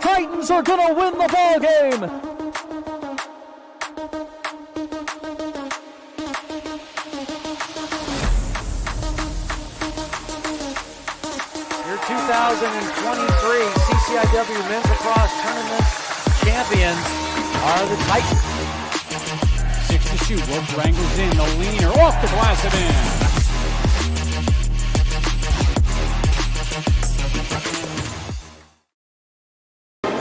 Titans are going to win the ball game. Your 2023 CCIW Men's Lacrosse Tournament champions are the Titans. 6 to shoot. Wilkes wrangles in. The leaner off the glass and in.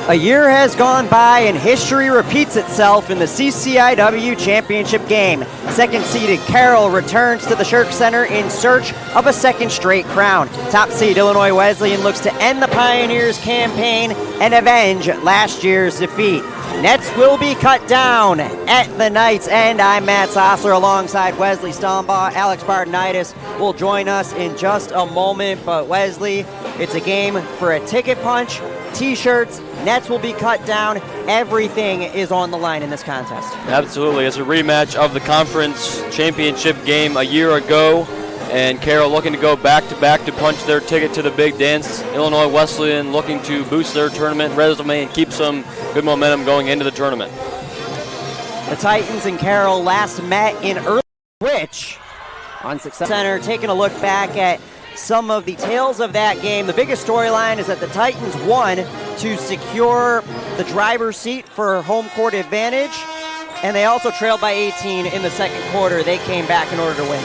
A year has gone by and history repeats itself in the CCIW championship game. Second-seeded Carroll returns to the Shirk Center in search of a second straight crown. Top seed Illinois Wesleyan looks to end the Pioneers' campaign and avenge last year's defeat. Nets will be cut down at the night's end. I'm Matt Sossler alongside Wesley Stombaugh. Alex Bardenitis will join us in just a moment. But Wesley, it's a game for a ticket punch, t-shirts, Nets will be cut down. Everything is on the line in this contest. Absolutely. It's a rematch of the conference championship game a year ago. And Carroll looking to go back-to-back to punch their ticket to the big dance. Illinois Wesleyan looking to boost their tournament resume and keep some good momentum going into the tournament. The Titans and Carroll last met in early Switch on Success Center. Taking a look back at some of the tales of that game. The biggest storyline is that the Titans won to secure the driver's seat for home court advantage, and they also trailed by 18 in the second quarter. They came back in order to win.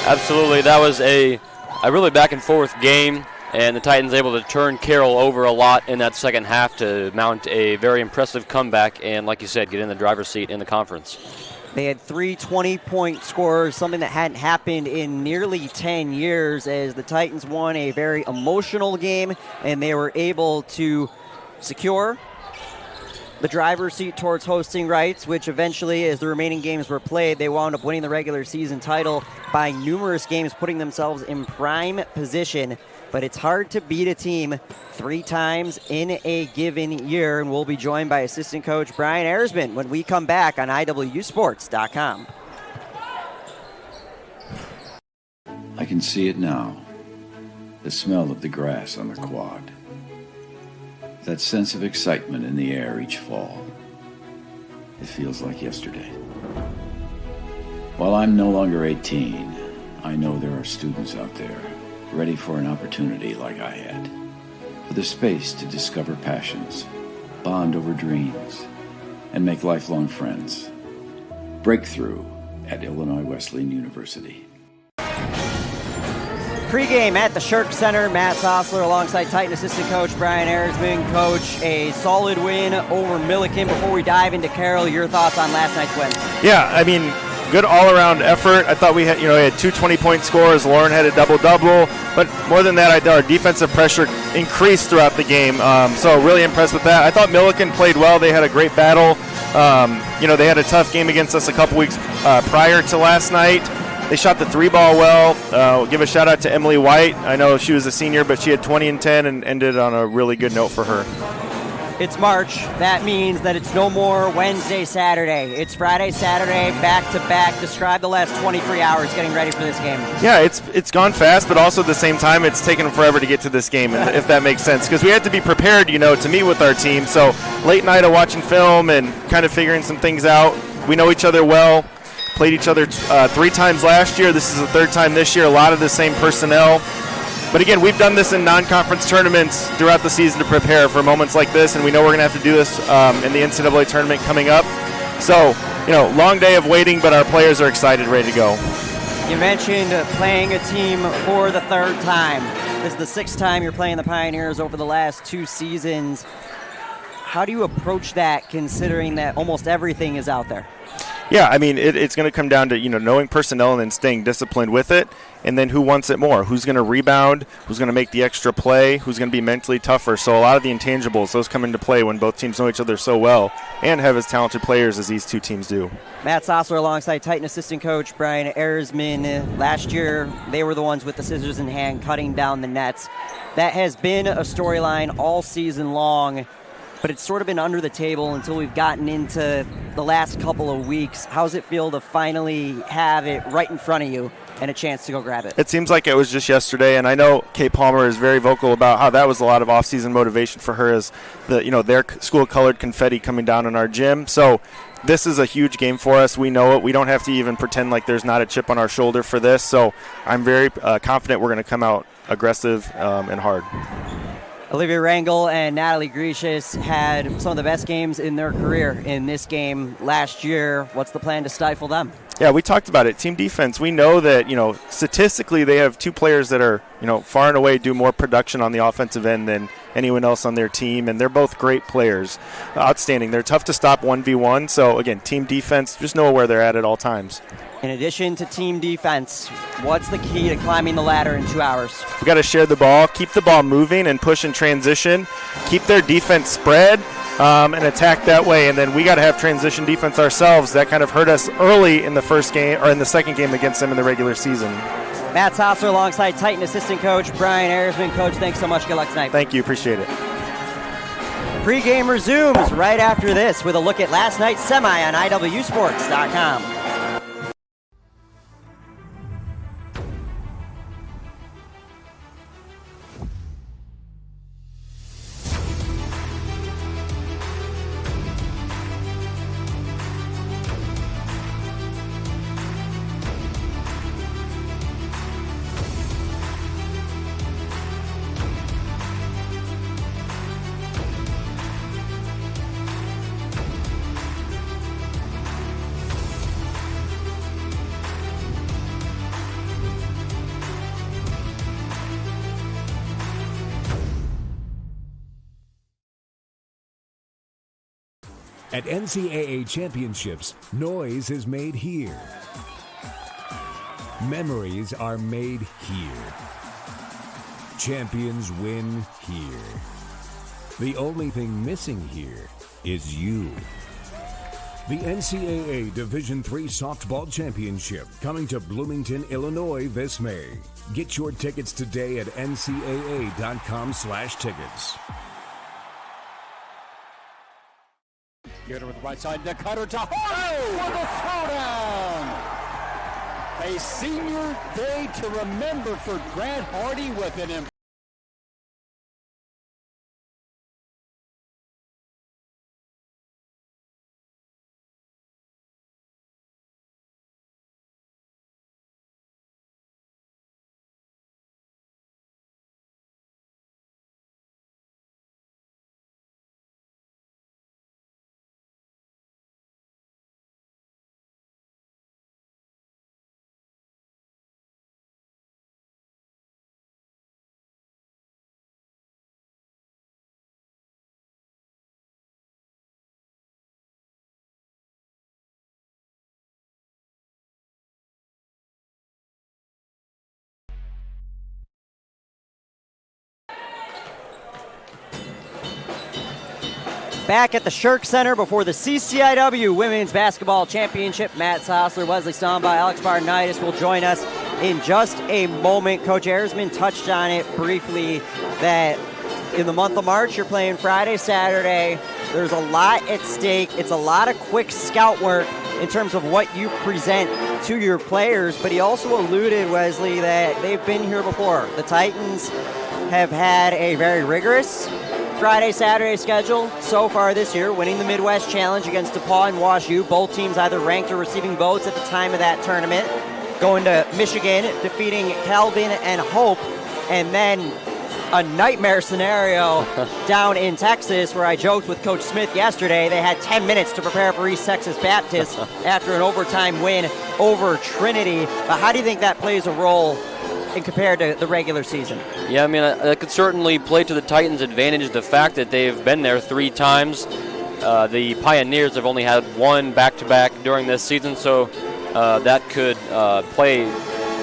Absolutely. That was a really back and forth game, and the Titans able to turn Carroll over a lot in that second half to mount a very impressive comeback and, like you said, get in the driver's seat in the conference. They had 3 20-point scorers, something that hadn't happened in nearly 10 years, as the Titans won a very emotional game, and they were able to secure the driver's seat towards hosting rights, which eventually, as the remaining games were played, they wound up winning the regular season title by numerous games, putting themselves in prime position. But it's hard to beat a team 3 times in a given year, and we'll be joined by assistant coach Brian Erzman when we come back on IWSports.com. I can see it now, the smell of the grass on the quad. That sense of excitement in the air each fall. It feels like yesterday. While I'm no longer 18, I know there are students out there ready for an opportunity like I had. For the space to discover passions, bond over dreams, and make lifelong friends. Breakthrough at Illinois Wesleyan University. Pre-game at the Shirk Center, Matt Sossler alongside Titan assistant coach Brian Erzman. Coach, a solid win over Milliken. Before we dive into Carroll, your thoughts on last night's win? Yeah, I mean, good all-around effort. I thought we had, we had 2 20-point scores. Lauren had a double-double, but more than that, I thought our defensive pressure increased throughout the game. So really impressed with that. I thought Milliken played well. They had a great battle. They had a tough game against us a couple weeks prior to last night. They shot the 3-ball well. Give a shout-out to Emily White. I know she was a senior, but she had 20 and 10 and ended on a really good note for her. It's March. That means that it's no more Wednesday, Saturday. It's Friday, Saturday, back-to-back. Describe the last 23 hours getting ready for this game. Yeah, it's gone fast, but also at the same time, it's taken forever to get to this game, if that makes sense. Because we had to be prepared, to meet with our team. So late night of watching film and kind of figuring some things out. We know each other well. Played each other 3 times last year. This is the 3rd time this year. A lot of the same personnel. But again, we've done this in non-conference tournaments throughout the season to prepare for moments like this, and we know we're going to have to do this in the NCAA tournament coming up. So, long day of waiting, but our players are excited, ready to go. You mentioned playing a team for the 3rd time. This is the 6th time you're playing the Pioneers over the last 2 seasons. How do you approach that, considering that almost everything is out there? Yeah, I mean, it's going to come down to, knowing personnel and then staying disciplined with it, and then who wants it more, who's going to rebound, who's going to make the extra play, who's going to be mentally tougher. So a lot of the intangibles, those come into play when both teams know each other so well and have as talented players as these 2 teams do. Matt Sossler alongside Titan assistant coach Brian Erzman. Last year, they were the ones with the scissors in hand cutting down the nets. That has been a storyline all season long, but it's sort of been under the table until we've gotten into the last couple of weeks. How's it feel to finally have it right in front of you and a chance to go grab it. It seems like it was just yesterday, and I know Kay Palmer is very vocal about how that was a lot of off-season motivation for her, as their school-colored confetti coming down in our gym. So this is a huge game for us. We know it. We don't have to even pretend like there's not a chip on our shoulder for this. So I'm very confident we're going to come out aggressive and hard. Olivia Rangel and Natalie Grecius had some of the best games in their career in this game last year. What's the plan to stifle them? Yeah, we talked about it. Team defense, we know that, statistically they have two players that are, far and away do more production on the offensive end than anyone else on their team, and they're both great players. Outstanding. They're tough to stop 1v1, so again, team defense, just know where they're at all times. In addition to team defense, what's the key to climbing the ladder in 2 hours? We got to share the ball, keep the ball moving and push in transition, keep their defense spread, and attack that way. And then we got to have transition defense ourselves. That kind of hurt us early in the first game, or in the second game against them in the regular season. Matt Sosser alongside Titan assistant coach Brian Ayersman. Coach, thanks so much. Good luck tonight. Thank you. Appreciate it. Pre-game resumes right after this with a look at last night's semi on IWSports.com. At NCAA championships, noise is made here. Memories are made here. Champions win here. The only thing missing here is you. The NCAA Division III Softball Championship coming to Bloomington, Illinois this May. Get your tickets today at ncaa.com/tickets. Get her with the right side, the cutter to Hardy for the throwdown. A senior day to remember for Grant Hardy with an Back at the Shirk Center before the CCIW Women's Basketball Championship. Matt Sosler, Wesley Stombaugh, Alex Bartonitis will join us in just a moment. Coach Ayersman touched on it briefly that in the month of March, you're playing Friday, Saturday. There's a lot at stake. It's a lot of quick scout work in terms of what you present to your players. But he also alluded, Wesley, that they've been here before. The Titans have had a very rigorous Friday, Saturday schedule so far this year, winning the Midwest Challenge against DePaul and WashU. Both teams either ranked or receiving votes at the time of that tournament. Going to Michigan, defeating Calvin and Hope, and then a nightmare scenario down in Texas where I joked with Coach Smith yesterday. They had 10 minutes to prepare for East Texas Baptist after an overtime win over Trinity. But how do you think that plays a role in compared to the regular season? Yeah, I mean, that could certainly play to the Titans' advantage, the fact that they've been there 3 times. The Pioneers have only had 1 back-to-back during this season, so that could play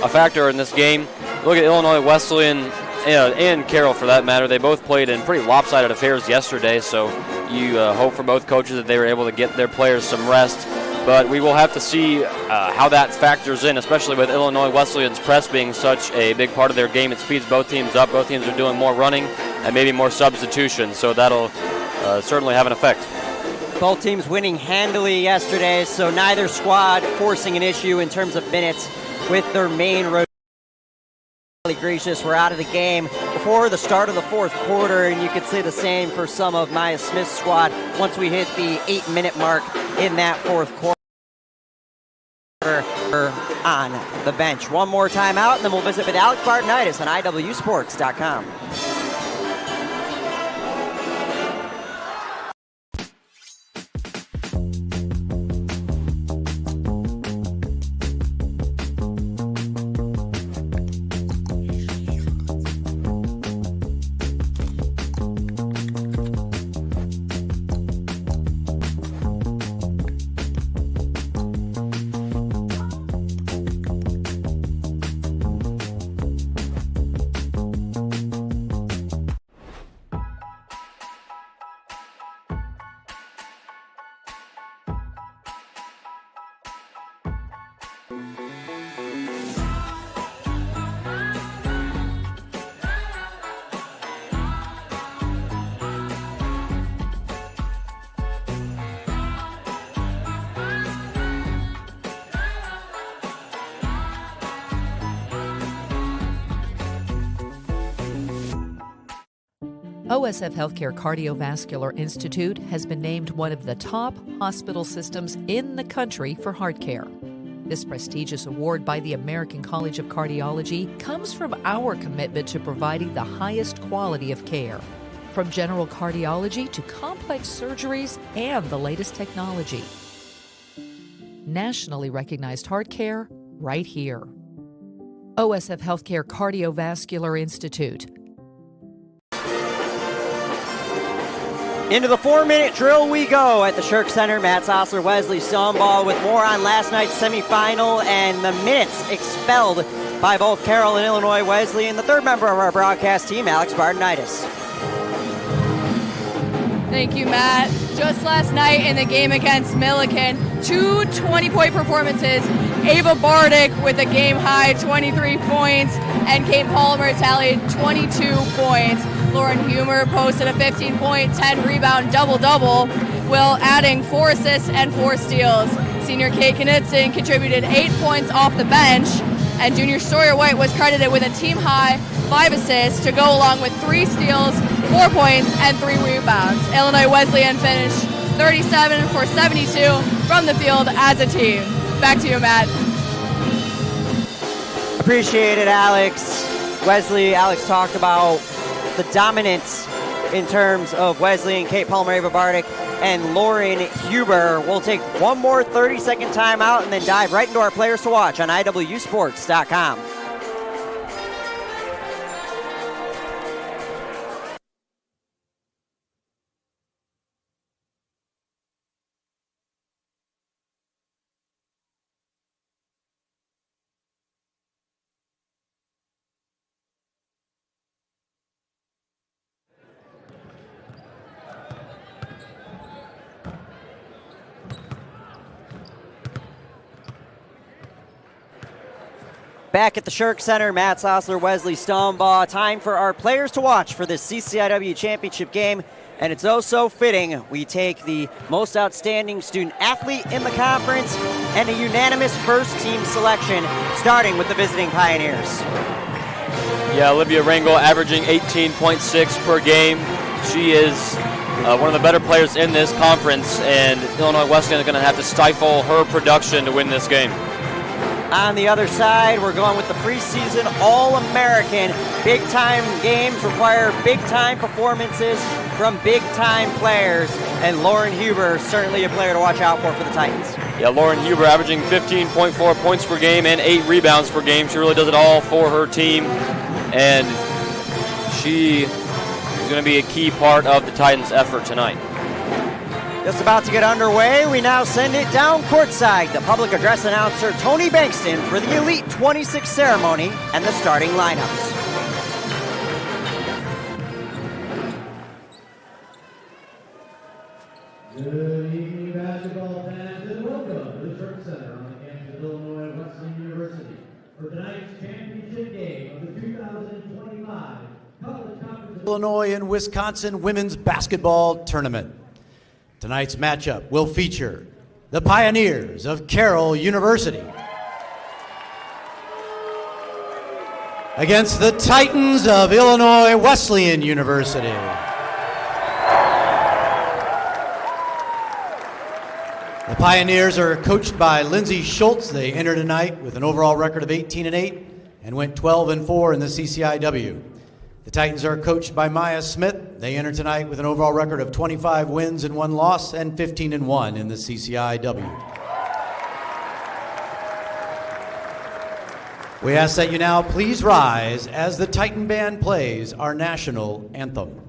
a factor in this game. Look at Illinois Wesleyan and Carroll, for that matter. They both played in pretty lopsided affairs yesterday, so you hope for both coaches that they were able to get their players some rest. But we will have to see how that factors in, especially with Illinois Wesleyan's press being such a big part of their game. It speeds both teams up. Both teams are doing more running and maybe more substitution, so that'll certainly have an effect. Both teams winning handily yesterday, so neither squad forcing an issue in terms of minutes with their main rotation. Gracious were out of the game before the start of the fourth quarter, and you could say the same for some of Maya Smith's squad once we hit the 8-minute mark in that fourth quarter on the bench. One more timeout, and then we'll visit with Alex Bartonitis on IWSports.com. OSF Healthcare Cardiovascular Institute has been named one of the top hospital systems in the country for heart care. This prestigious award by the American College of Cardiology comes from our commitment to providing the highest quality of care, from general cardiology to complex surgeries and the latest technology. Nationally recognized heart care right here. OSF Healthcare Cardiovascular Institute. Into the 4-minute drill we go at the Shirk Center. Matt Sossler, Wesley Stoneball with more on last night's semifinal and the minutes expelled by both Carroll and Illinois Wesleyan. The third member of our broadcast team, Alex Bartonitis. Thank you, Matt. Just last night in the game against Milliken, 2 20-point performances. Ava Bardick with a game-high 23 points, and Kate Palmer tallied 22 points. Lauren Humer posted a 15-point, 10-rebound double-double, while adding 4 assists and 4 steals. Senior Kate Knudsen contributed 8 points off the bench, and junior Sawyer White was credited with a team-high 5 assists to go along with 3 steals, 4 points, and 3 rebounds. Illinois Wesleyan finished 37 for 72 from the field as a team. Back to you, Matt. Appreciate it, Alex. Alex talked about the dominance in terms of Wesleyan, Kate Palmer, Ava Bardick, and Lauren Huber. We'll take one more 30-second timeout and then dive right into our players to watch on IWSports.com. Back at the Shirk Center, Matt Sossler, Wesley Stoneball. Time for our players to watch for this CCIW championship game. And it's oh so fitting. We take the most outstanding student athlete in the conference and a unanimous first team selection, starting with the visiting Pioneers. Yeah, Olivia Rangel averaging 18.6 per game. She is one of the better players in this conference, and Illinois Wesleyan is going to have to stifle her production to win this game. On the other side, we're going with the preseason All-American. Big-time games require big-time performances from big-time players, and Lauren Huber, certainly a player to watch out for the Titans. Yeah, Lauren Huber averaging 15.4 points per game and 8 rebounds per game. She really does it all for her team, and she is going to be a key part of the Titans' effort tonight. Just about to get underway, we now send it down courtside to public address announcer Tony Bankston for the Elite 26 ceremony and the starting lineups. Good evening, basketball fans, and welcome to the Shirk Center on the campus of Illinois Wesleyan University for tonight's championship game of the 2025 College Conference of Illinois and Wisconsin Women's Basketball Tournament. Tonight's matchup will feature the Pioneers of Carroll University against the Titans of Illinois Wesleyan University. The Pioneers are coached by Lindsey Schultz. They enter tonight with an overall record of 18-8 and went 12-4 in the CCIW. The Titans are coached by Maya Smith. They enter tonight with an overall record of 25 wins and 1 loss and 15-1 in the CCIW. We ask that you now please rise as the Titan Band plays our national anthem.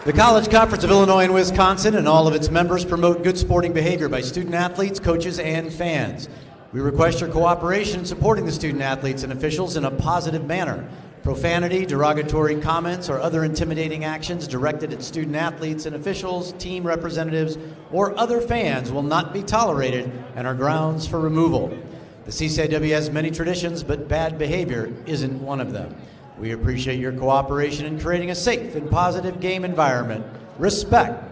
The College Conference of Illinois and Wisconsin and all of its members promote good sporting behavior by student athletes, coaches, and fans. We request your cooperation in supporting the student athletes and officials in a positive manner. Profanity, derogatory comments, or other intimidating actions directed at student athletes and officials, team representatives, or other fans will not be tolerated and are grounds for removal. The CCIW has many traditions, but bad behavior isn't one of them. We appreciate your cooperation in creating a safe and positive game environment. Respect,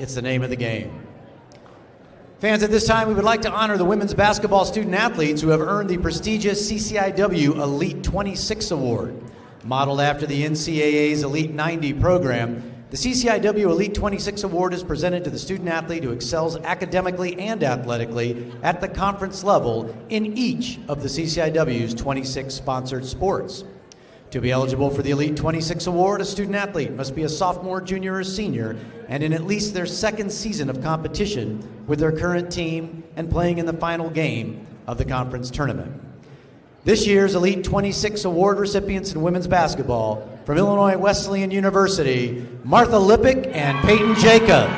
it's the name of the game. Fans, at this time, we would like to honor the women's basketball student athletes who have earned the prestigious CCIW Elite 26 Award. Modeled after the NCAA's Elite 90 program, the CCIW Elite 26 Award is presented to the student athlete who excels academically and athletically at the conference level in each of the CCIW's 26 sponsored sports. To be eligible for the Elite 26 Award, a student athlete must be a sophomore, junior, or senior and in at least their second season of competition with their current team and playing in the final game of the conference tournament. This year's Elite 26 Award recipients in women's basketball from Illinois Wesleyan University, Martha Lippick and Peyton Jacob.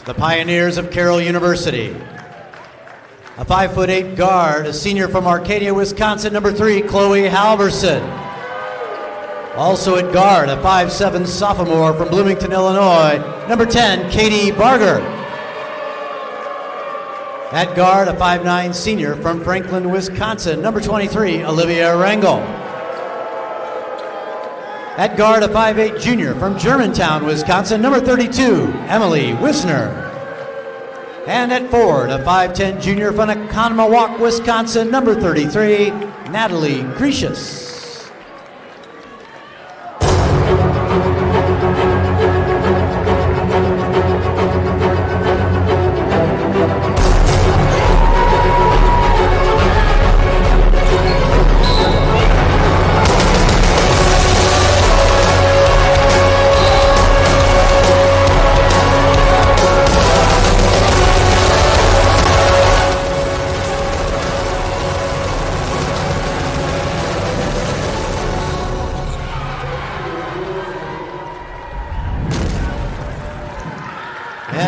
The Pioneers of Carroll University. A 5'8" guard, a senior from Arcadia, Wisconsin, number 3, Chloe Halverson. Also at guard, a 5'7" sophomore from Bloomington, Illinois, number 10, Katie Barger. At guard, a 5'9" senior from Franklin, Wisconsin, number 23, Olivia Rangel. At guard, a 5'8" junior from Germantown, Wisconsin, number 32, Emily Wisner. And at forward, a 5'10" junior from Oconomowoc, Wisconsin, number 33, Natalie Grecius.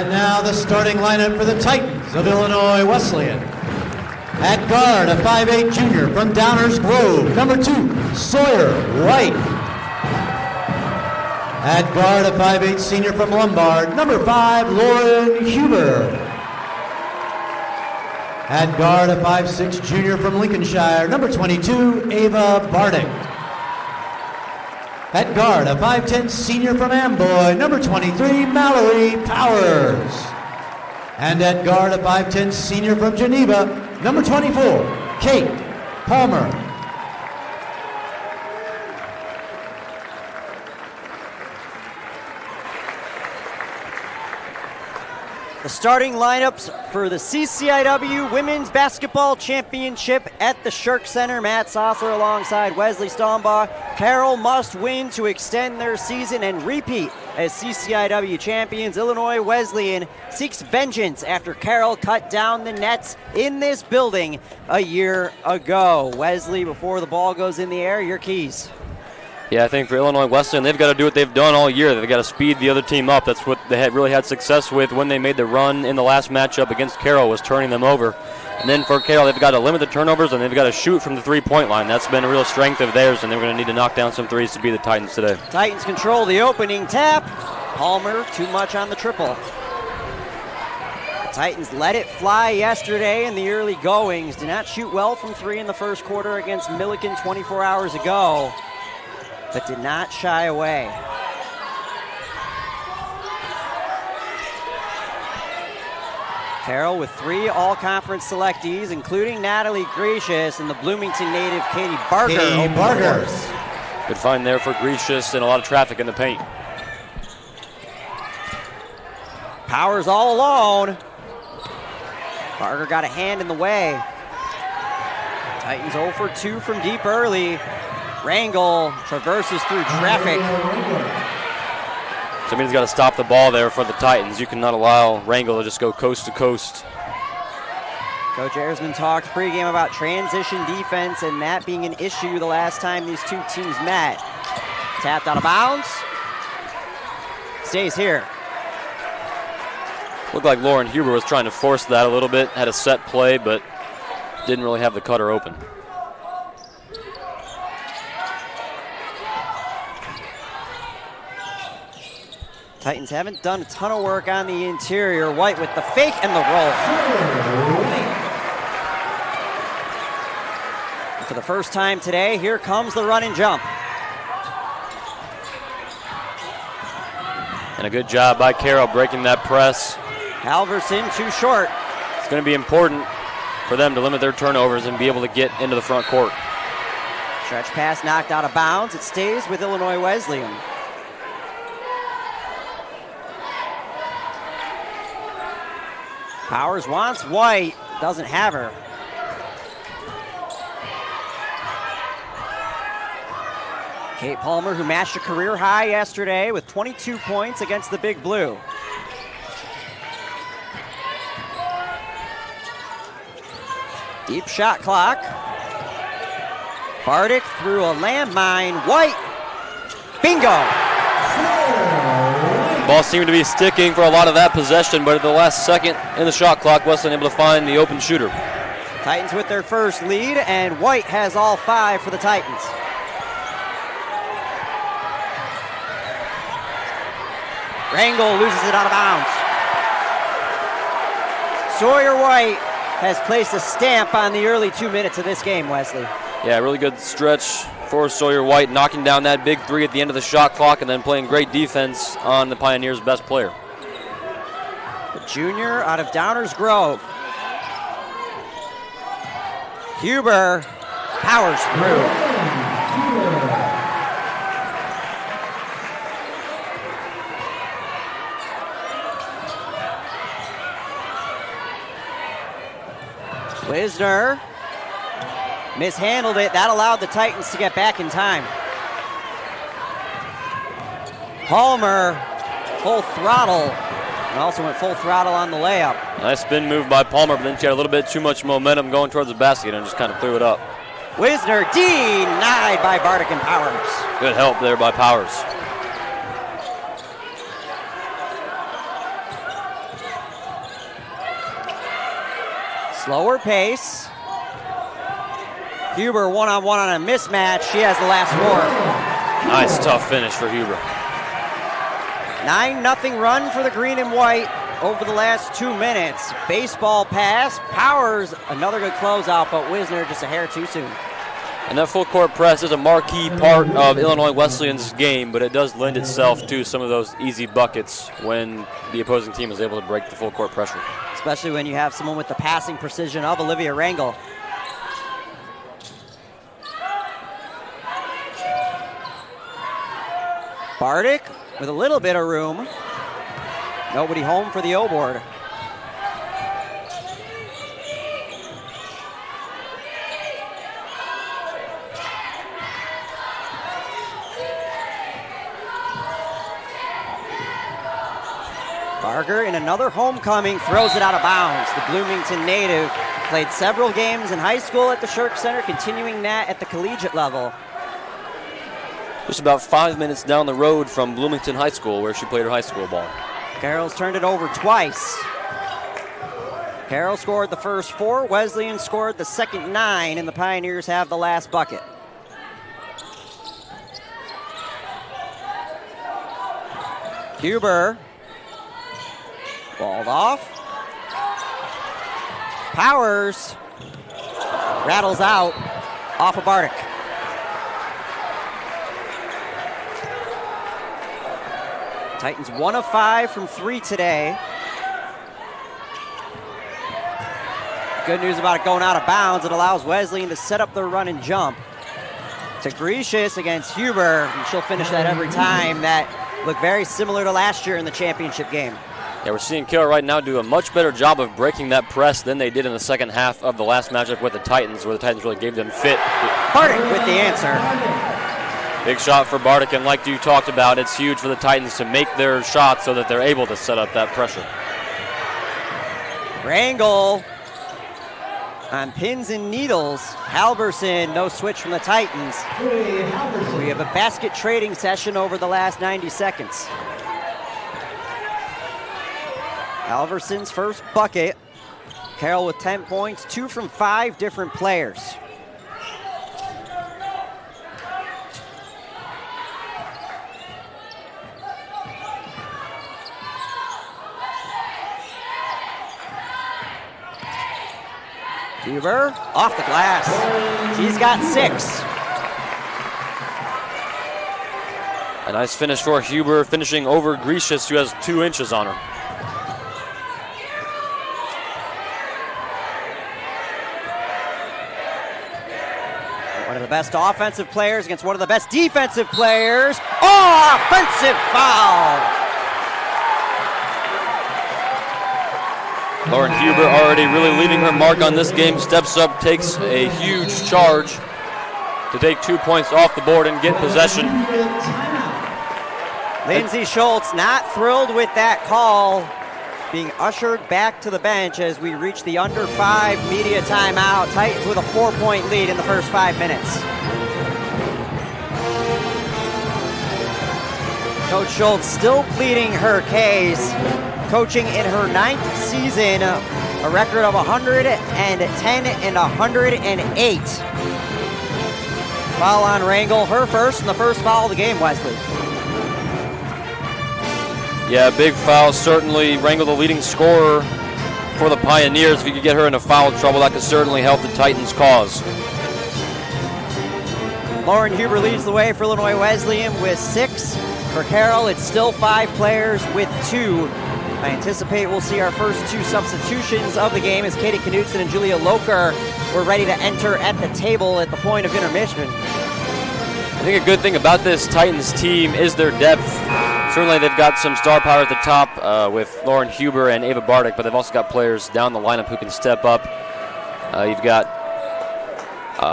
And now the starting lineup for the Titans of Illinois Wesleyan. At guard, a 5'8 junior from Downers Grove, number 2, Sawyer White. At guard, a 5'8 senior from Lombard, number 5, Lauren Huber. At guard, a 5'6 junior from Lincolnshire, number 22, Ava Bardick. At guard, a 5'10 senior from Amboy, number 23, Mallory Powers. And at guard, a 5'10 senior from Geneva, number 24, Kate Palmer. The starting lineups for the CCIW Women's Basketball Championship at the Shirk Center. Matt Sossler alongside Wesley Stombaugh. Carroll must win to extend their season and repeat as CCIW champions. Illinois Wesleyan seeks vengeance after Carroll cut down the nets in this building a year ago. Wesley, before the ball goes in the air, your keys. Yeah, I think for Illinois Wesleyan, they've got to do what they've done all year. They've got to speed the other team up. That's what they had really had success with when they made the run in the last matchup against Carroll, was turning them over. And then for Carroll, they've got to limit the turnovers, and they've got to shoot from the three-point line. That's been a real strength of theirs, and they're going to need to knock down some threes to beat the Titans today. Titans control the opening tap. Palmer, too much on the triple. The Titans let it fly yesterday in the early goings. Did not shoot well from three in the first quarter against Milliken 24 hours ago, but did not shy away. Carroll with 3 all-conference selectees, including Natalie Gracious and the Bloomington native Katie Barger. Katie Barger. Good find there for Gracious, and a lot of traffic in the paint. Powers all alone. Barger got a hand in the way. Titans 0 for 2 from deep early. Rangel traverses through traffic. Somebody's got to stop the ball there for the Titans. You cannot allow Rangel to just go coast to coast. Coach Ayersman talked pregame about transition defense and that being an issue the last time these two teams met. Tapped out of bounds. Stays here. Looked like Lauren Huber was trying to force that a little bit. Had a set play, but didn't really have the cutter open. Titans haven't done a ton of work on the interior. White with the fake and the roll. For the first time today, here comes the run and jump. And a good job by Carroll breaking that press. Halverson too short. It's going to be important for them to limit their turnovers and be able to get into the front court. Stretch pass knocked out of bounds. It stays with Illinois Wesleyan. Powers wants White, doesn't have her. Kate Palmer, who matched a career high yesterday with 22 points against the Big Blue. Deep shot clock. Bardick through a landmine. White. Bingo. Ball seemed to be sticking for a lot of that possession, but at the last second in the shot clock, Wesleyan able to find the open shooter. Titans with their first lead, and White has all 5 for the Titans. Rangel loses it out of bounds. Sawyer White has placed a stamp on the early 2 minutes of this game, Wesley. Yeah, really good stretch for Sawyer White, knocking down that big 3 at the end of the shot clock and then playing great defense on the Pioneers' best player. The junior out of Downers Grove. Huber powers through. Wisner mishandled it. That allowed the Titans to get back in time. Palmer, full throttle. And also went full throttle on the layup. Nice spin move by Palmer, but then she had a little bit too much momentum going towards the basket and just kind of threw it up. Wisner denied by Bardick and Powers. Good help there by Powers. Slower pace. Huber one-on-one on a mismatch. She has the last 4. Nice, tough finish for Huber. 9-0 run for the green and white over the last 2 minutes. Baseball pass. Powers, another good closeout, but Wisner just a hair too soon. And that full court press is a marquee part of Illinois Wesleyan's game, but it does lend itself to some of those easy buckets when the opposing team is able to break the full court pressure. Especially when you have someone with the passing precision of Olivia Rangel. Bardick with a little bit of room. Nobody home for the O-board. Barger in another homecoming throws it out of bounds. The Bloomington native played several games in high school at the Shirk Center, continuing that at the collegiate level. Just about 5 minutes down the road from Bloomington High School, where she played her high school ball. Carroll's turned it over twice. Carroll scored the first 4, Wesleyan scored the second 9, and the Pioneers have the last bucket. Huber. Balled off. Powers rattles out off of Bardick. Titans 1 of 5 from 3 today. Good news about it going out of bounds. It allows Wesleyan to set up the run and jump. To Grecius against Huber, and she'll finish that every time. That looked very similar to last year in the championship game. Yeah, we're seeing Carroll right now do a much better job of breaking that press than they did in the second half of the last matchup with the Titans, where the Titans really gave them fit. Bardick with the answer. Big shot for Bardick, and like you talked about, it's huge for the Titans to make their shots so that they're able to set up that pressure. Rangel on pins and needles. Halverson, no switch from the Titans. We have a basket trading session over the last 90 seconds. Halverson's first bucket. Carroll with 10 points, 2 from 5 different players. Huber off the glass. She's got 6. A nice finish for Huber, finishing over Grecius, who has 2 inches on her. One of the best offensive players against one of the best defensive players. Oh, offensive foul! Lauren Huber already really leaving her mark on this game. Steps up, takes a huge charge to take 2 points off the board and get possession. Lindsay Schultz not thrilled with that call, being ushered back to the bench as we reach the under 5 media timeout. Titans with a 4-point lead in the first 5 minutes. Coach Schultz still pleading her case, coaching in her 9th season, a record of 110 and 108. Foul on Rangel, her first, and the first foul of the game, Wesley. Yeah, big foul. Certainly, Rangel, the leading scorer for the Pioneers. If you could get her into foul trouble, that could certainly help the Titans' cause. Lauren Huber leads the way for Illinois Wesleyan with 6. For Carroll, it's still 5 players with 2. I anticipate we'll see our first 2 substitutions of the game as Katie Knudsen and Julia Locher were ready to enter at the table at the point of intermission. I think a good thing about this Titans team is their depth. Certainly they've got some star power at the top with Lauren Huber and Ava Bardick, but they've also got players down the lineup who can step up. You've got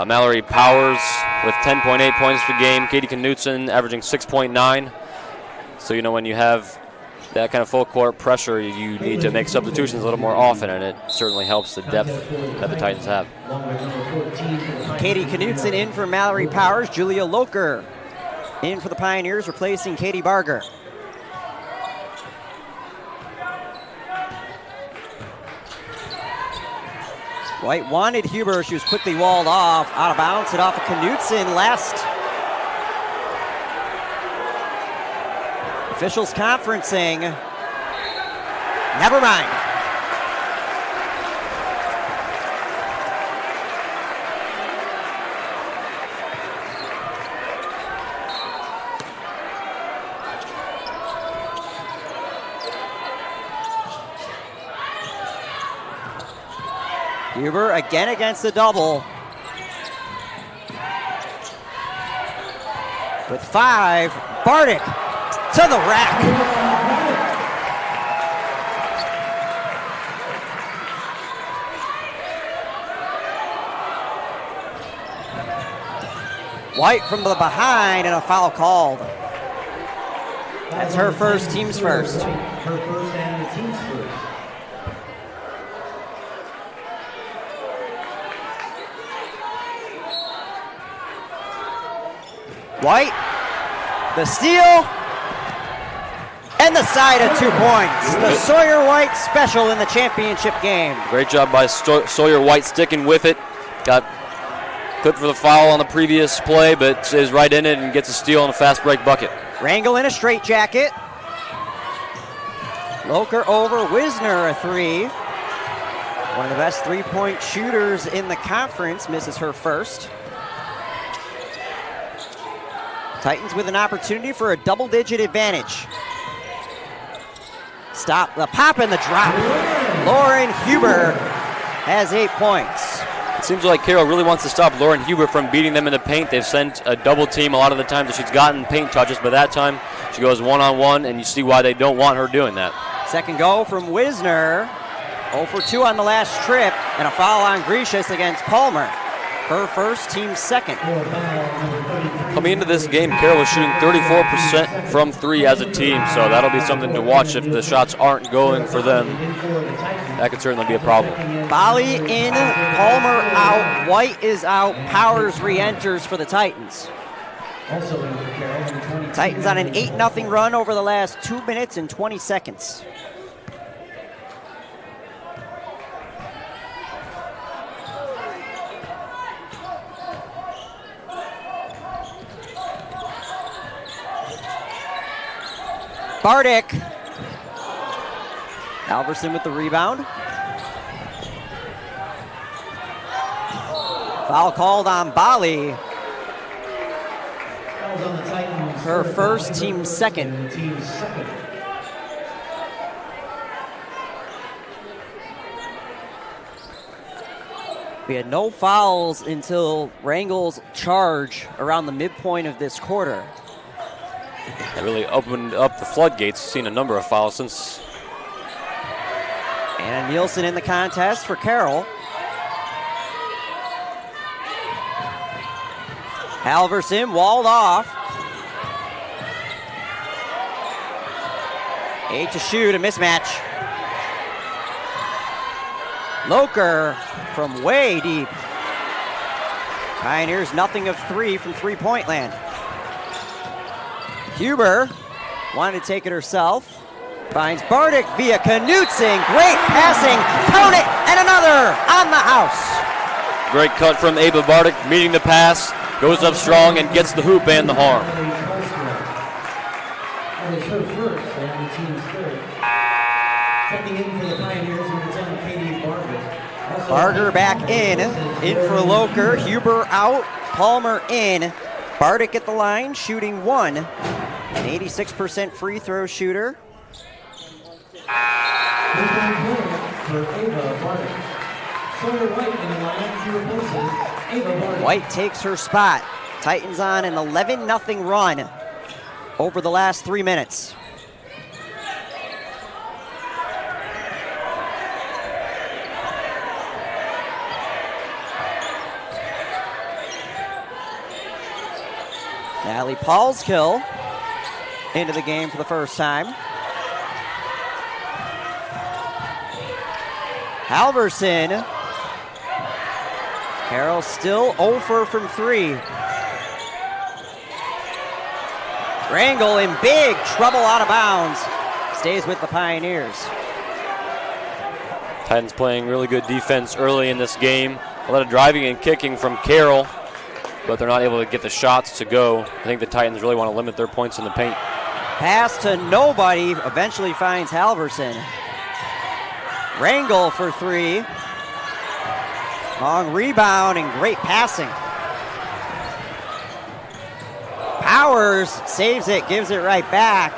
Mallory Powers with 10.8 points per game, Katie Knudsen averaging 6.9. So, you know, when you have that kind of full court pressure, you need to make substitutions a little more often, and it certainly helps the depth that the Titans have. Katie Knudsen in for Mallory Powers. Julia Locher in for the Pioneers, replacing Katie Barger. White wanted Huber. She was quickly walled off. Out of bounds, hit off of Knutson. Last. Officials conferencing. Never mind. Huber again against the double. With 5, Bardick to the rack. White from the behind and a foul called. That's her first, team's first. Her first and the team's first. White, the steal, and the side of 2 points. The Sawyer White special in the championship game. Great job by Sawyer White sticking with it. Got clipped for the foul on the previous play, but is right in it and gets a steal and a fast break bucket. Rangel in a straitjacket. Loker over, Wisner a 3. One of the best three-point shooters in the conference, misses her first. Titans with an opportunity for a double-digit advantage. Stop the pop and the drop. Lauren Huber has 8 points. It seems like Carroll really wants to stop Lauren Huber from beating them in the paint. They've sent a double team a lot of the times that she's gotten paint touches, but that time she goes one-on-one, and you see why they don't want her doing that. Second goal from Wisner. 0 for 2 on the last trip, and a foul on Grecius against Palmer. Her first, team second. Coming into this game, Carroll is shooting 34% from 3 as a team, so that'll be something to watch if the shots aren't going for them. That could certainly be a problem. Bali in, Palmer out, White is out, Powers re-enters for the Titans. Titans on an 8-0 run over the last 2 minutes and 20 seconds. Bardick. Alverson with the rebound. Foul called on Bali. Her first, team second. We had no fouls until Rangel's charge around the midpoint of this quarter. It really opened up the floodgates. Seen a number of fouls since. And Nielsen in the contest for Carroll. Halverson walled off. 8 to shoot, a mismatch. Loker from way deep. Pioneers nothing of 3 from three-point land. Huber wanted to take it herself. Finds Bardick via Knutson. Great passing. Count it, and another on the house. Great cut from Ava Bardick, meeting the pass, goes up strong and gets the hoop and the harm. That is her first and the team's third. Checking in for the Pioneers with the 10, Katie Barger. Barger back in for Loker. Huber out, Palmer in. Bardick at the line, shooting 1. An 86% free throw shooter. White takes her spot. Titans on an 11-0 run over the last 3 minutes. Natalie Paulskill into the game for the first time. Halverson. Carroll still 0 from 3. Rangel in big trouble out of bounds. Stays with the Pioneers. Titans playing really good defense early in this game. A lot of driving and kicking from Carroll, but they're not able to get the shots to go. I think the Titans really want to limit their points in the paint. Pass to nobody, eventually finds Halverson. Rangel for three. Long rebound and great passing. Powers saves it, gives it right back.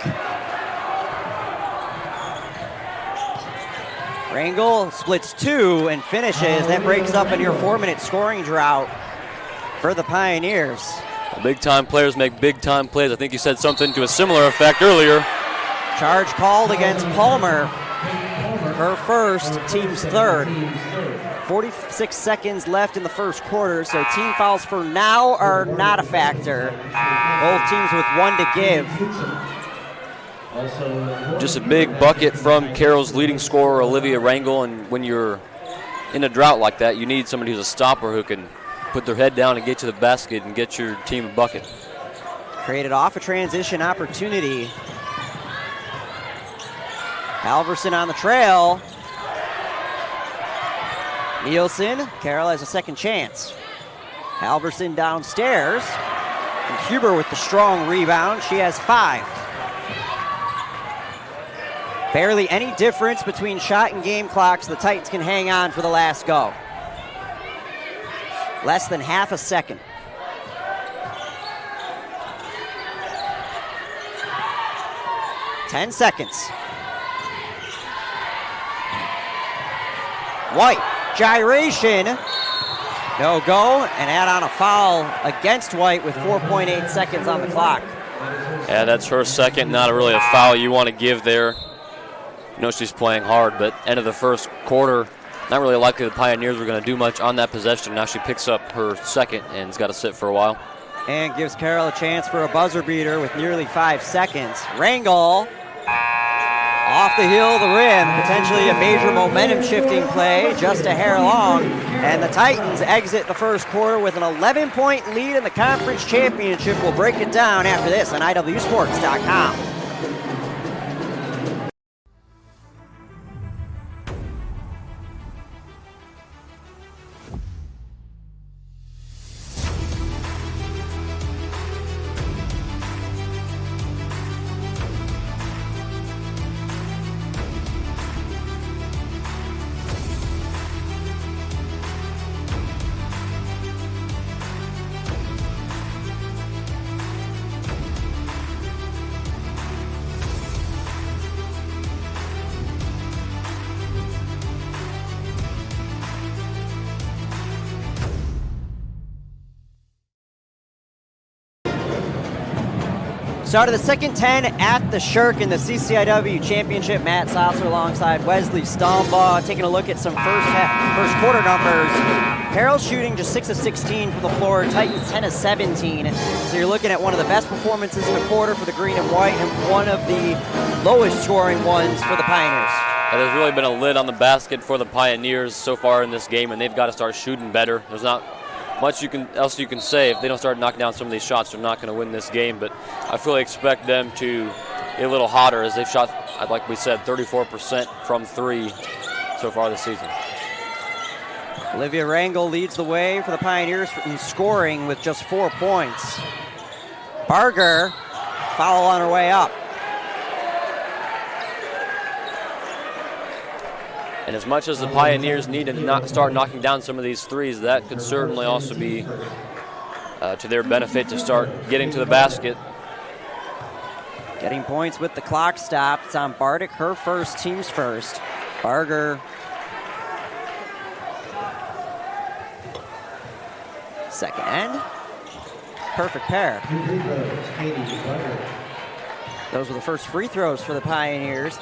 Rangel splits two and finishes. That breaks up a near 4-minute scoring drought for the Pioneers. Big-time players make big-time plays. I think you said something to a similar effect earlier. Charge called against Palmer. Her first, team's third. 46 seconds left in the first quarter, so team fouls for now are not a factor. Both teams with one to give. Just a big bucket from Carroll's leading scorer, Olivia Rangel, and when you're in a drought like that, you need somebody who's a stopper who can put their head down and get to the basket and get your team a bucket. Created off a transition opportunity. Halverson on the trail. Nielsen, Carroll has a second chance. Halverson downstairs. And Huber with the strong rebound. She has 5. Barely any difference between shot and game clocks. The Titans can hang on for the last go. Less than half a second. Ten seconds. White, gyration. No go, and add on a foul against White with 4.8 seconds on the clock. Yeah, that's her second, not really a foul you want to give there. You know she's playing hard, but end of the first quarter, not really likely the Pioneers were going to do much on that possession. Now she picks up her second and has got to sit for a while. And gives Carroll a chance for a buzzer beater with nearly 5 seconds. Rangel off the heel of the rim, potentially a major momentum shifting play, just a hair long. And the Titans exit the first quarter with an 11-point lead in the conference championship. We'll break it down after this on IWSports.com. Start of the second 10 at the Shirk in the CCIW Championship. Matt Sosser alongside Wesley Stombaugh. Taking a look at some first quarter numbers. Carroll shooting just 6 of 16 from the floor. Titans 10 of 17. So you're looking at one of the best performances in the quarter for the green and white and one of the lowest scoring ones for the Pioneers. Yeah, there's really been a lid on the basket for the Pioneers so far in this game, and they've got to start shooting better. There's not much else you can say. If they don't start knocking down some of these shots, they're not going to win this game. But I fully expect them to be a little hotter as they've shot, like we said, 34% from 3 so far this season. Olivia Rangel leads the way for the Pioneers in scoring with just 4 points. Barger, foul on her way up. And as much as the Pioneers need to start knocking down some of these threes, that could certainly also be to their benefit to start getting to the basket. Getting points with the clock stopped. It's on Bardick, her first, team's first. Barger. Second end. Perfect pair. Those were the first free throws for the Pioneers.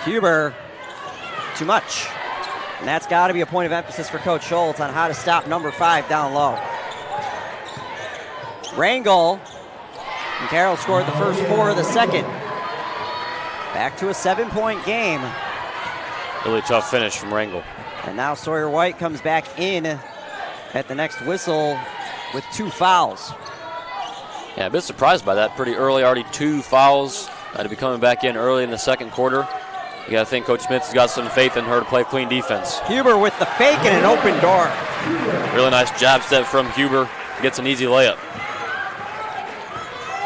Huber, too much. And that's got to be a point of emphasis for Coach Schultz on how to stop number 5 down low. Rangel, and Carroll scored the first 4 of the second. Back to a 7-point game. Really tough finish from Rangel. And now Sawyer White comes back in at the next whistle with 2 fouls. Yeah, a bit surprised by that. Pretty early, already 2 fouls to be coming back in early in the second quarter. You got to think Coach Smith has got some faith in her to play clean defense. Huber with the fake and an open door. Really nice jab step from Huber. Gets an easy layup.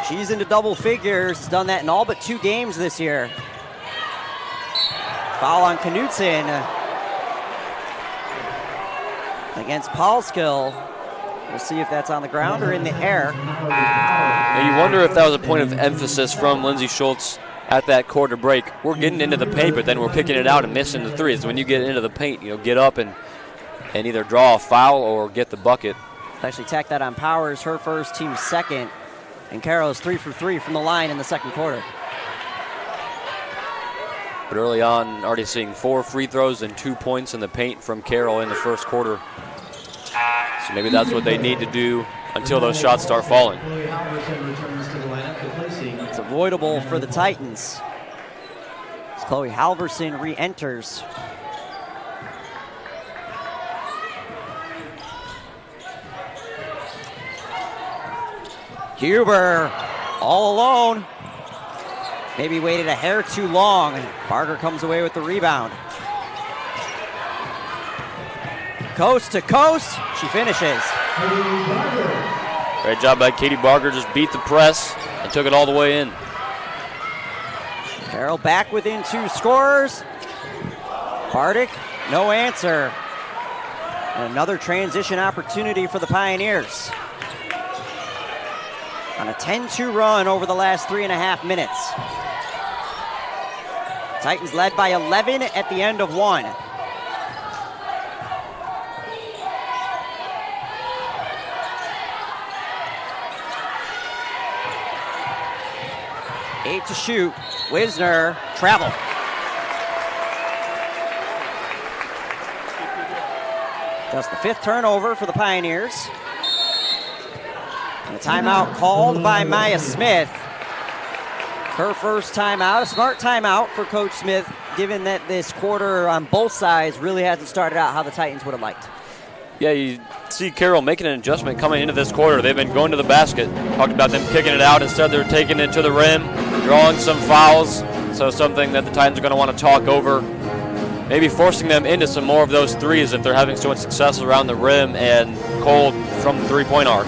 She's into double figures. Done that in all but 2 games this year. Foul on Knutson against Paulskill. We'll see if that's on the ground or in the air. And you wonder if that was a point of emphasis from Lindsay Schultz at that quarter break. We're getting into the paint, but then we're picking it out and missing the threes. When you get into the paint, get up and either draw a foul or get the bucket. Actually tack that on Powers, her first, team second. And Carroll is 3 for 3 from the line in the second quarter. But early on, already seeing 4 free throws and 2 points in the paint from Carroll in the first quarter. So maybe that's what they need to do until those shots start falling. It's avoidable for the Titans. As Chloe Halverson re-enters. Huber all alone. Maybe waited a hair too long, and Barger comes away with the rebound. Coast to coast, she finishes. Great job by Katie Barger, just beat the press and took it all the way in. Carroll back within 2 scores. Bardick, no answer. And another transition opportunity for the Pioneers. On a 10-2 run over the last 3.5 minutes. Titans led by 11 at the end of 1. Eight to shoot. Wisner, travel. Just the 5th turnover for the Pioneers. And a timeout called by Maya Smith. Her first timeout, a smart timeout for Coach Smith, given that this quarter on both sides really hasn't started out how the Titans would have liked. Yeah, you see Carroll making an adjustment coming into this quarter. They've been going to the basket. Talked about them kicking it out. Instead, they're taking it to the rim, drawing some fouls. So something that the Titans are going to want to talk over. Maybe forcing them into some more of those threes if they're having so much success around the rim and cold from the three-point arc.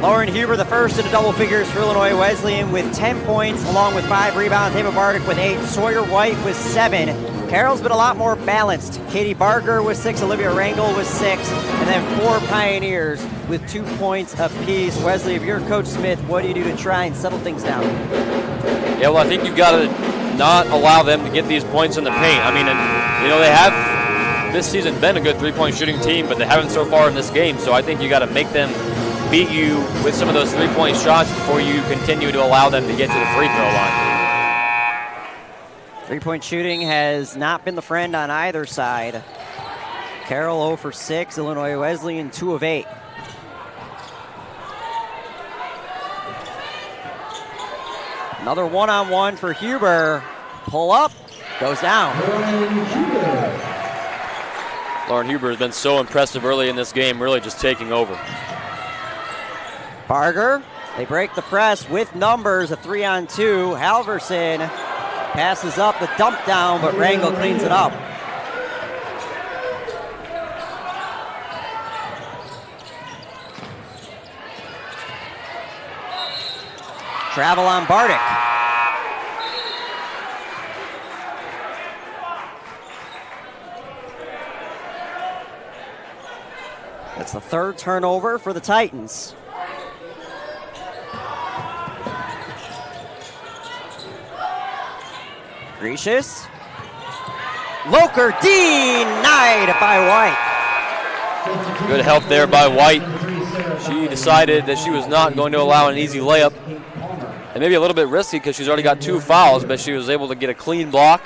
Lauren Huber, the first into double figures for Illinois Wesleyan with 10 points, along with 5 rebounds. Ava Bardick with 8. Sawyer White with 7. Carroll's been a lot more balanced. Katie Barger with 6. Olivia Rangel with 6. And then 4 Pioneers with 2 points apiece. Wesley, if you're Coach Smith, what do you do to try and settle things down? Yeah, well, I think you've got to not allow them to get these points in the paint. I mean, they have this season been a good three-point shooting team, but they haven't so far in this game. So I think you got to make them beat you with some of those three-point shots before you continue to allow them to get to the free throw line. Three-point shooting has not been the friend on either side. Carroll 0 for 6, Illinois Wesleyan 2 of 8. Another one-on-one for Huber. Pull up, goes down. Lauren Huber has been so impressive early in this game, really just taking over. Barger, they break the press with numbers, a 3-on-2. Halverson passes up the dump down, but Rangel cleans it up. Travel on Bardick. That's the 3rd turnover for the Titans. Gracious. Loker denied by White. Good help there by White. She decided that she was not going to allow an easy layup. And maybe a little bit risky because she's already got 2 fouls, but she was able to get a clean block.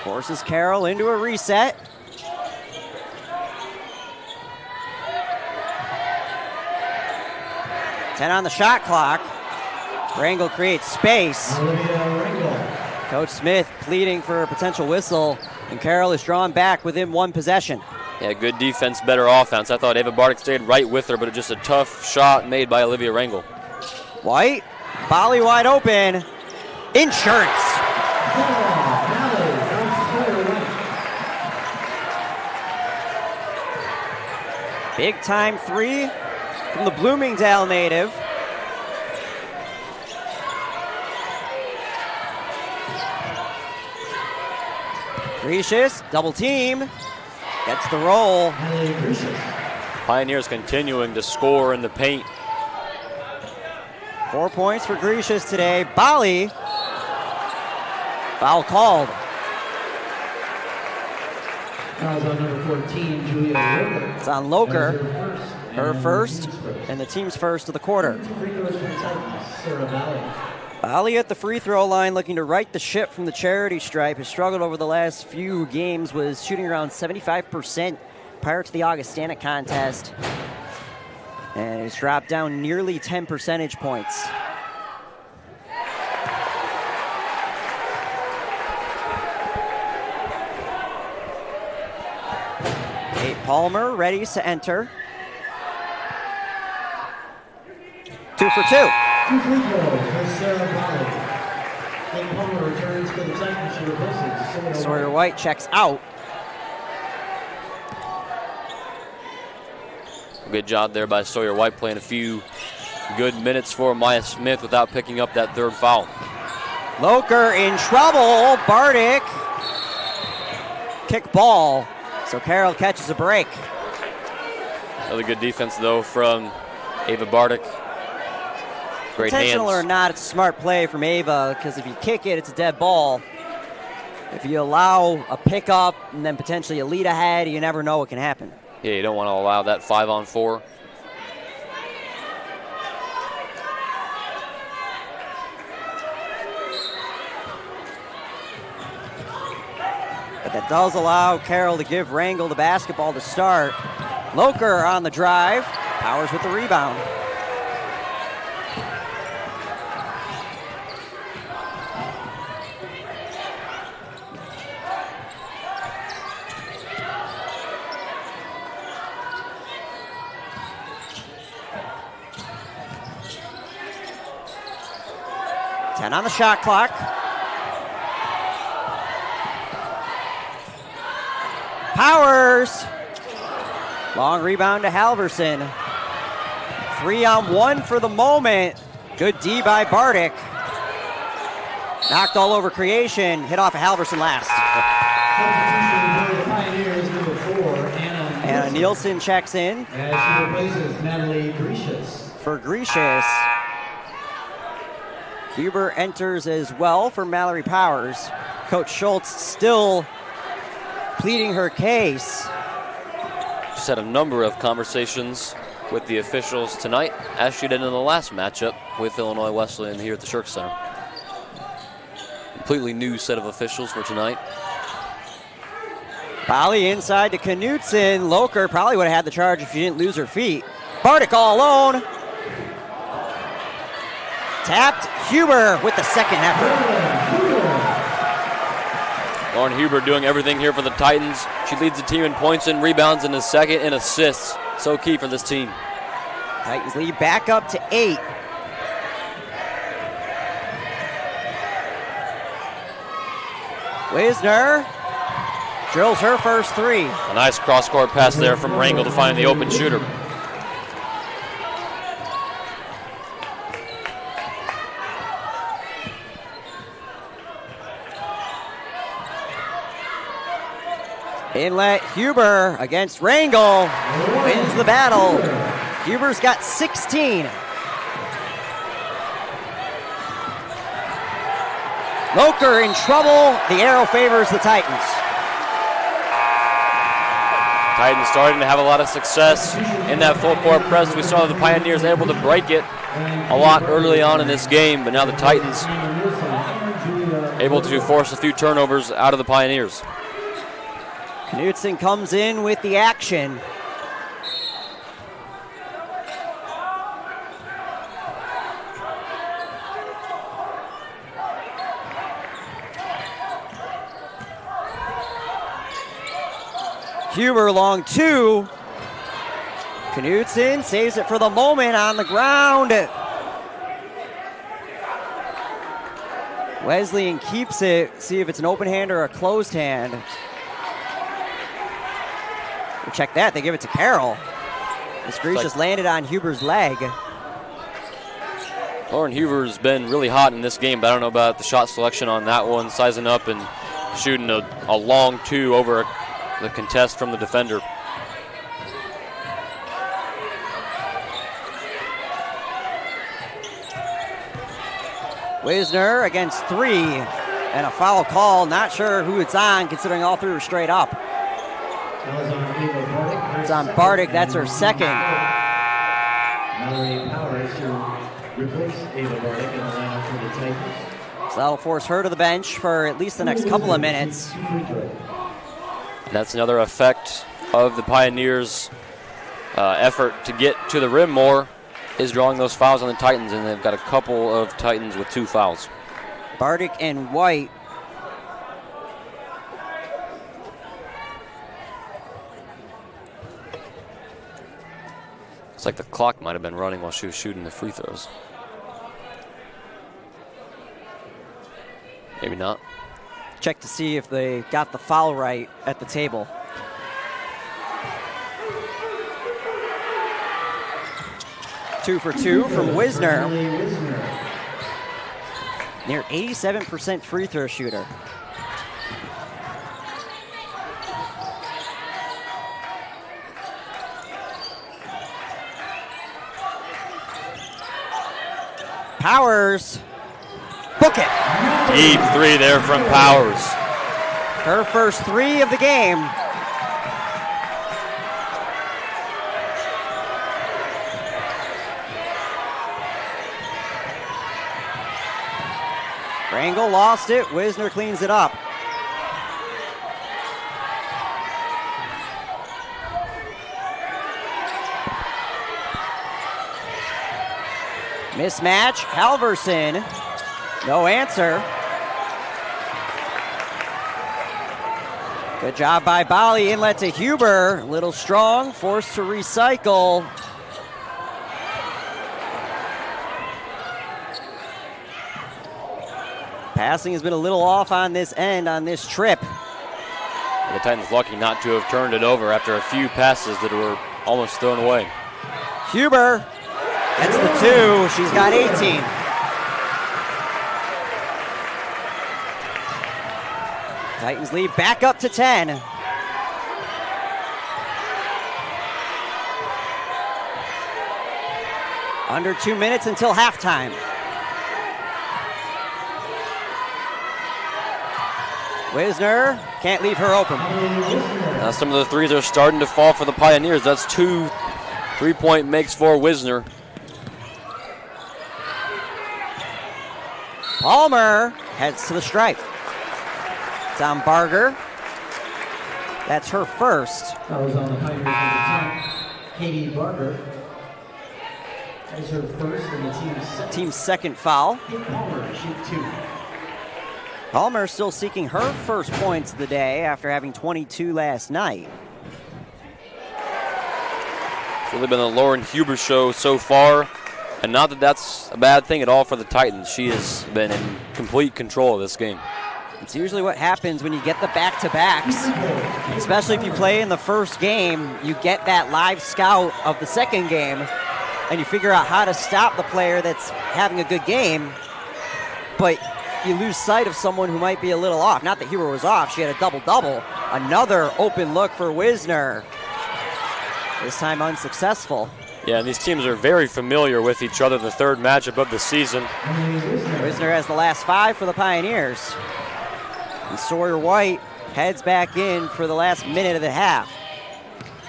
Forces Carroll into a reset. On the shot clock. Rangel creates space. Olivia Rangel. Coach Smith pleading for a potential whistle, and Carroll is drawn back within one possession. Yeah, good defense, better offense. I thought Ava Bardick stayed right with her, but it just a tough shot made by Olivia Rangel. White, volley wide open. Insurance. Big time three from the Bloomingdale native. Gracious, double team, gets the roll. Pioneers continuing to score in the paint. 4 points for Gracious today. Bali, foul called. Fouls on number 14, Julia Loker. It's on Loker, her first, and the team's first of the quarter. Free throws from Titans, Sarah Valley. Bali at the free throw line looking to right the ship from the charity stripe. Has struggled over the last few games, was shooting around 75% prior to the Augustana contest. And has dropped down nearly 10 percentage points. Kate Palmer ready to enter. 2 for 2. 2 free throws for Sarah Valley. Kate Palmer returns for the Titans. She replaces Sawyer White checks out. Good job there by Sawyer White, playing a few good minutes for Maya Smith without picking up that third foul. Loker in trouble. Bardick. Kick ball. So Carroll catches a break. Really good defense, though, from Ava Bardick. Great Intentional hands. or not, it's a smart play from Ava, because if you kick it, it's a dead ball. If you allow a pickup and then potentially a lead ahead, you never know what can happen. Yeah, you don't want to allow that 5-on-4. But that does allow Carroll to give Rangel the basketball to start. Loker on the drive. Powers with the rebound. On the shot clock. Powers. Long rebound to Halverson. 3-on-1 for the moment. Good D by Bardick. Knocked all over creation. Hit off of Halverson last. Anna Nielsen checks in. As she replaces Natalie Gracious. For Gracious. Huber enters as well for Mallory Powers. Coach Schultz still pleading her case. Just had a number of conversations with the officials tonight, as she did in the last matchup with Illinois Wesleyan here at the Shirk Center. Completely new set of officials for tonight. Bali inside to Knutson. Loker probably would have had the charge if she didn't lose her feet. Bardick all alone. Tapped. Huber with the second effort. Lauren Huber doing everything here for the Titans. She leads the team in points and rebounds in the second and assists. So key for this team. Titans lead back up to 8. Wisner drills her first 3. A nice cross-court pass there from Rangel to find the open shooter. Inlet Huber against Rangel. Wins the battle. Huber's got 16. Loker in trouble. The arrow favors the Titans. Titans starting to have a lot of success in that full court press. We saw the Pioneers able to break it a lot early on in this game, but now the Titans able to force a few turnovers out of the Pioneers. Knutson comes in with the action. Huber long 2. Knudsen saves it for the moment on the ground. Wesleyan keeps it. See if it's an open hand or a closed hand. We'll check that. They give it to Carroll. This grease just landed on Huber's leg. Lauren Huber's been really hot in this game, but I don't know about the shot selection on that one. Sizing up and shooting a long 2 over the contest from the defender. Wisner against 3, and a foul call. Not sure who it's on, considering all 3 were straight up. It's on Bardick. That's her second. So that'll force her to the bench for at least the next couple of minutes. That's another effect of the Pioneers' effort to get to the rim more, is drawing those fouls on the Titans, and they've got a couple of Titans with 2 fouls. Bardick and White. It's like the clock might have been running while she was shooting the free throws. Maybe not. Check to see if they got the foul right at the table. Two for 2 from Wisner. Near 87% free throw shooter. Powers. Book it. Deep 3 there from Powers. Her first 3 of the game. Rangel lost it. Wisner cleans it up. Mismatch. Halverson. No answer. Good job by Bali. Inlet to Huber. A little strong. Forced to recycle. Passing has been a little off on this end, on this trip. The Titans lucky not to have turned it over after a few passes that were almost thrown away. Huber gets the 2. She's got 18. Titans lead back up to 10. Under 2 minutes until halftime. Wisner can't leave her open. Now some of the threes are starting to fall for the Pioneers. That's 2 3-point makes for Wisner. Palmer heads to the stripe. It's on Barger. That's her first. That was on the Pioneers number 10, Katie Barger. That is her first and the team's second foul. Palmer, shoot 2. Palmer still seeking her first points of the day after having 22 last night. It's really been the Lauren Huber show so far, and not that that's a bad thing at all for the Titans. She has been in complete control of this game. It's usually what happens when you get the back-to-backs, especially if you play in the first game. You get that live scout of the second game, and you figure out how to stop the player that's having a good game, but you lose sight of someone who might be a little off. Not that Huber was off. She had a double-double. Another open look for Wisner. This time unsuccessful. Yeah, and these teams are very familiar with each other, the third matchup of the season. Wisner has the last 5 for the Pioneers. And Sawyer White heads back in for the last minute of the half.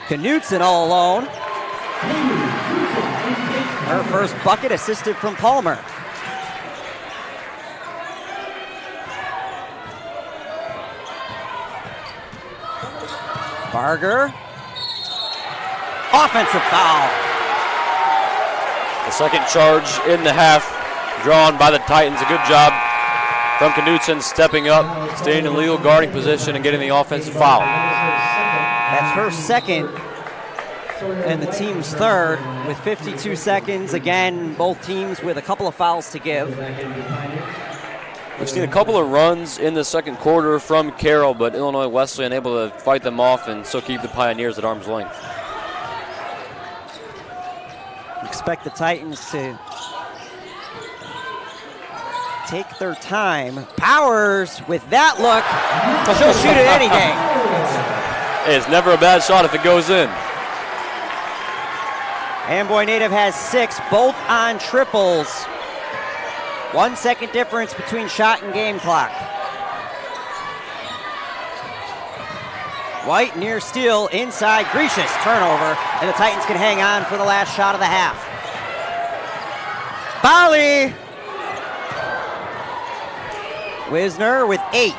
Knudsen all alone. Her first bucket assisted from Palmer. Barger. Offensive foul. The second charge in the half drawn by the Titans. A good job from Knudsen stepping up, staying in legal guarding position and getting the offensive foul. That's her second and the team's third with 52 seconds. Again, both teams with a couple of fouls to give. We've seen a couple of runs in the second quarter from Carroll, but Illinois Wesleyan able to fight them off and still keep the Pioneers at arm's length. Expect the Titans to take their time. Powers with that look. She'll shoot it any day. It's never a bad shot if it goes in. Amboy native has 6, both on triples. 1 second difference between shot and game clock. White near steal, inside, Grecius, turnover, and the Titans can hang on for the last shot of the half. Bali! Wisner with 8.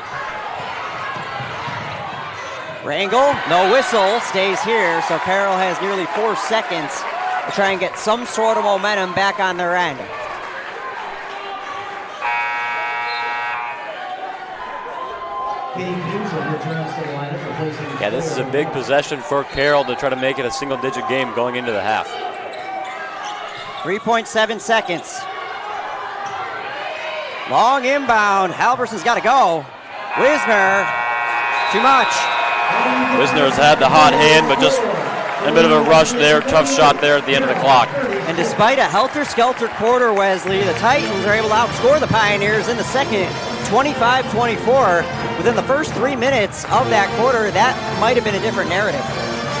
Rangel, no whistle, stays here, so Carroll has nearly 4 seconds to try and get some sort of momentum back on their end. Yeah, this is a big possession for Carroll to try to make it a single-digit game going into the half. 3.7 seconds. Long inbound. Halverson's got to go. Wisner, too much. Wisner's had the hot hand, but just a bit of a rush there. Tough shot there at the end of the clock. And despite a helter-skelter quarter, Wesley, the Titans are able to outscore the Pioneers in the second, 25-24. Within the first 3 minutes of that quarter, that might have been a different narrative.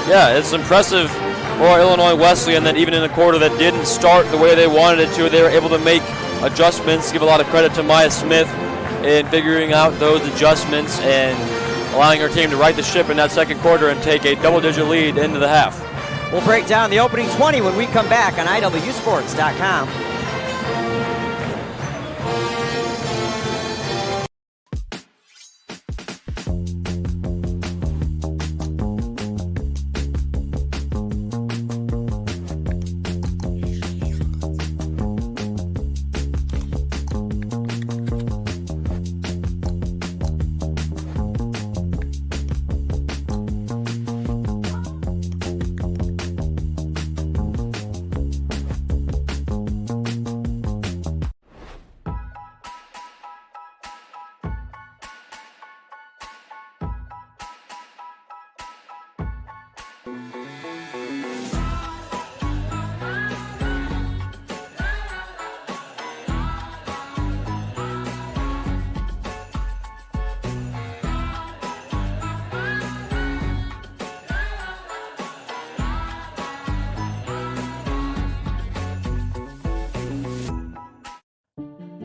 Yeah, it's impressive for Illinois Wesleyan that even in a quarter that didn't start the way they wanted it to, they were able to make adjustments. Give a lot of credit to Maya Smith in figuring out those adjustments and allowing her team to right the ship in that second quarter and take a double-digit lead into the half. We'll break down the opening 20 when we come back on IWSports.com.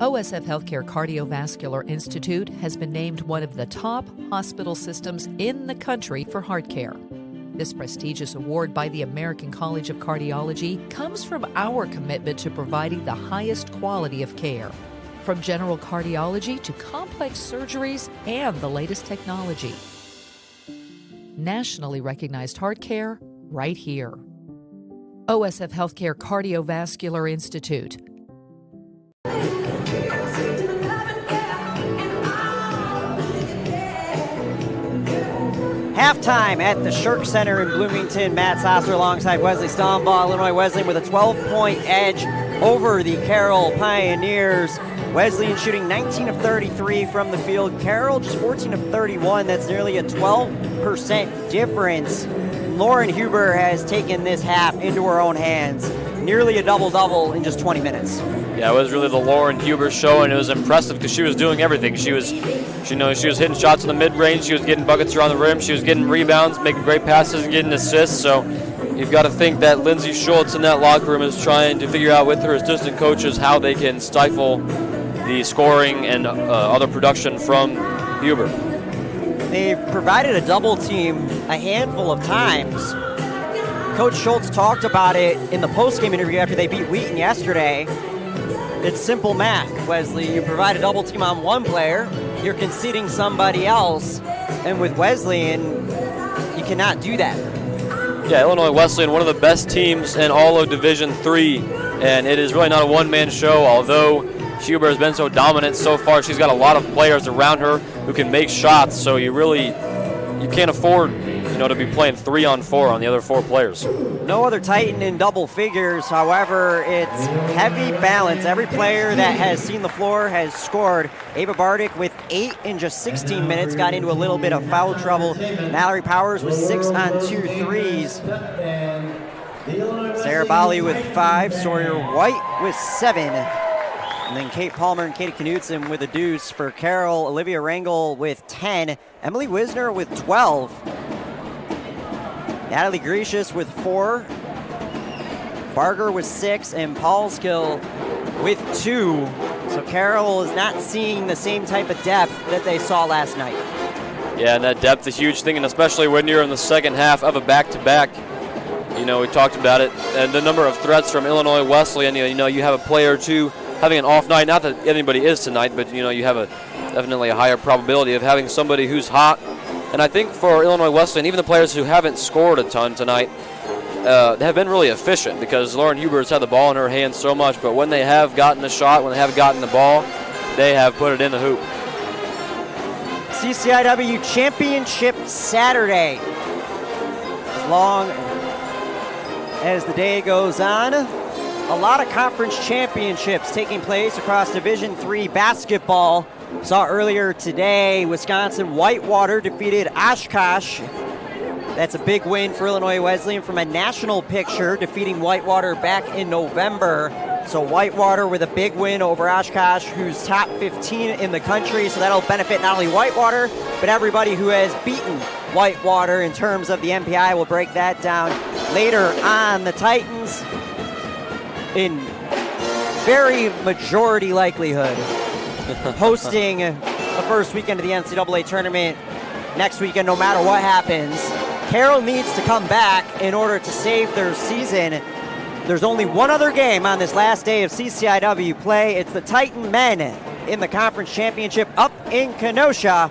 OSF Healthcare Cardiovascular Institute has been named one of the top hospital systems in the country for heart care. This prestigious award by the American College of Cardiology comes from our commitment to providing the highest quality of care, from general cardiology to complex surgeries and the latest technology. Nationally recognized heart care right here. OSF Healthcare Cardiovascular Institute. Halftime at the Shirk Center in Bloomington. Matt Sosser alongside Wesley Stombaugh. Illinois Wesleyan with a 12-point edge over the Carroll Pioneers. Wesleyan shooting 19 of 33 from the field. Carroll just 14 of 31. That's nearly a 12% difference. Lauren Huber has taken this half into her own hands. Nearly a double-double in just 20 minutes. Yeah, it was really the Lauren Huber show, and it was impressive because she was doing everything. She was hitting shots in the mid-range. She was getting buckets around the rim. She was getting rebounds, making great passes, and getting assists. So you've got to think that Lindsay Schultz in that locker room is trying to figure out with her assistant coaches how they can stifle the scoring and other production from Huber. They've provided a double team a handful of times. Coach Schultz talked about it in the post-game interview after they beat Wheaton yesterday. It's simple math, Wesley. You provide a double team on one player, you're conceding somebody else, and with Wesleyan, you cannot do that. Yeah, Illinois Wesleyan, one of the best teams in all of Division III, and it is really not a one-man show, although Huber has been so dominant so far. She's got a lot of players around her who can make shots, so you can't afford to be playing 3-on-4 on the other 4 players. No other Titan in double figures. However, it's heavy balance. Every player that has seen the floor has scored. Ava Bardick with 8 in just 16 minutes got into a little bit of foul trouble. Mallory Powers with 6 on 2 threes. Sarah Bali with 5. Sawyer White with 7. And then Kate Palmer and Katie Knudsen with a deuce for Carroll. Olivia Rangel with 10. Emily Wisner with 12. Natalie Grecius with 4. Barger with 6. And Paulskill with 2. So Carroll is not seeing the same type of depth that they saw last night. Yeah, and that depth is a huge thing, and especially when you're in the second half of a back-to-back. We talked about it, and the number of threats from Illinois Wesleyan. You have a player or two having an off night. Not that anybody is tonight, but you have definitely a higher probability of having somebody who's hot. And I think for Illinois Wesleyan, even the players who haven't scored a ton tonight have been really efficient, because Lauren Hubert's had the ball in her hands so much. But when they have gotten a shot, when they have gotten the ball, they have put it in the hoop. CCIW Championship Saturday. As long as the day goes on, a lot of conference championships taking place across Division III basketball. Saw earlier today, Wisconsin Whitewater defeated Oshkosh. That's a big win for Illinois Wesleyan from a national picture, defeating Whitewater back in November. So Whitewater with a big win over Oshkosh, who's top 15 in the country. So that'll benefit not only Whitewater, but everybody who has beaten Whitewater in terms of the MPI. We'll break that down later on. The Titans, in very majority likelihood, hosting the first weekend of the NCAA tournament next weekend, no matter what happens. Carroll needs to come back in order to save their season. There's only one other game on this last day of CCIW play. It's the Titan men in the conference championship up in Kenosha.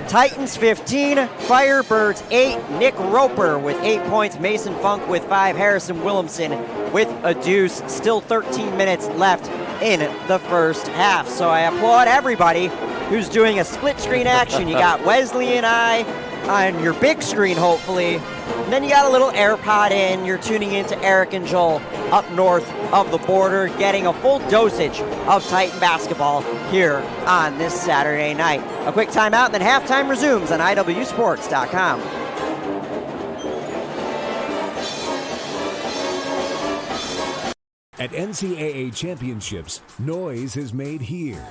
Titans 15, Firebirds 8, Nick Roper with 8 points, Mason Funk with 5, Harrison Williamson with a deuce. Still 13 minutes left in the first half. So I applaud everybody who's doing a split screen action. You got Wesley and I on your big screen, hopefully. And then you got a little AirPod in. You're tuning into Eric and Joel up north of the border, getting a full dosage of Titan basketball here on this Saturday night. A quick timeout, and then halftime resumes on IWSports.com. At NCAA Championships, noise is made here.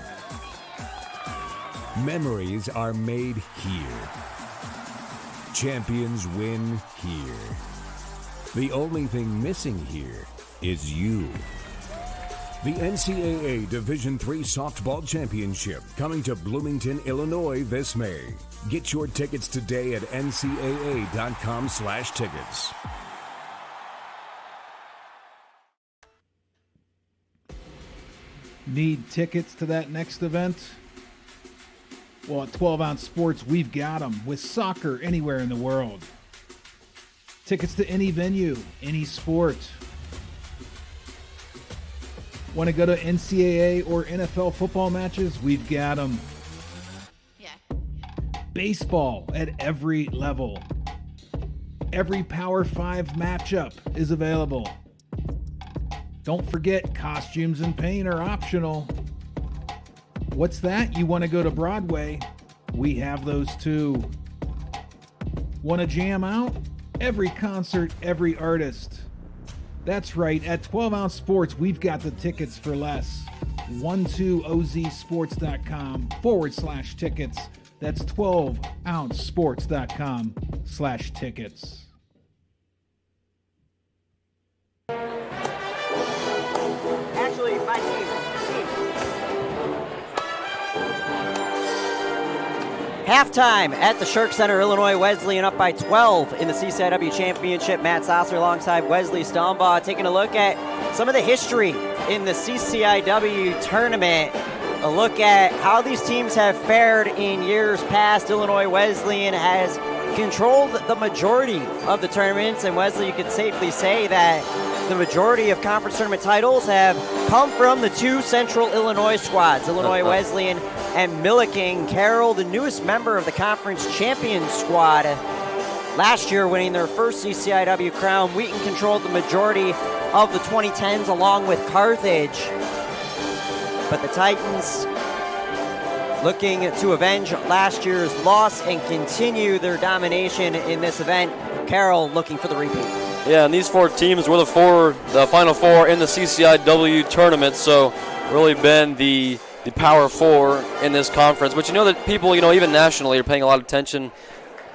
Memories are made here. Champions win here. The only thing missing here is you. The NCAA Division III Softball Championship, coming to Bloomington, Illinois this May. Get your tickets today at ncaa.com/tickets. Need tickets to that next event? Well, at 12 Ounce Sports, we've got them with soccer anywhere in the world. Tickets to any venue, any sport. Want to go to NCAA or NFL football matches? We've got them. Yeah. Baseball at every level. Every Power 5 matchup is available. Don't forget, costumes and paint are optional. What's that? You want to go to Broadway? We have those too. Want to jam out? Every concert, every artist. That's right, at 12 Ounce Sports, we've got the tickets for less. 12ozsports.com/tickets. That's 12ouncesports.com/tickets. Actually, my team. Halftime at the Shirk Center, Illinois Wesleyan up by 12 in the CCIW Championship. Matt Sosser alongside Wesley Stombaugh taking a look at some of the history in the CCIW tournament. A look at how these teams have fared in years past. Illinois Wesleyan has controlled the majority of the tournaments, and Wesley, you could safely say that the majority of conference tournament titles have come from the two Central Illinois squads, Illinois Wesleyan and Milliking. Carroll, the newest member of the conference champion squad. last year winning their first CCIW crown. Wheaton controlled the majority of the 2010s along with Carthage. But the Titans looking to avenge last year's loss and continue their domination in this event. Carroll looking for the repeat. Yeah, and these 4 teams were the final 4 in the CCIW tournament, so really been the Power 4 in this conference. But you know that people, even nationally, are paying a lot of attention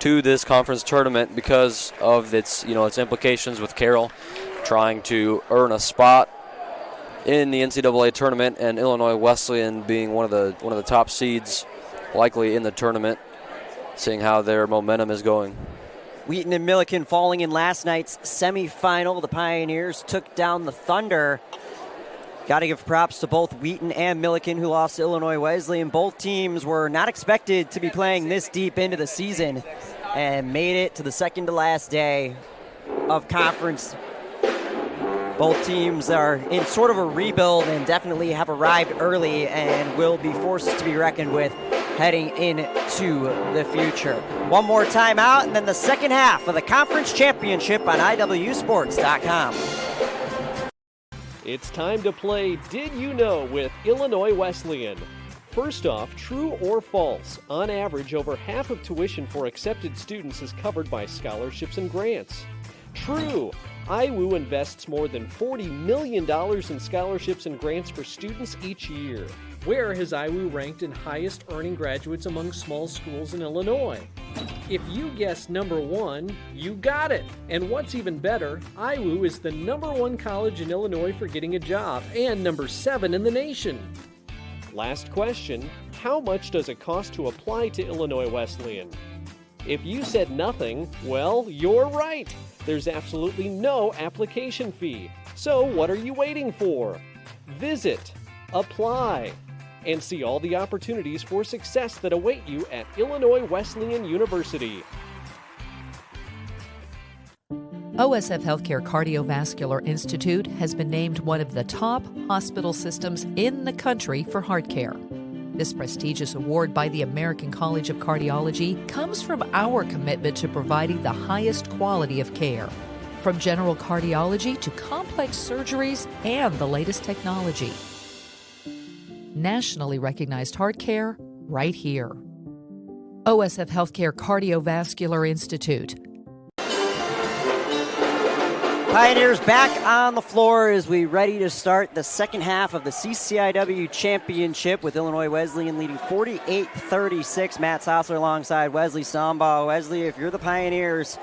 to this conference tournament because of its implications with Carroll trying to earn a spot in the NCAA tournament, and Illinois Wesleyan being one of the top seeds likely in the tournament, seeing how their momentum is going. Wheaton and Milliken falling in last night's semifinal. The Pioneers took down the Thunder. Got to give props to both Wheaton and Milliken, who lost to Illinois Wesleyan. Both teams were not expected to be playing this deep into the season and made it to the second to last day of conference. Both teams are in sort of a rebuild and definitely have arrived early and will be forces to be reckoned with heading into the future. One more timeout, and then the second half of the conference championship on IWSports.com. It's time to play Did You Know with Illinois Wesleyan. First off, true or false? On average, over half of tuition for accepted students is covered by scholarships and grants. True. IWU invests more than $40 million in scholarships and grants for students each year. Where has IWU ranked in highest earning graduates among small schools in Illinois? If you guessed number 1, you got it. And what's even better, IWU is the number 1 college in Illinois for getting a job and number 7 in the nation. Last question, how much does it cost to apply to Illinois Wesleyan? If you said nothing, well, you're right. There's absolutely no application fee. So what are you waiting for? Visit, apply, and see all the opportunities for success that await you at Illinois Wesleyan University. OSF Healthcare Cardiovascular Institute has been named one of the top hospital systems in the country for heart care. This prestigious award by the American College of Cardiology comes from our commitment to providing the highest quality of care. From general cardiology to complex surgeries and the latest technology. Nationally recognized heart care right here. OSF Healthcare Cardiovascular Institute. Pioneers back on the floor as we ready to start the second half of the CCIW Championship with Illinois Wesleyan leading 48-36. Matt Sosler alongside Wesley Stombaugh. Wesley, if you're the Pioneers,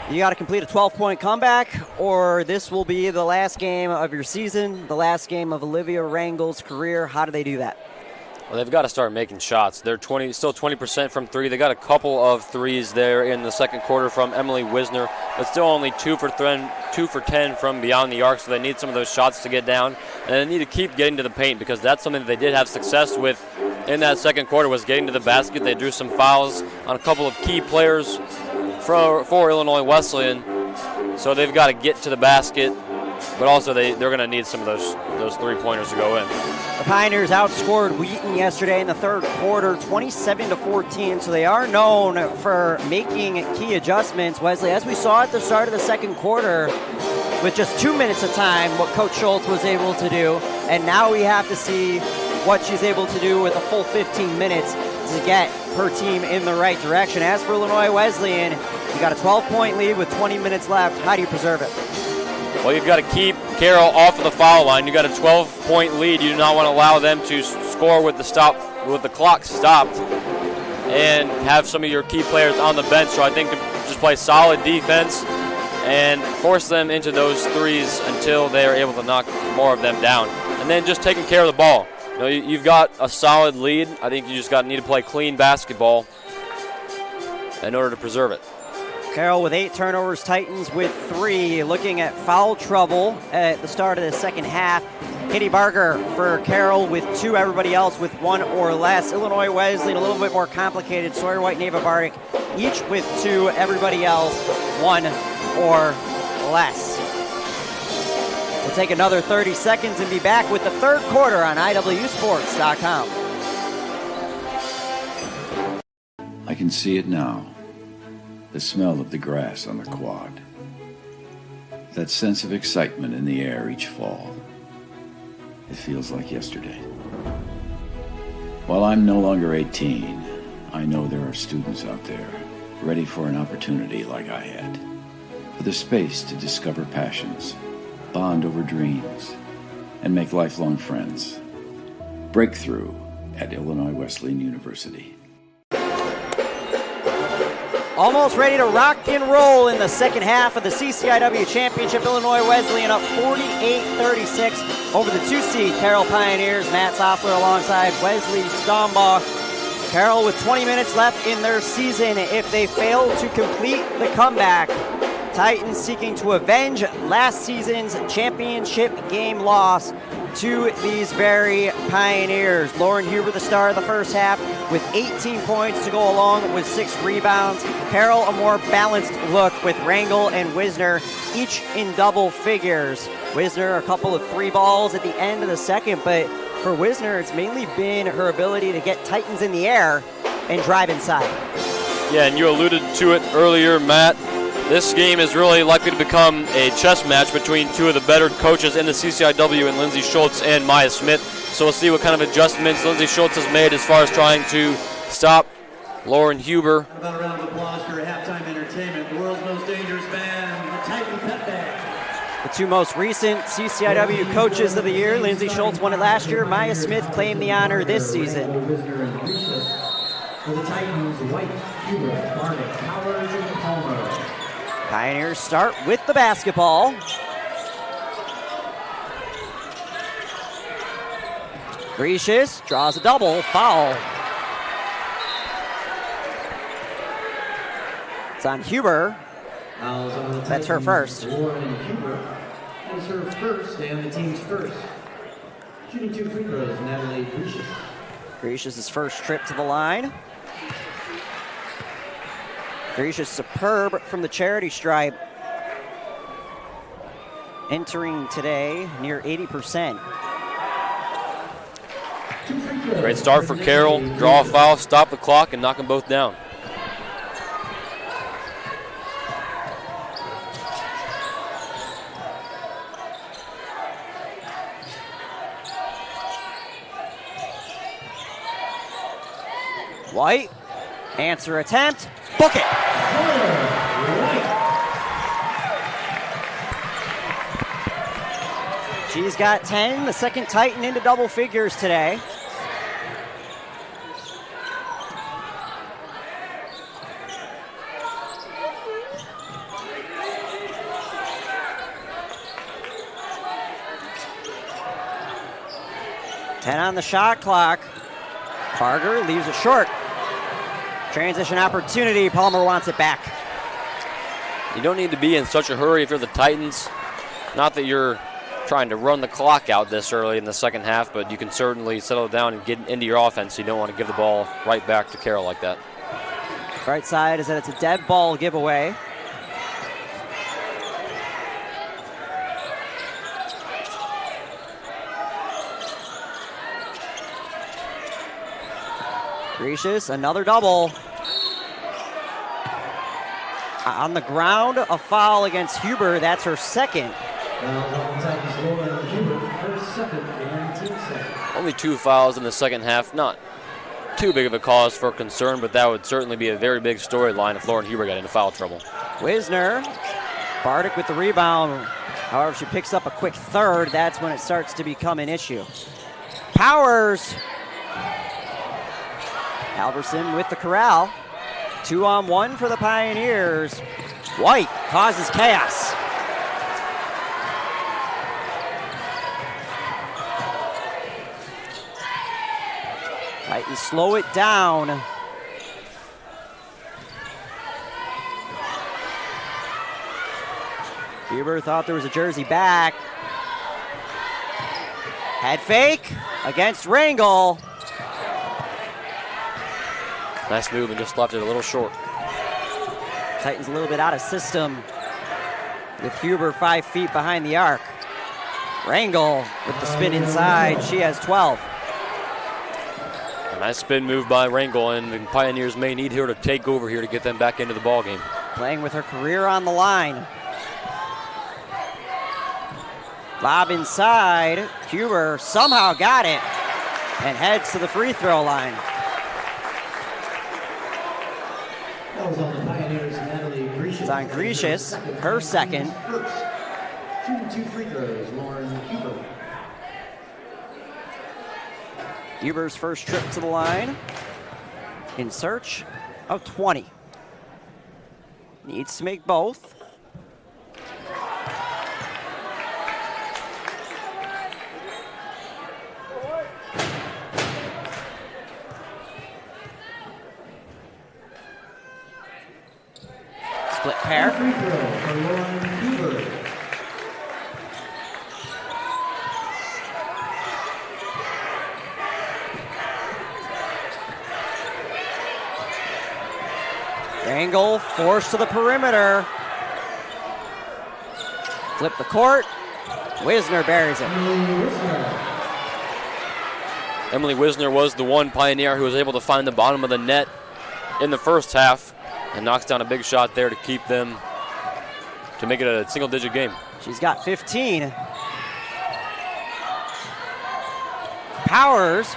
you got to complete a 12-point comeback, or this will be the last game of your season, the last game of Olivia Rangel's career. How do they do that? Well, they've got to start making shots. They're still 20% from 3. They got a couple of threes there in the second quarter from Emily Wisner, but still only 2 for 10 from beyond the arc, so they need some of those shots to get down. And they need to keep getting to the paint, because that's something that they did have success with in that second quarter, was getting to the basket. They drew some fouls on a couple of key players for Illinois Wesleyan, so they've got to get to the basket, but also they're going to need some of those three-pointers to go in. The Pioneers outscored Wheaton yesterday in the third quarter, 27-14, so they are known for making key adjustments. Wesley, as we saw at the start of the second quarter, with just 2 minutes of time, what Coach Schultz was able to do, and now we have to see what she's able to do with a full 15 minutes to get her team in the right direction. As for Illinois Wesleyan, you got a 12-point lead with 20 minutes left. How do you preserve it? Well, you've got to keep Carroll off of the foul line. You've got a 12-point lead. You do not want to allow them to score with the clock stopped and have some of your key players on the bench. So I think to just play solid defense and force them into those threes until they are able to knock more of them down. And then just taking care of the ball. You've got a solid lead. I think you just need to play clean basketball in order to preserve it. Carroll with 8 turnovers, Titans with 3. Looking at foul trouble at the start of the second half. Katie Barger for Carroll with 2, everybody else with 1 or less. Illinois Wesleyan a little bit more complicated. Sawyer White and Ava Bardick each with 2, everybody else 1 or less. We'll take another 30 seconds and be back with the third quarter on IWSports.com. I can see it now. the smell of the grass on the quad, that sense of excitement in the air each fall. It feels like yesterday. While I'm no longer 18, I know there are students out there ready for an opportunity like I had, for the space to discover passions, bond over dreams, and make lifelong friends. Breakthrough at Illinois Wesleyan University. Almost ready to rock and roll in the second half of the CCIW Championship. Illinois Wesleyan up 48-36 over the 2-seed Carroll Pioneers. Matt Soffler alongside Wesley Stombaugh. Carroll with 20 minutes left in their season. If they fail to complete the comeback, Titans seeking to avenge last season's championship game loss to these very Pioneers. Lauren Huber, the star of the first half, with 18 points to go along with 6 rebounds. Carroll, a more balanced look with Rangel and Wisner, each in double figures. Wisner, a couple of 3 balls at the end of the second, but for Wisner, it's mainly been her ability to get Titans in the air and drive inside. Yeah, and you alluded to it earlier, Matt. This game is really likely to become a chess match between two of the better coaches in the CCIW, and Lindsay Schultz and Maya Smith. So we'll see what kind of adjustments Lindsay Schultz has made as far as trying to stop Lauren Huber. About a round of applause for halftime entertainment. The world's most dangerous band, the Titan Cutback. The two most recent CCIW coaches of the year, Lindsay Schultz won it last year. Maya Smith claimed the honor this season. For the Titans, White, Huber, Barnett, Powers, and Palmer. Pioneers start with the basketball. Gracious draws a double, foul. It's on Huber. That's her first. Lauren Huber is her first and the team's first. Shooting 2 free throws, Natalie Gracious. Gracious' first trip to the line. Gracious superb from the charity stripe. Entering today near 80%. Great start for Carroll. Draw a foul, stop the clock, and knock them both down. White, answer attempt, book it. She's got 10, the second Titan into double figures today. Ten on the shot clock. Barger leaves it short. Transition opportunity, Palmer wants it back. You don't need to be in such a hurry if you're the Titans. Not that you're trying to run the clock out this early in the second half, but you can certainly settle down and get into your offense. You don't want to give the ball right back to Carroll like that. Right side is that it's a dead ball giveaway. Gracious, another double. On the ground, a foul against Huber. That's her second. Only 2 fouls in the second half. Not too big of a cause for concern, but that would certainly be a very big storyline if Lauren Huber got into foul trouble. Wisner, Bardick with the rebound. However, she picks up a quick third. That's when it starts to become an issue. Powers. Halverson with the corral. 2-on-1 for the Pioneers. White causes chaos. Titans slow it down. Huber thought there was a jersey back. Head fake against Rangel. Nice move and just left it a little short. Titans a little bit out of system with Huber 5 feet behind the arc. Rangel with the spin inside. She has 12. A nice spin move by Rangel, and the Pioneers may need her to take over here to get them back into the ball game. playing with her career on the line. Lob inside. Huber somehow got it and heads to the free throw line. That was on the Pioneers, Natalie Grecius. It's on Grecius, her second. Shooting 2 free throws, Lauren Huber. Huber's first trip to the line in search of 20. Needs to make both. Split pair. Free throw for Lauren Huber. Angle forced to the perimeter. Flip the court. Wisner buries it. Emily Wisner was the one Pioneer who was able to find the bottom of the net in the first half and knocks down a big shot there to keep them, to make it a single-digit game. She's got 15. Powers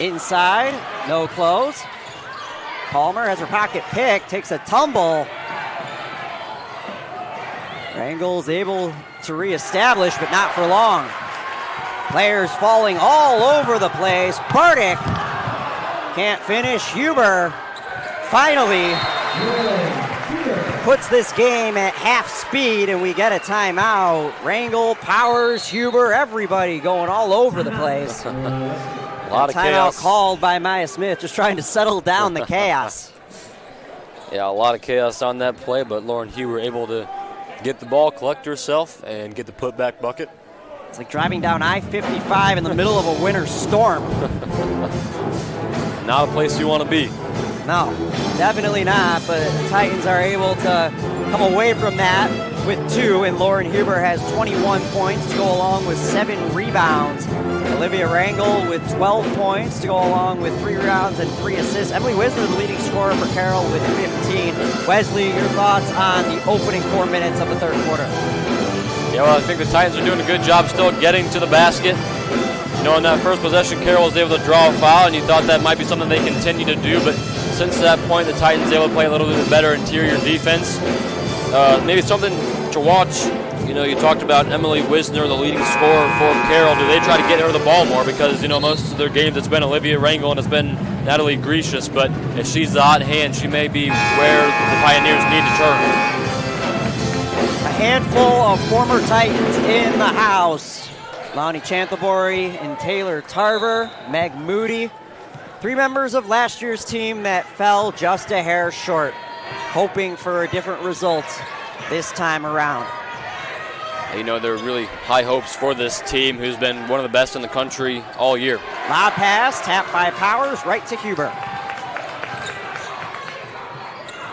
inside, no close. Palmer has her pocket pick, takes a tumble. Wrangle's able to reestablish, but not for long. Players falling all over the place. Bardick can't finish. Huber finally puts this game at half speed, and we get a timeout. Wrangle, Powers, Huber, everybody going all over the place. A lot of timeout chaos. called by Maya Smith, just trying to settle down the chaos. Yeah, a lot of chaos on that play, but Lauren Huber able to get the ball, collect herself, and get the putback bucket. It's like driving down I-55 in the middle of a winter storm. Not a place you want to be. No, definitely not, but the Titans are able to come away from that with 2, and Lauren Huber has 21 points to go along with 7 rebounds. Olivia Wrangle with 12 points to go along with 3 rebounds and 3 assists. Emily Wisner, the leading scorer for Carroll, with 15. Wesley, your thoughts on the opening 4 minutes of the third quarter? Yeah, well, I think the Titans are doing a good job still getting to the basket. You know, in that first possession, Carroll was able to draw a foul, and you thought that might be something they continue to do, but since that point, the Titans able to play a little bit better interior defense. Maybe something to watch. You know, you talked about Emily Wisner, the leading scorer for Carroll. Do they try to get her the ball more? Because, you know, most of their games it's been Olivia Wrangle and it's been Natalie Grecius, but if she's the hot hand, she may be where the Pioneers need to turn. A handful of former Titans in the house. Lonnie Chantabori and Taylor Tarver, Meg Moody. 3 members of last year's team that fell just a hair short, hoping for a different result this time around. You know, there are really high hopes for this team, who's been one of the best in the country all year. Lob pass, tapped by Powers, right to Huber.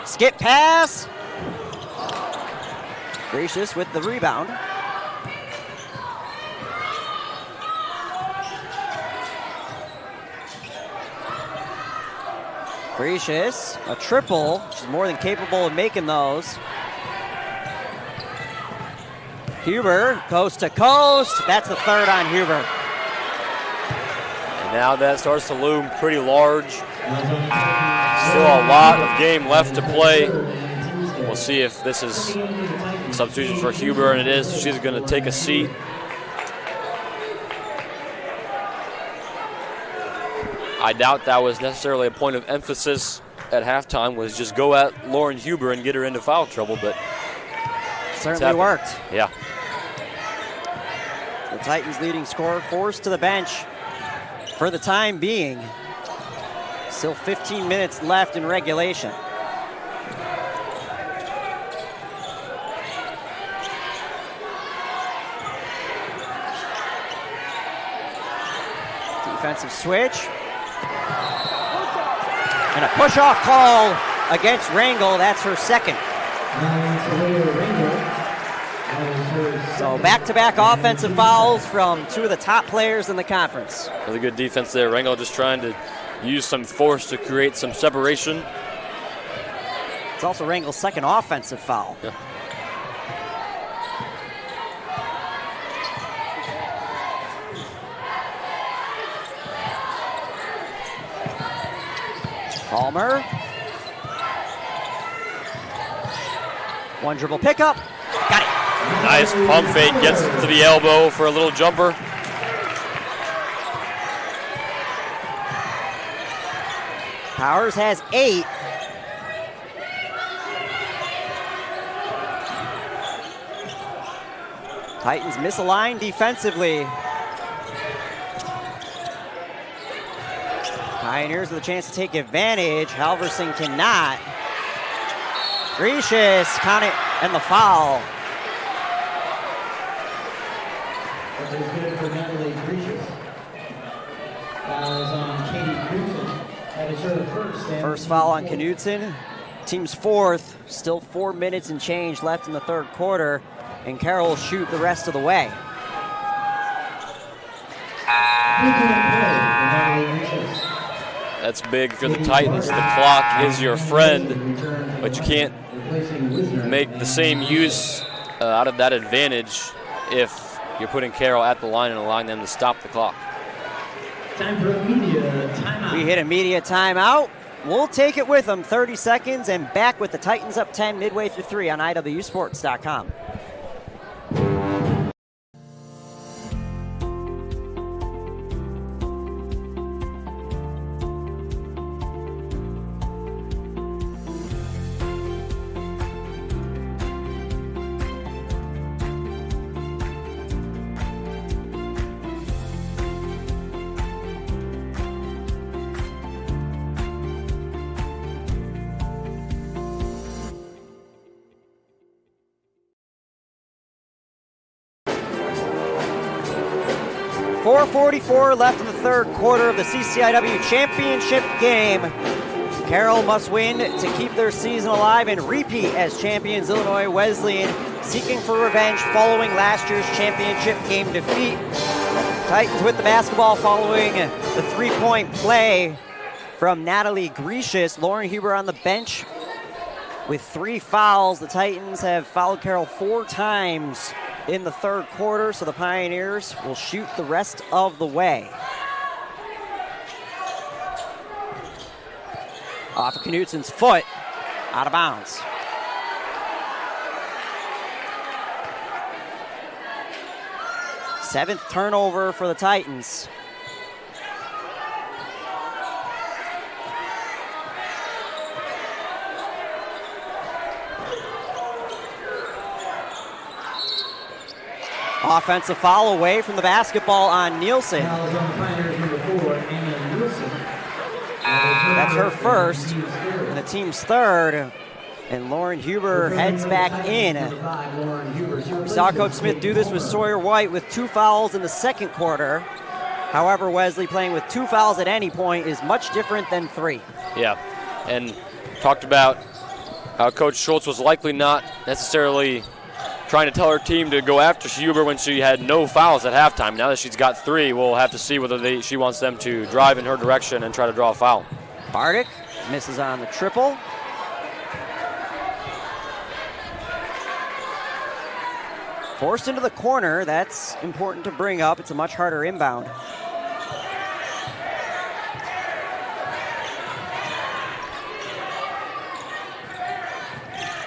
Skip pass. Gracious with the rebound. Gracious, a triple. She's more than capable of making those. Huber, coast to coast. That's the third on Huber. And now that starts to loom pretty large. Still a lot of game left to play. We'll see if this is a substitution for Huber, and it is. She's going to take a seat. I doubt that was necessarily a point of emphasis at halftime, was just go at Lauren Huber and get her into foul trouble, but certainly worked. Yeah. The Titans' leading scorer forced to the bench for the time being. Still 15 minutes left in regulation. Defensive switch. And a push-off call against Wrangle. That's her second. So back-to-back offensive fouls from 2 of the top players in the conference. Really good defense there. Wrangle just trying to use some force to create some separation. It's also Wrangel's second offensive foul. Yeah. Palmer. One dribble pickup. Got it. Nice pump fake, gets to the elbow for a little jumper. Powers has 8. Titans misaligned defensively. Pioneers with a chance to take advantage. Halverson cannot. Gracious, count it, and the foul. That is good for Natalie Gracious. Foul is on Katie Knudsen. That is her first. First foul on Knudsen. Team's fourth. Still 4 minutes and change left in the third quarter. And Carroll will shoot the rest of the way. That's big for the Titans. The clock is your friend, but you can't make the same use out of that advantage if you're putting Carroll at the line and allowing them to stop the clock. Time for a media timeout. We hit a media timeout. We'll take it with them. 30 seconds and back with the Titans up 10 midway through 3 on IWSports.com. .444 left in the third quarter of the CCIW championship game. Carroll must win to keep their season alive and repeat as champions. Illinois Wesleyan seeking for revenge following last year's championship game defeat. Titans with the basketball following the three-point play from Natalie Gracious. Lauren Huber on the bench with 3 fouls. The Titans have fouled Carroll 4 times in the third quarter, so the Pioneers will shoot the rest of the way. Off of Knudsen's foot, out of bounds. Seventh turnover for the Titans. Offensive foul away from the basketball on Nielsen. That's her first, and the team's third. And Lauren Huber heads back in. We saw Coach Smith do this with Sawyer White with 2 fouls in the second quarter. However, Wesley playing with 2 fouls at any point is much different than 3. Yeah, and talked about how Coach Schultz was likely not necessarily trying to tell her team to go after Huber when she had no fouls at halftime. Now that she's got 3, we'll have to see whether she wants them to drive in her direction and try to draw a foul. Bardick misses on the triple. Forced into the corner, that's important to bring up. It's a much harder inbound.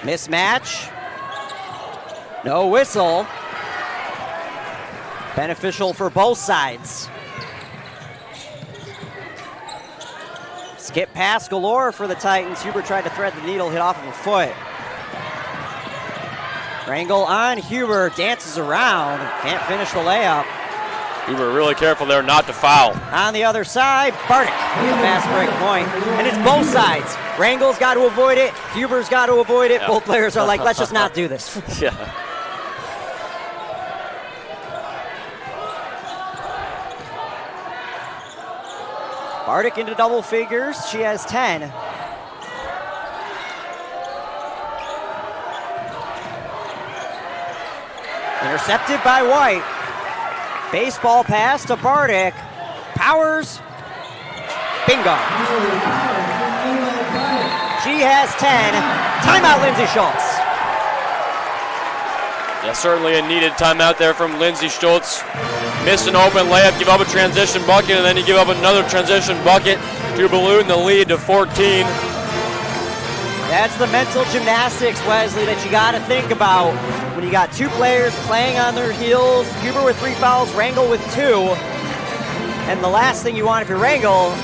Mismatch. No whistle. Beneficial for both sides. Skip pass galore for the Titans. Huber tried to thread the needle, hit off of a foot. Wrangle on Huber, dances around, can't finish the layup. Huber really careful there not to foul. On the other side, Bardick with a fast break point. And it's both sides. Wrangle's got to avoid it, Huber's got to avoid it. Yeah. Both players are like, let's just not do this. Yeah. Bardick into double figures, she has 10. Intercepted by White. Baseball pass to Bardick. Powers. Bingo. She has 10. Timeout, Lindsay Schultz. Yeah, certainly a needed timeout there from Lindsay Schultz. Missed an open layup, give up a transition bucket, and then you give up another transition bucket to balloon the lead to 14. That's the mental gymnastics, Wesley, that you got to think about when you got two players playing on their heels. Huber with 3 fouls, Rangel with 2. And the last thing you want if you're Rangel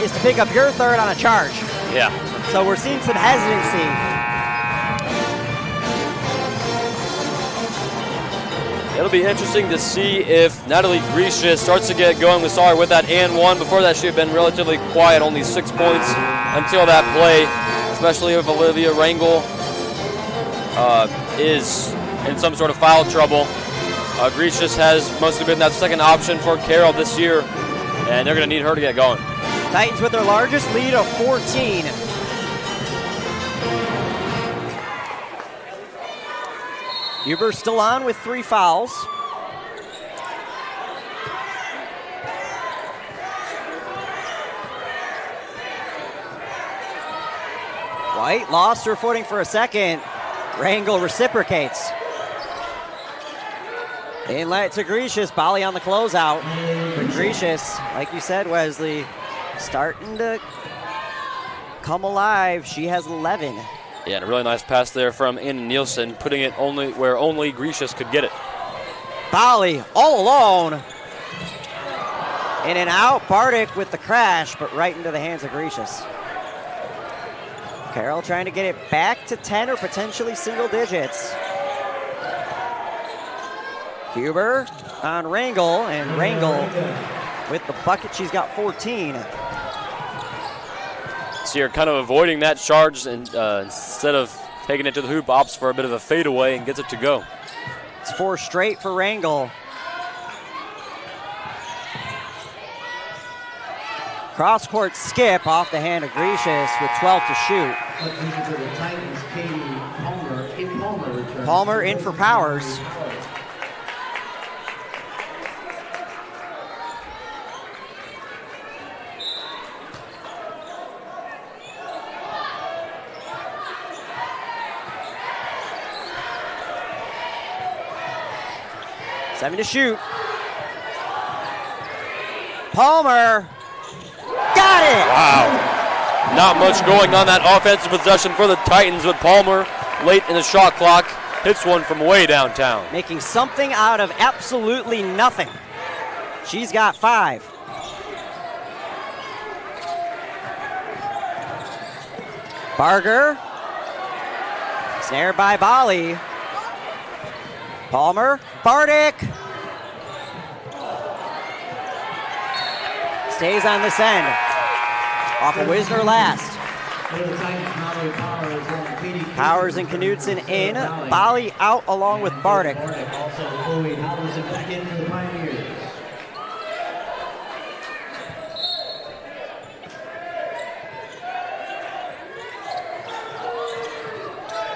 is to pick up your third on a charge. Yeah. So we're seeing some hesitancy. It'll be interesting to see if Natalie Grisha starts to get going. We saw her with that and one. Before that, she had been relatively quiet, only 6 points until that play, especially if Olivia Rangel is in some sort of foul trouble. Grisha has mostly been that second option for Carroll this year, and they're going to need her to get going. Titans with their largest lead of 14. Huber still on with 3 fouls. White lost her footing for a second. Rangel reciprocates. Inlet to Grecius. Bali on the closeout. But Grecius, like you said, Wesley, starting to come alive. She has 11. Yeah, and a really nice pass there from Anna Nielsen, putting it only where only Grecius could get it. Bali all alone. In and out. Bardick with the crash, but right into the hands of Grecius. Carroll trying to get it back to 10 or potentially single digits. Huber on Rangel, and Rangel with the bucket. She's got 14. So you're kind of avoiding that charge, and instead of taking it to the hoop, opts for a bit of a fadeaway and gets it to go. It's 4 straight for Rangel. Cross-court skip off the hand of Grecius with 12 to shoot. Palmer in for Powers. Seven to shoot. Palmer. Got it! Wow. Not much going on that offensive possession for the Titans, with Palmer late in the shot clock hits one from way downtown. Making something out of absolutely nothing. She's got 5. Barger. Snared by Bali. Palmer. Bardick. Stays on this end. Off of Wisner last. Powers and Knudsen in. Bali out along with Bardick.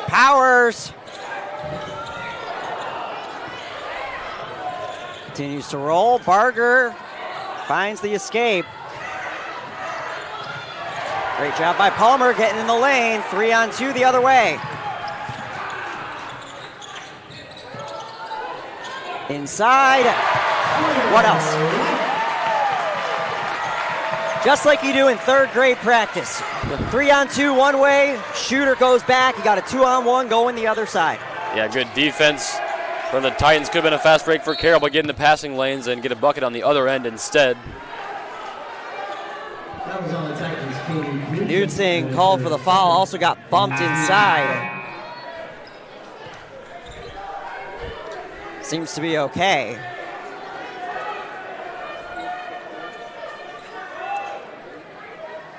Powers. Continues to roll. Barger finds the escape. Great job by Palmer getting in the lane. 3-on-2 the other way. Inside. What else? Just like you do in 3rd grade practice. The 3-on-2 one way, shooter goes back. You got a 2-on-1 going the other side. Yeah, good defense from the Titans. Could have been a fast break for Carroll, but get in the passing lanes and get a bucket on the other end instead. Knudsen called for the foul, also got bumped inside. Seems to be okay.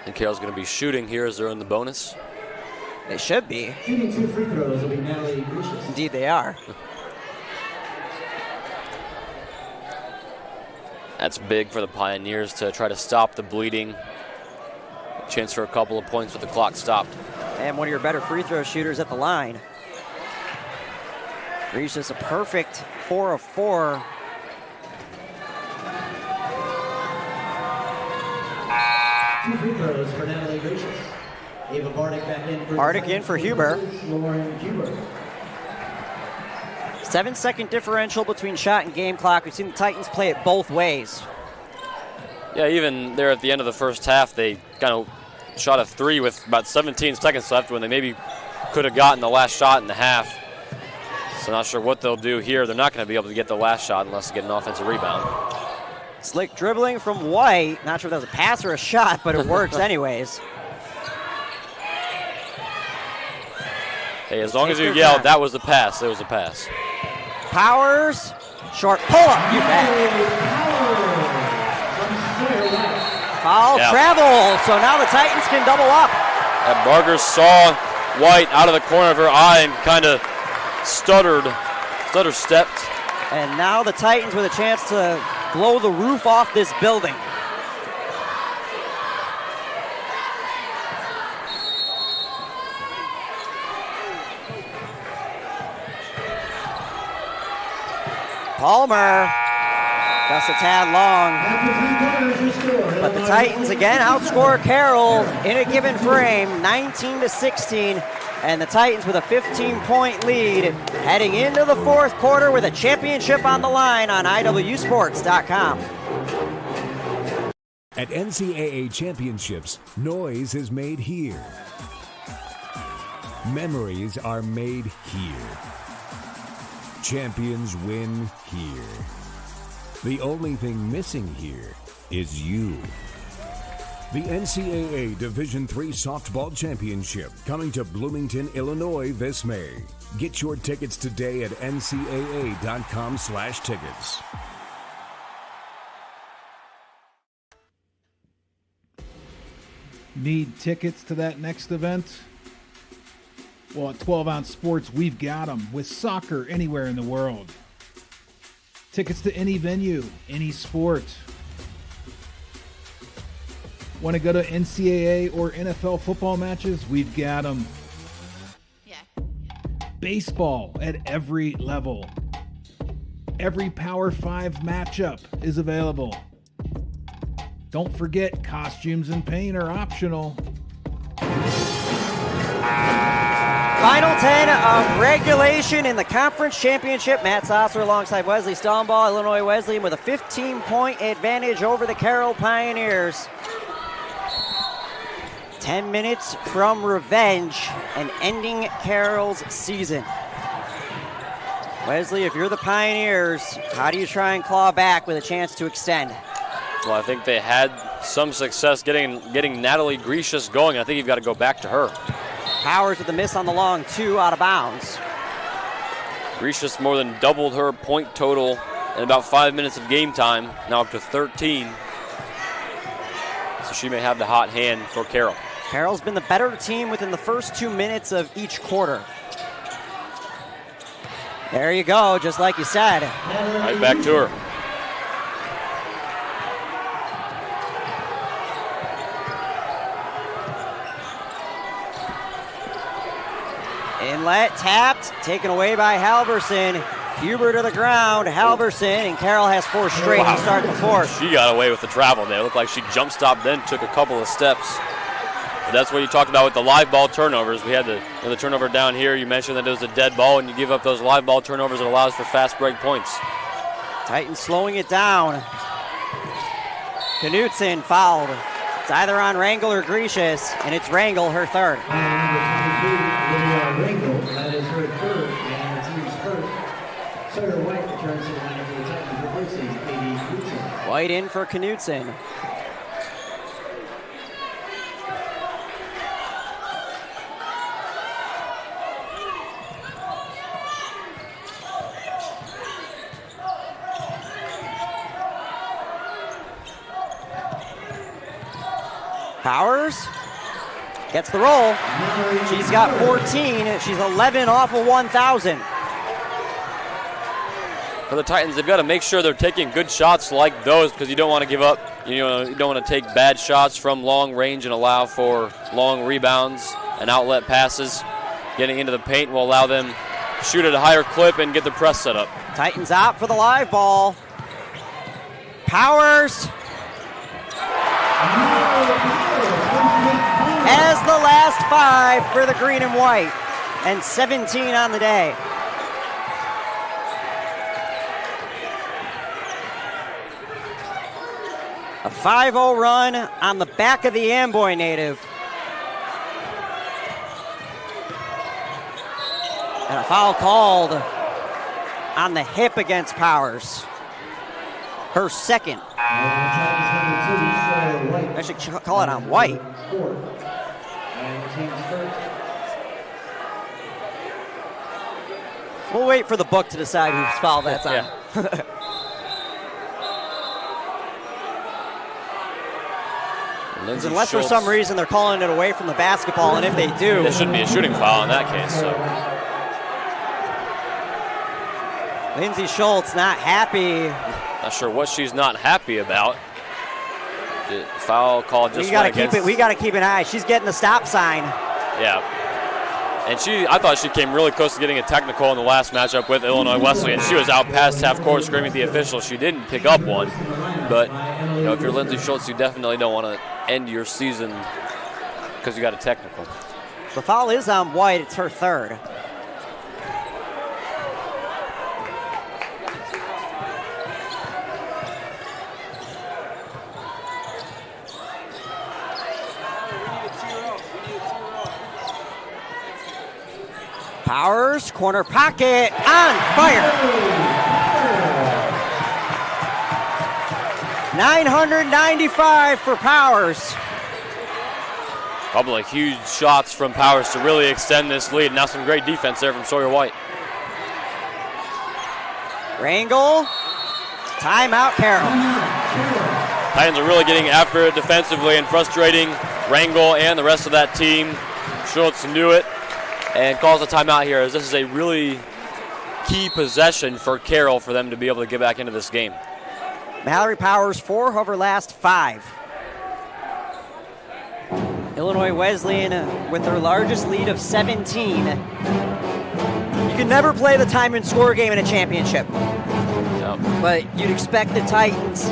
And Carroll's going to be shooting here as they're in the bonus. They should be. Shooting 2 free throws will be Natalie Grecius. Indeed they are. That's big for the Pioneers to try to stop the bleeding. Chance for a couple of points with the clock stopped. And one of your better free throw shooters at the line. Grecius a perfect 4 of 4. Two free throws for Natalie Grecius. Ava Bardick back in for Bardick in for Huber. Lauren Huber. 7-second differential between shot and game clock. We've seen the Titans play it both ways. Yeah, even there at the end of the first half, they kind of shot a 3 with about 17 seconds left when they maybe could have gotten the last shot in the half. So not sure what they'll do here. They're not going to be able to get the last shot unless they get an offensive rebound. Slick dribbling from White. Not sure if that was a pass or a shot, but it works anyways. Hey, as long as you yell, that was a pass. It was a pass. Powers, short pull-up, you bet. Foul travel, so now the Titans can double up. And Barger saw White out of the corner of her eye and kind of stutter stepped. And now the Titans with a chance to blow the roof off this building. Palmer, just a tad long. But the Titans again outscore Carroll in a given frame, 19-16. And the Titans with a 15-point lead heading into the fourth quarter with a championship on the line on IWSports.com. At NCAA championships, noise is made here. Memories are made here. Champions win here. The only thing missing here is you. The NCAA Division III Softball Championship coming to Bloomington, Illinois this May. Get your tickets today at ncaa.com/tickets. Need tickets to that next event? Well, at 12 Ounce Sports, we've got them with soccer anywhere in the world. Tickets to any venue, any sport. Want to go to NCAA or NFL football matches? We've got them. Yeah. Baseball at every level. Every Power 5 matchup is available. Don't forget, costumes and paint are optional. Final 10 of regulation in the conference championship. Matt Sosser alongside Wesley Stoneball, Illinois Wesleyan with a 15-point advantage over the Carroll Pioneers. 10 minutes from revenge and ending Carroll's season. Wesley, if you're the Pioneers, how do you try and claw back with a chance to extend? Well, I think they had some success getting Natalie Grecius going. I think you've got to go back to her. Powers with the miss on the long two out of bounds. Grecius more than doubled her point total in about 5 minutes of game time, now up to 13. So she may have the hot hand for Carroll. Carroll's been the better team within the first 2 minutes of each quarter. There you go, just like you said. Right back to her. Inlet tapped, taken away by Halverson. Huber to the ground, Halverson, and Carroll has 4 straight to start the fourth. She got away with the travel there. It looked like she jump stopped, then took a couple of steps. But that's what you talked about with the live ball turnovers. We had the turnover down here. You mentioned that it was a dead ball, and you give up those live ball turnovers, it allows for fast break points. Titans slowing it down. Knutson fouled. It's either on Rangel or Grecius, and it's Rangel, her third. Rangel, that is her third, and the team's first. Sawyer White returns to the line for the Titans, replacing Katie Knutson. White in for Knutson. Powers gets the roll. She's got 14. She's 11 off of 1,000. For the Titans, they've got to make sure they're taking good shots like those because you don't want to give up. You don't want to take bad shots from long range and allow for long rebounds and outlet passes. Getting into the paint will allow them to shoot at a higher clip and get the press set up. Titans out for the live ball. Powers has the last last 5 for the green and white, and 17 on the day. A 5-0 run on the back of the Amboy native. And a foul called on the hip against Powers. Her second. I should call it on White. We'll wait for the book to decide whose foul that's on. Unless for some reason they're calling it away from the basketball, and if they do, there shouldn't be a shooting foul in that case. So. Lindsay Schultz not happy. Not sure what she's not happy about. The foul call just went against. We got to keep an eye. She's getting the stop sign. Yeah. And I thought she came really close to getting a technical in the last matchup with Illinois Wesleyan. She was out past half court screaming at the officials. She didn't pick up one. But, if you're Lindsay Schultz, you definitely don't want to end your season because you got a technical. The foul is on White. It's her third. Powers, corner pocket, on fire. 995 for Powers. Couple of huge shots from Powers to really extend this lead. Now some great defense there from Sawyer White. Rangel, timeout Carroll. Titans are really getting after it defensively and frustrating Rangel and the rest of that team. Schultz knew it and calls a timeout here, as this is a really key possession for Carroll for them to be able to get back into this game. Mallory Powers, 4 of her last 5. Illinois Wesleyan with their largest lead of 17. You can never play the time and score game in a championship. Yep. But you'd expect the Titans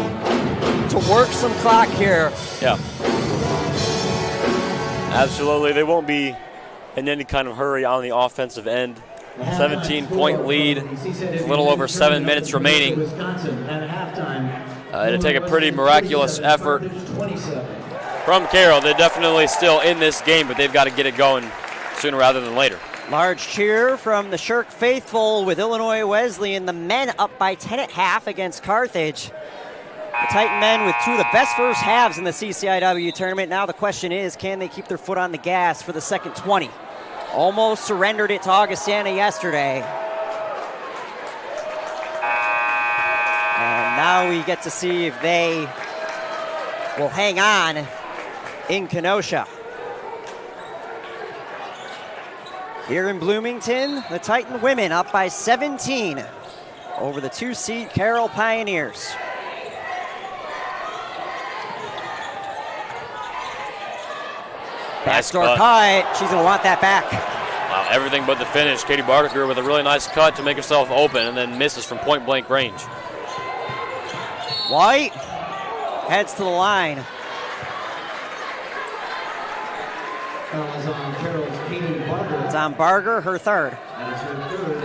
to work some clock here. Yeah. Absolutely. They won't be in any kind of hurry on the offensive end. 17-point lead, a little over 7 minutes remaining. It'll take a pretty miraculous effort from Carroll. They're definitely still in this game, but they've got to get it going sooner rather than later. Large cheer from the Shirk faithful with Illinois Wesleyan. The men up by 10 at half against Carthage. The Titan men with 2 of the best first halves in the CCIW tournament. Now the question is, can they keep their foot on the gas for the second 20? Almost surrendered it to Augustana yesterday. And now we get to see if they will hang on in Kenosha. Here in Bloomington, the Titan women up by 17 over the 2-seed Carroll Pioneers. Backdoor cut. She's going to want that back. Wow, everything but the finish. Katie Barker with a really nice cut to make herself open and then misses from point-blank range. White heads to the line. It's on Barger, her third.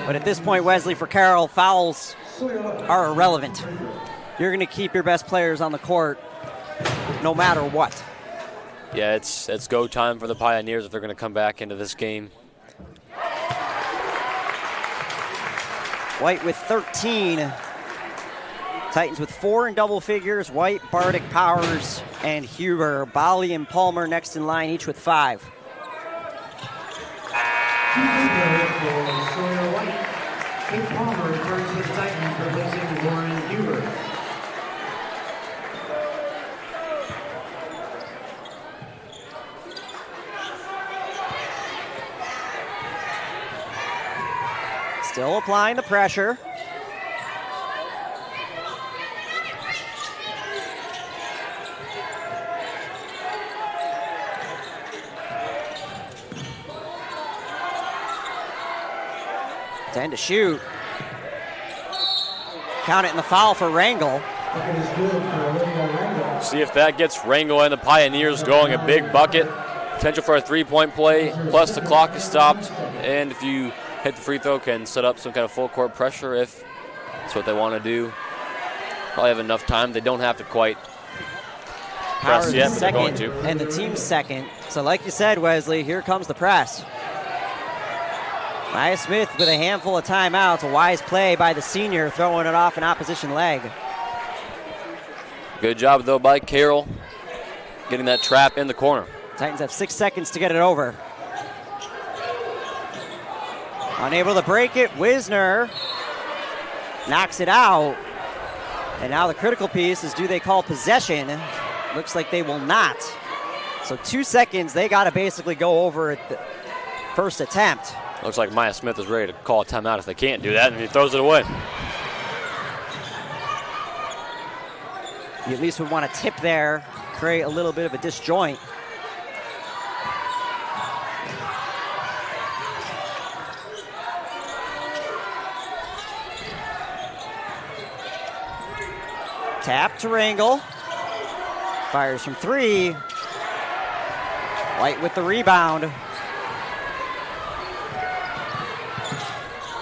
But at this point, Wesley, for Carroll, fouls are irrelevant. You're going to keep your best players on the court no matter what. Yeah, it's go time for the Pioneers if they're going to come back into this game. White with 13. Titans with 4 in double figures. White, Bardick, Powers, and Huber. Bali and Palmer next in line, each with 5. Kate Palmer returns to the Titans, replacing Lauren Huber. Still applying the pressure. Tend to shoot. Count it in the foul for Rangel. See if that gets Rangel and the Pioneers going. A big bucket potential for a three-point play, plus the clock is stopped, and if you hit the free throw, can set up some kind of full court pressure if that's what they want to do. Probably have enough time. They don't have to quite press yet, but they're going to. And the team's second. So like you said, Wesley, here comes the press. Maya Smith with a handful of timeouts. A wise play by the senior, throwing it off an opposition leg. Good job, though, by Carroll, getting that trap in the corner. Titans have 6 seconds to get it over. Unable to break it, Wisner knocks it out. And now the critical piece is, do they call possession? Looks like they will not. So 2 seconds, they got to basically go over at the first attempt. Looks like Maya Smith is ready to call a timeout if they can't do that, and he throws it away. You at least would want to tip there, create a little bit of a disjoint. Tap to Rangel. Fires from 3. White with the rebound.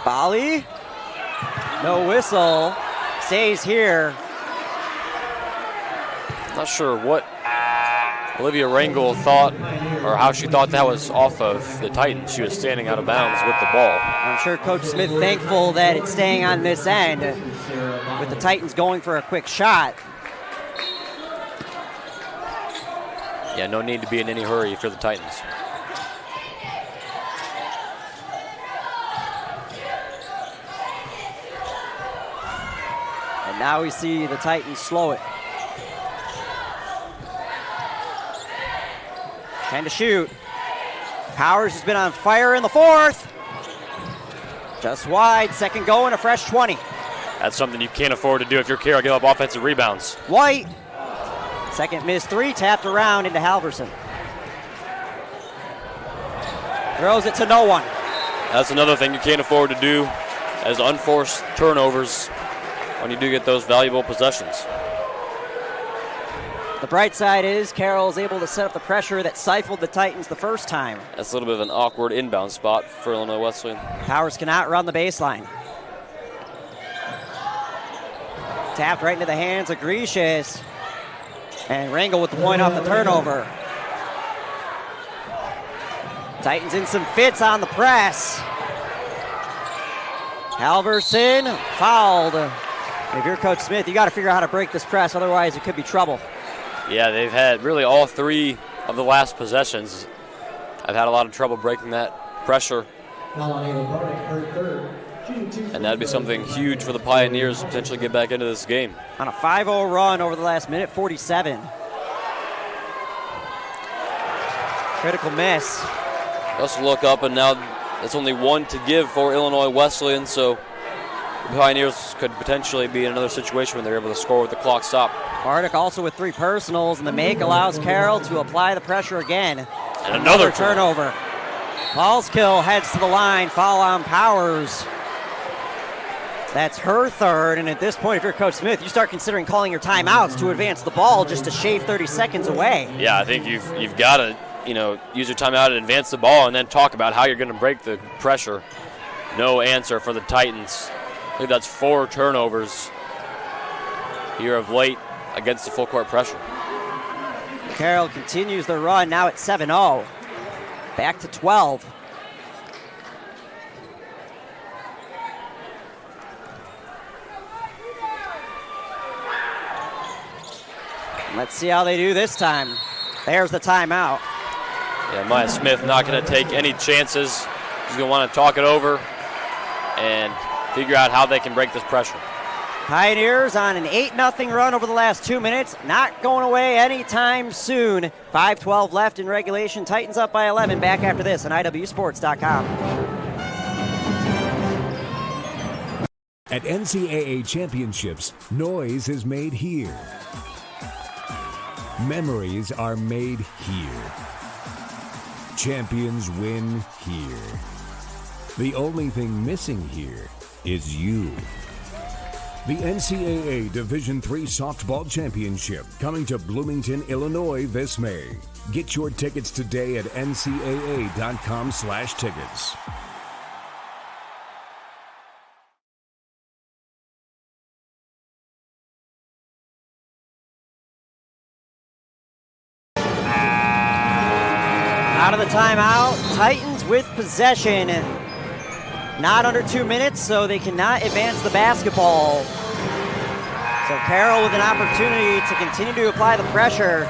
Volley. No whistle. Stays here. Not sure what Olivia Rangel thought or how she thought that was off of the Titans. She was standing out of bounds with the ball. I'm sure Coach Smith thankful that it's staying on this end with the Titans going for a quick shot. Yeah, no need to be in any hurry if you're the Titans. And now we see the Titans slow it. 10 to shoot. Powers has been on fire in the fourth. Just wide, second go and a fresh 20. That's something you can't afford to do if you're Carroll. Give up offensive rebounds. White. Second missed 3, tapped around into Halverson. Throws it to no one. That's another thing you can't afford to do as unforced turnovers when you do get those valuable possessions. The bright side is Carroll is able to set up the pressure that stifled the Titans the first time. That's a little bit of an awkward inbound spot for Illinois Wesleyan. Powers cannot run the baseline. Tapped right into the hands of Grecius. And Rangel with the point off the turnover. Titans in some fits on the press. Halverson fouled. If you're Coach Smith, you got to figure out how to break this press, otherwise it could be trouble. Yeah, they've had really all 3 of the last possessions. I've had a lot of trouble breaking that pressure. And that'd be something huge for the Pioneers to potentially get back into this game. On a 5-0 run over the last minute 47. Critical miss. Let's look up, and now it's only 1 to give for Illinois Wesleyan, so the Pioneers could potentially be in another situation when they're able to score with the clock stopped. Bardick also with 3 personals, and the make allows Carroll to apply the pressure again. And another turnover. Paulskill heads to the line, foul on Powers. That's her third, and at this point, if you're Coach Smith, you start considering calling your timeouts to advance the ball just to shave 30 seconds away. Yeah, I think you've got to, use your timeout and advance the ball and then talk about how you're going to break the pressure. No answer for the Titans. I think that's 4 turnovers here of late against the full court pressure. Carroll continues the run, now at 7-0. Back to 12. Let's see how they do this time. There's the timeout. Yeah, Maya Smith not going to take any chances. She's going to want to talk it over and figure out how they can break this pressure. Pioneers on an 8-0 run over the last 2 minutes. Not going away anytime soon. 5:12 left in regulation. Titans up by 11. Back after this on IWSports.com. At NCAA championships, noise is made here. Memories are made here. Champions win here. The only thing missing here is you. The NCAA Division III Softball Championship coming to Bloomington, Illinois this May. Get your tickets today at ncaa.com/tickets. Out of the timeout, Titans with possession. Not under 2 minutes, so they cannot advance the basketball. So Carroll with an opportunity to continue to apply the pressure.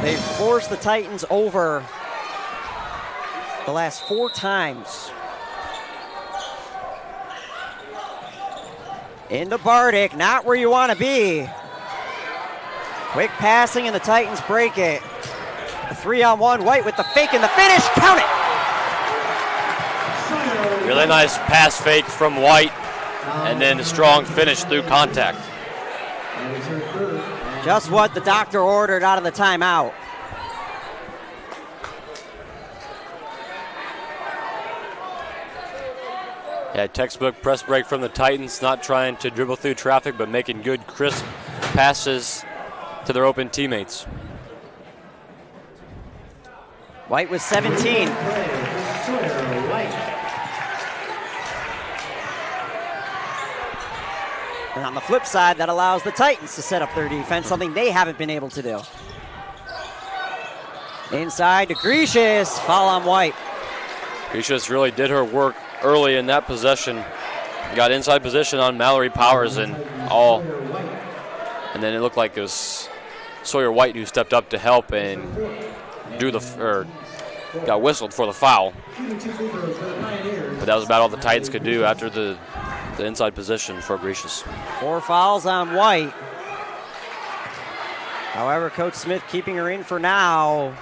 They forced the Titans over the last 4 times. Into Bardick, not where you want to be. Quick passing and the Titans break it. A 3-on-1, White with the fake and the finish, count it! Really nice pass fake from White, and then a strong finish through contact. Just what the doctor ordered out of the timeout. Yeah, textbook press break from the Titans, not trying to dribble through traffic, but making good, crisp passes to their open teammates. White with 17. And on the flip side, that allows the Titans to set up their defense, something they haven't been able to do. Inside to Grecius, foul on White. Grecius really did her work early in that possession. Got inside position on Mallory Powers and then it looked like it was Sawyer White who stepped up to help and got whistled for the foul. But that was about all the Titans could do after the inside position for Grecius. 4 fouls on White. However, Coach Smith keeping her in for now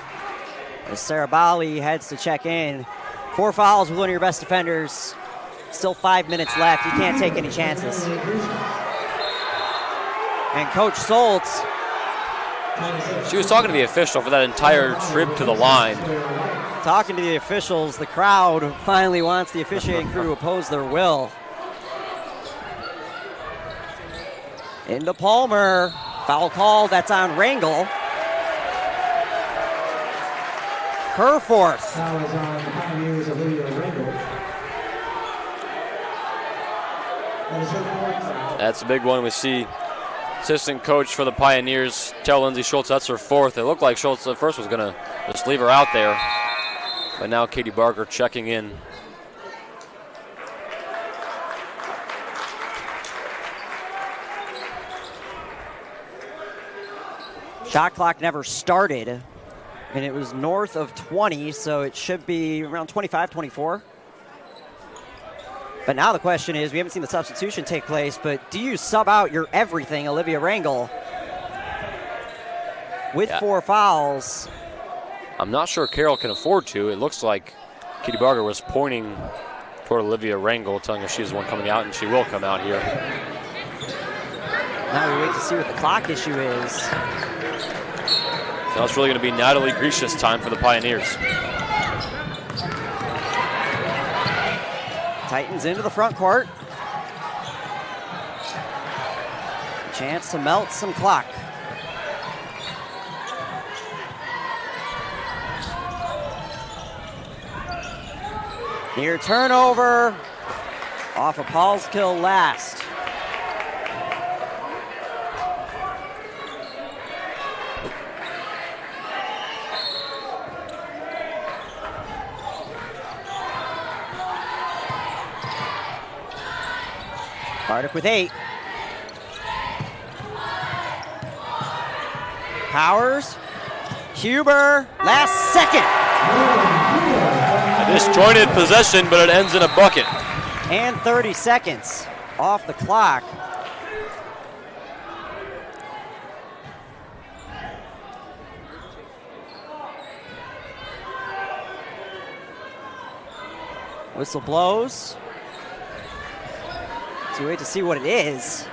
as Sarah Bali heads to check in. 4 fouls with one of your best defenders. Still 5 minutes left. You can't take any chances. And Coach Soltz. She was talking to the official for that entire trip to the line. Talking to the officials. The crowd finally wants the officiating crew to oppose their will. Into Palmer. Foul called. That's on Rangel. Her 4th. Foul is on Pioneers Olivia Rangel. That is her 4th foul. That's a big one. We see assistant coach for the Pioneers tell Lindsay Schultz that's her 4th. It looked like Schultz at first was going to just leave her out there. But now Katie Barker checking in. Shot clock never started, and it was north of 20, so it should be around 25, 24. But now the question is, we haven't seen the substitution take place, but do you sub out your everything, Olivia Rangel, with 4 fouls? I'm not sure Carroll can afford to. It looks like Katie Barker was pointing toward Olivia Rangel, telling her she's the one coming out, and she will come out here. Now we wait to see what the clock issue is. Now it's really going to be Natalie Grecius time for the Pioneers. Titans into the front court. Chance to melt some clock. Near turnover. Off of Paul's kill last. Bardick with 8. Powers. Huber. Last second. A disjointed possession, but it ends in a bucket. And 30 seconds off the clock. Whistle blows. So we wait to see what it is.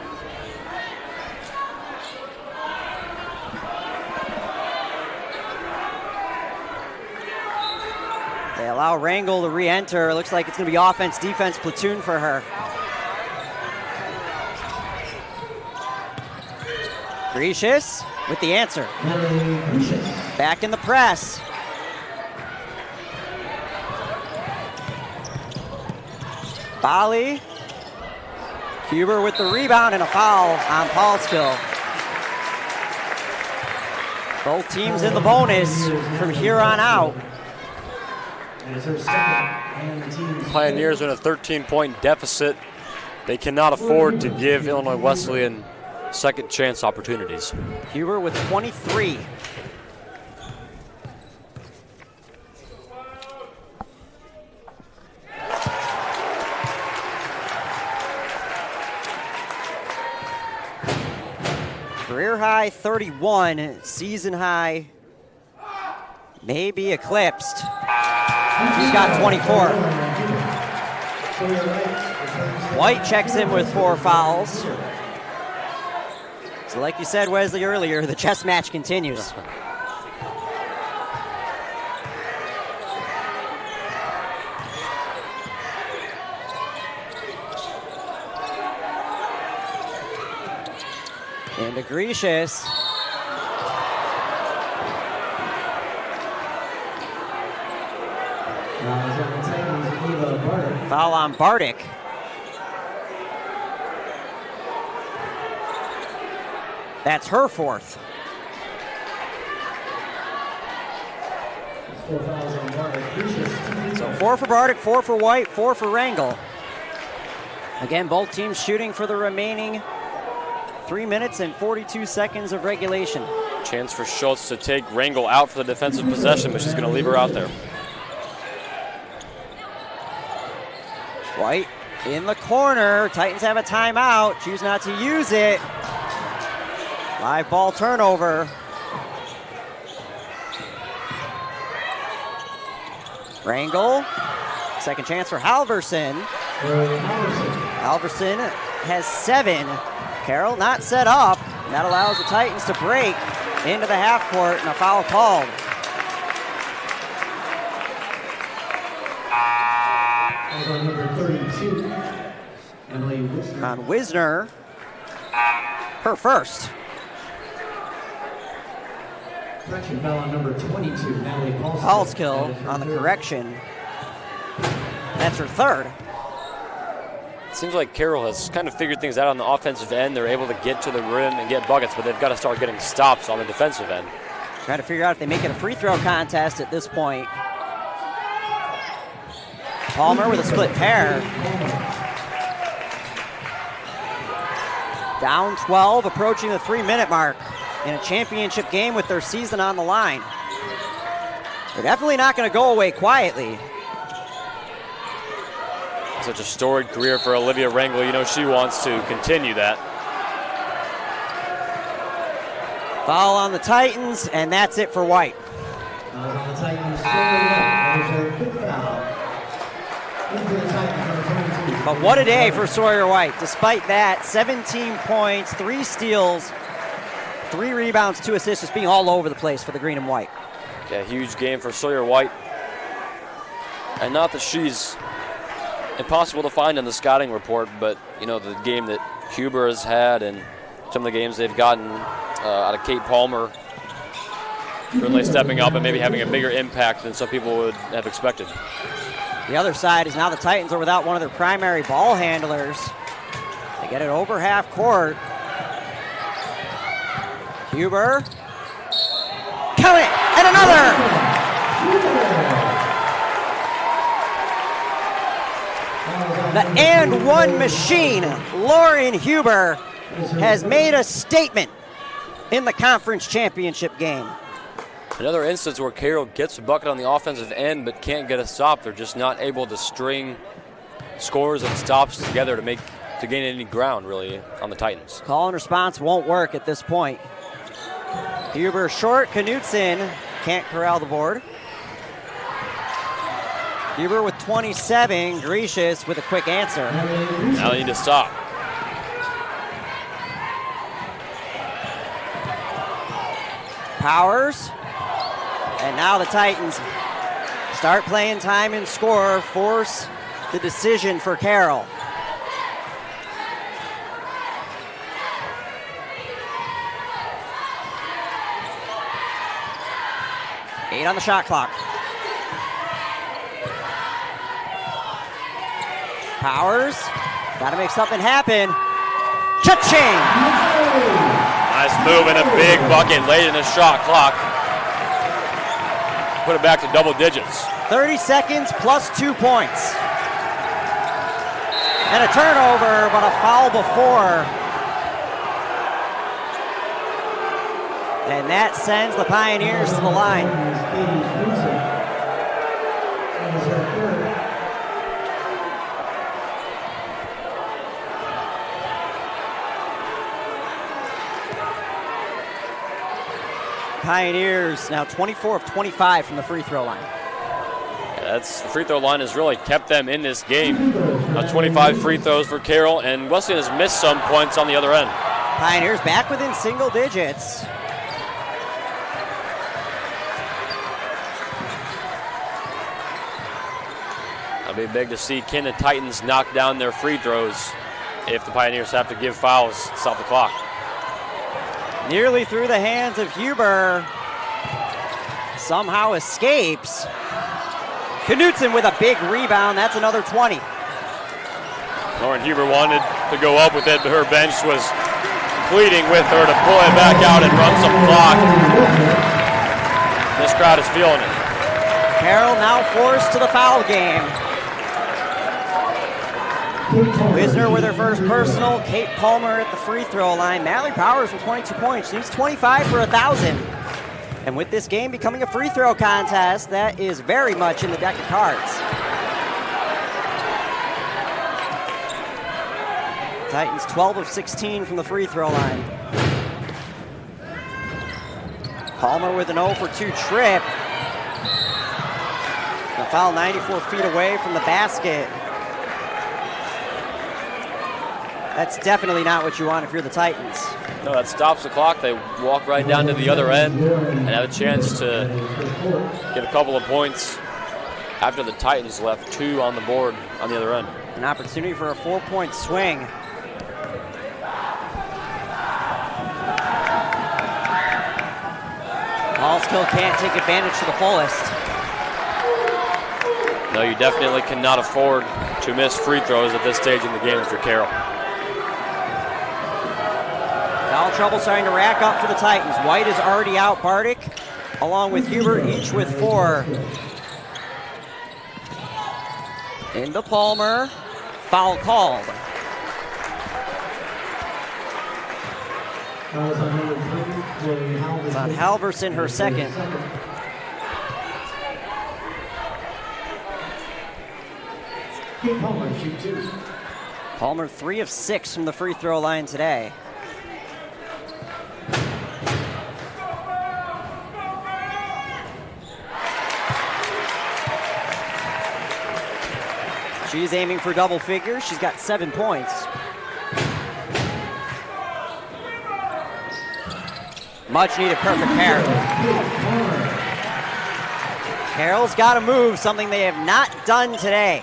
They allow Rangel to re-enter. Looks like it's going to be offense-defense platoon for her. Gracious with the answer. Back in the press. Bali. Huber with the rebound and a foul on Paulskill. Both teams in the bonus from here on out. Pioneers are in a 13-point deficit. They cannot afford to give Illinois Wesleyan second chance opportunities. Huber with 23. Career high 31, season high maybe eclipsed. He's got 24. White checks in with 4 fouls. So like you said, Wesley, earlier, the chess match continues. Into Gracious. Foul on Bardick. That's her 4th. So 4 for Bardick, 4 for White, 4 for Rangel. Again, both teams shooting for the remaining 3 minutes and 42 seconds of regulation. Chance for Schultz to take Rangel out for the defensive possession, but she's going to leave her out there. White in the corner. Titans have a timeout. Choose not to use it. Live ball turnover. Rangel. Second chance for Halverson. Halverson has 7. Carroll not set up. And that allows the Titans to break into the half court and a foul called. Number 32, Emily Wisner. On Wisner, her first. Correction foul on number 22, Natalie Paulskill. Paulskill on the correction. That's her 3rd. It seems like Carroll has kind of figured things out on the offensive end. They're able to get to the rim and get buckets, but they've got to start getting stops on the defensive end. Trying to figure out if they make it a free throw contest at this point. Palmer with a split pair. Down 12, approaching the 3-minute mark in a championship game with their season on the line. They're definitely not going to go away quietly. Such a storied career for Olivia Rangel. You know she wants to continue that. Foul on the Titans, and that's it for White. On the Titans, there's a 5th foul. But what a day for Sawyer White. Despite that, 17 points, 3 steals, 3 rebounds, 2 assists, just being all over the place for the green and white. Yeah, huge game for Sawyer White. And not that she's impossible to find in the scouting report, but you know, the game that Huber has had and some of the games they've gotten out of Kate Palmer, really stepping up and maybe having a bigger impact than some people would have expected. The other side is now the Titans are without one of their primary ball handlers. They get it over half court. Huber. Count it! And another! The and one machine, Lauren Huber, has made a statement in the conference championship game. Another instance where Carroll gets a bucket on the offensive end but can't get a stop. They're just not able to string scores and stops together to gain any ground, really, on the Titans. Call and response won't work at this point. Huber short, Knutson can't corral the board. Huber with 27, Gracious with a quick answer. Now they need to stop. Powers. And now the Titans start playing time and score, force the decision for Carroll. 8 on the shot clock. Powers, got to make something happen. Cha-ching! Nice move and a big bucket late in the shot clock. Put it back to double digits. 30 seconds plus 2 points. And a turnover, but a foul before. And that sends the Pioneers to the line. Pioneers now 24 of 25 from the free throw line. The free throw line has really kept them in this game. 25 free throws for Carroll, and Wesleyan has missed some points on the other end. Pioneers back within single digits. It'll be big to see can the Titans knock down their free throws if the Pioneers have to give fouls to stop the clock. Nearly through the hands of Huber. Somehow escapes. Knutson with a big rebound. That's another 20. Lauren Huber wanted to go up with it, but her bench was pleading with her to pull it back out and run some clock. This crowd is feeling it. Carroll now forced to the foul game. Wisner with her first personal. Kate Palmer at the free throw line. Mallory Powers with 22 points. She needs 25 for 1,000. And with this game becoming a free throw contest, that is very much in the deck of cards. Titans 12 of 16 from the free throw line. Palmer with an 0 for 2 trip. The foul 94 feet away from the basket. That's definitely not what you want if you're the Titans. No, that stops the clock. They walk right down to the other end and have a chance to get a couple of points after the Titans left 2 on the board on the other end. An opportunity for a 4-point swing. Hallskill can't take advantage to the fullest. No, you definitely cannot afford to miss free throws at this stage in the game if you're Carroll. Foul trouble starting to rack up for the Titans. White is already out. Bardick, along with Huber, each with 4. Into Palmer. Foul called. It's on Halverson, her second. Palmer 3 of 6 from the free throw line today. She's aiming for double figures. She's got 7 points. Much needed perfect pair. Carroll's got to move, something they have not done today.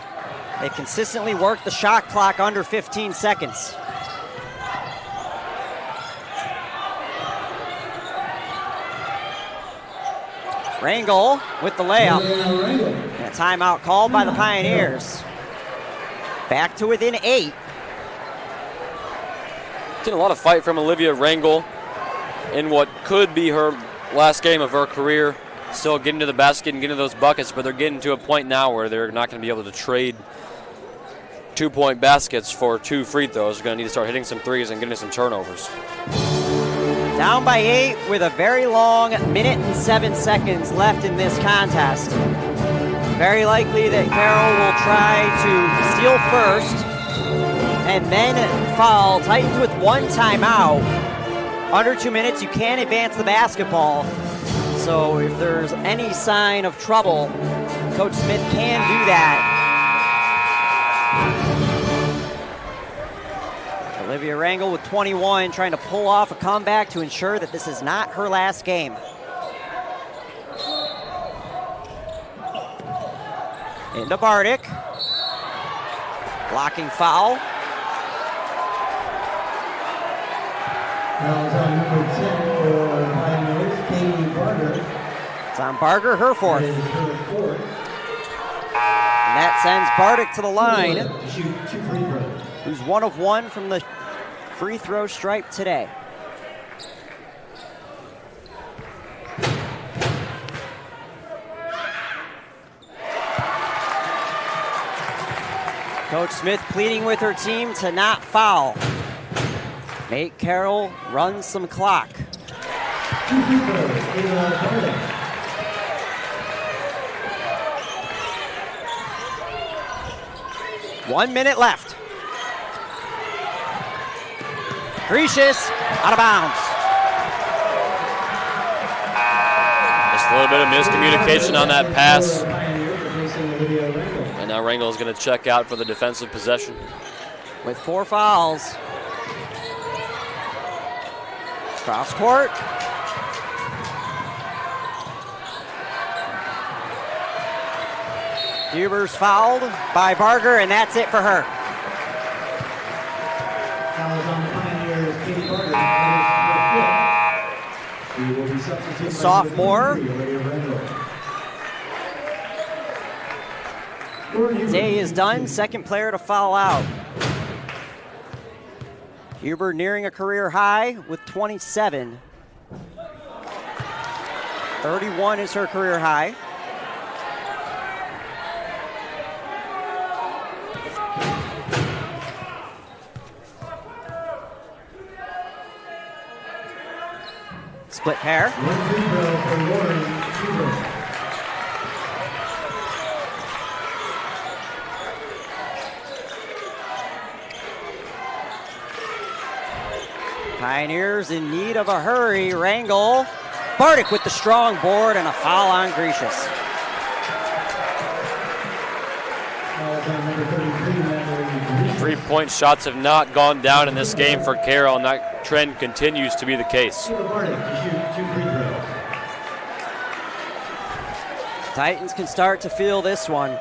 They consistently work the shot clock under 15 seconds. Rangel with the layup. And a timeout called by the Pioneers. Back to within 8. Getting a lot of fight from Olivia Rangel in what could be her last game of her career. Still getting to the basket and getting to those buckets, but they're getting to a point now where they're not going to be able to trade 2-point baskets for 2 free throws. They're going to need to start hitting some threes and getting some turnovers. Down by 8 with a very long minute and 7 seconds left in this contest. Very likely that Carroll will try to steal first and then foul. Titans with 1 timeout. Under 2 minutes, you can advance the basketball. So if there's any sign of trouble, Coach Smith can do that. Olivia Rangel with 21, trying to pull off a comeback to ensure that this is not her last game. Into Bardick. Blocking foul. It's on Barger, her fourth. And that sends Bardick to the line, who's 1 of 1 from the free throw stripe today. Coach Smith pleading with her team to not foul. Make Carroll run some clock. 1 minute left. Gracious, out of bounds. Just a little bit of miscommunication on that pass. And now Rangel is going to check out for the defensive possession. With 4 fouls. Cross court. Huber's fouled by Barger, and that's it for her. The sophomore. Day is done. Second player to foul out. Huber nearing a career high with 27. 31 is her career high. Split pair. Pioneers in need of a hurry. Rangel. Bardick with the strong board and a foul on Gracious. Three-point shots have not gone down in this game for Carroll, and that trend continues to be the case. Titans can start to feel this one.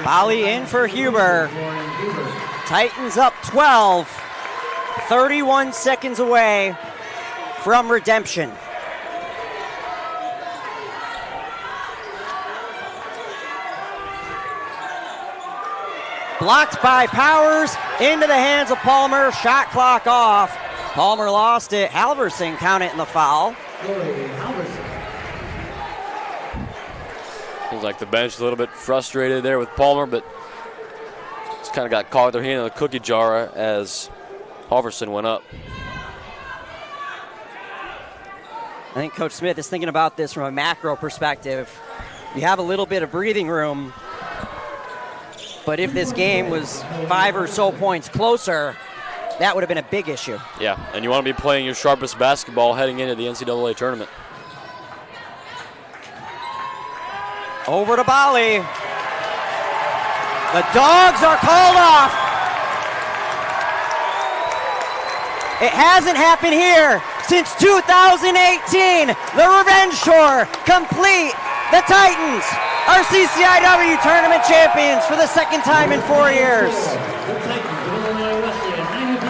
Volley in for Huber. Titans up 12. 31 seconds away from redemption. Blocked by Powers, into the hands of Palmer, shot clock off. Palmer lost it, Halverson counted in the foul. Seems like the bench is a little bit frustrated there with Palmer, but just kind of got caught with their hand in the cookie jar as Halverson went up. I think Coach Smith is thinking about this from a macro perspective. You have a little bit of breathing room, but if this game was 5 or so points closer, that would have been a big issue. Yeah, and you want to be playing your sharpest basketball heading into the NCAA tournament. Over to Bali. The Dogs are called off. It hasn't happened here since 2018. The revenge tour complete. The Titans are CCIW tournament champions for the second time in 4 years. The Titans of Illinois Wesleyan 95.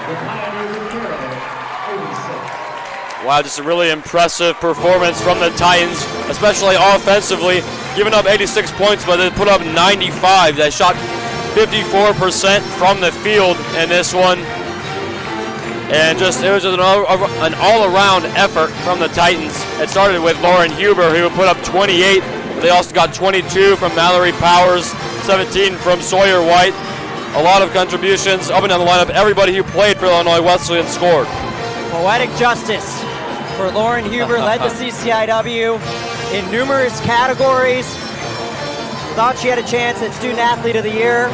The Pioneers of Carroll 86. Wow, just a really impressive performance from the Titans, especially offensively, giving up 86 points, but they put up 95. They shot 54% from the field in this one. And it was an all-around effort from the Titans. It started with Lauren Huber, who put up 28. They also got 22 from Mallory Powers, 17 from Sawyer White. A lot of contributions up and down the lineup. Everybody who played for Illinois Wesleyan scored. Poetic justice for Lauren Huber, led the CCIW in numerous categories. Thought she had a chance at Student Athlete of the Year.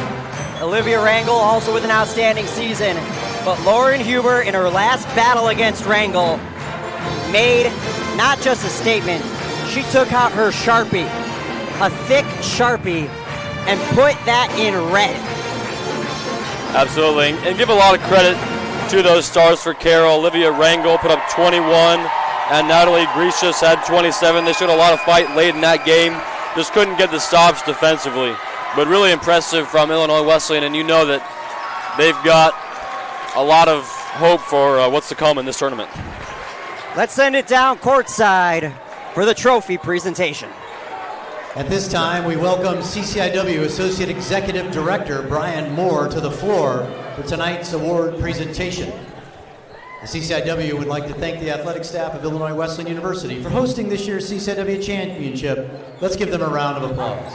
Olivia Rangel also with an outstanding season. But Lauren Huber, in her last battle against Rangel, made not just a statement, she took out her Sharpie, a thick Sharpie, and put that in red. Absolutely, and give a lot of credit Two of those stars for Carroll. Olivia Rangel put up 21, and Natalie Grecius had 27. They showed a lot of fight late in that game. Just couldn't get the stops defensively. But really impressive from Illinois Wesleyan, and you know that they've got a lot of hope for what's to come in this tournament. Let's send it down courtside for the trophy presentation. At this time, we welcome CCIW Associate Executive Director Brian Moore to the floor for tonight's award presentation. The CCIW would like to thank the athletic staff of Illinois Wesleyan University for hosting this year's CCIW Championship. Let's give them a round of applause.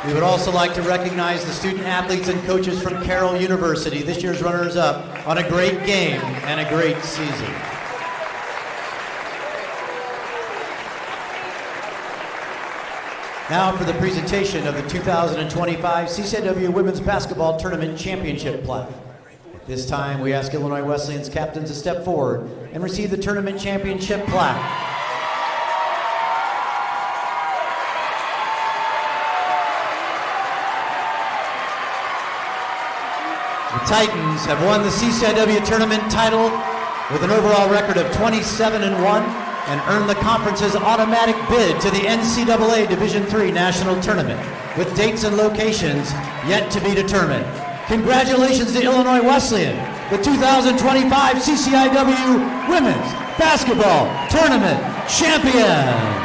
We would also like to recognize the student athletes and coaches from Carroll University, this year's runners-up, on a great game and a great season. Now for the presentation of the 2025 CCIW Women's Basketball Tournament Championship plaque. At this time, we ask Illinois Wesleyan's captains to step forward and receive the tournament championship plaque. The Titans have won the CCIW tournament title with an overall record of 27-1 and earned the conference's automatic bid to the NCAA Division III National Tournament, with dates and locations yet to be determined. Congratulations to Illinois Wesleyan, the 2025 CCIW Women's Basketball Tournament Champion.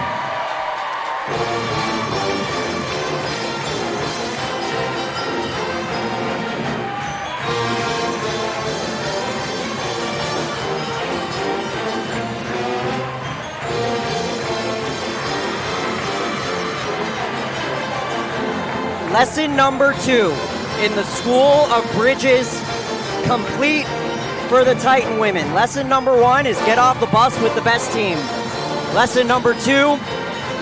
Lesson number 2 in the School of Bridges, complete for the Titan women. Lesson number 1 is get off the bus with the best team. Lesson number 2,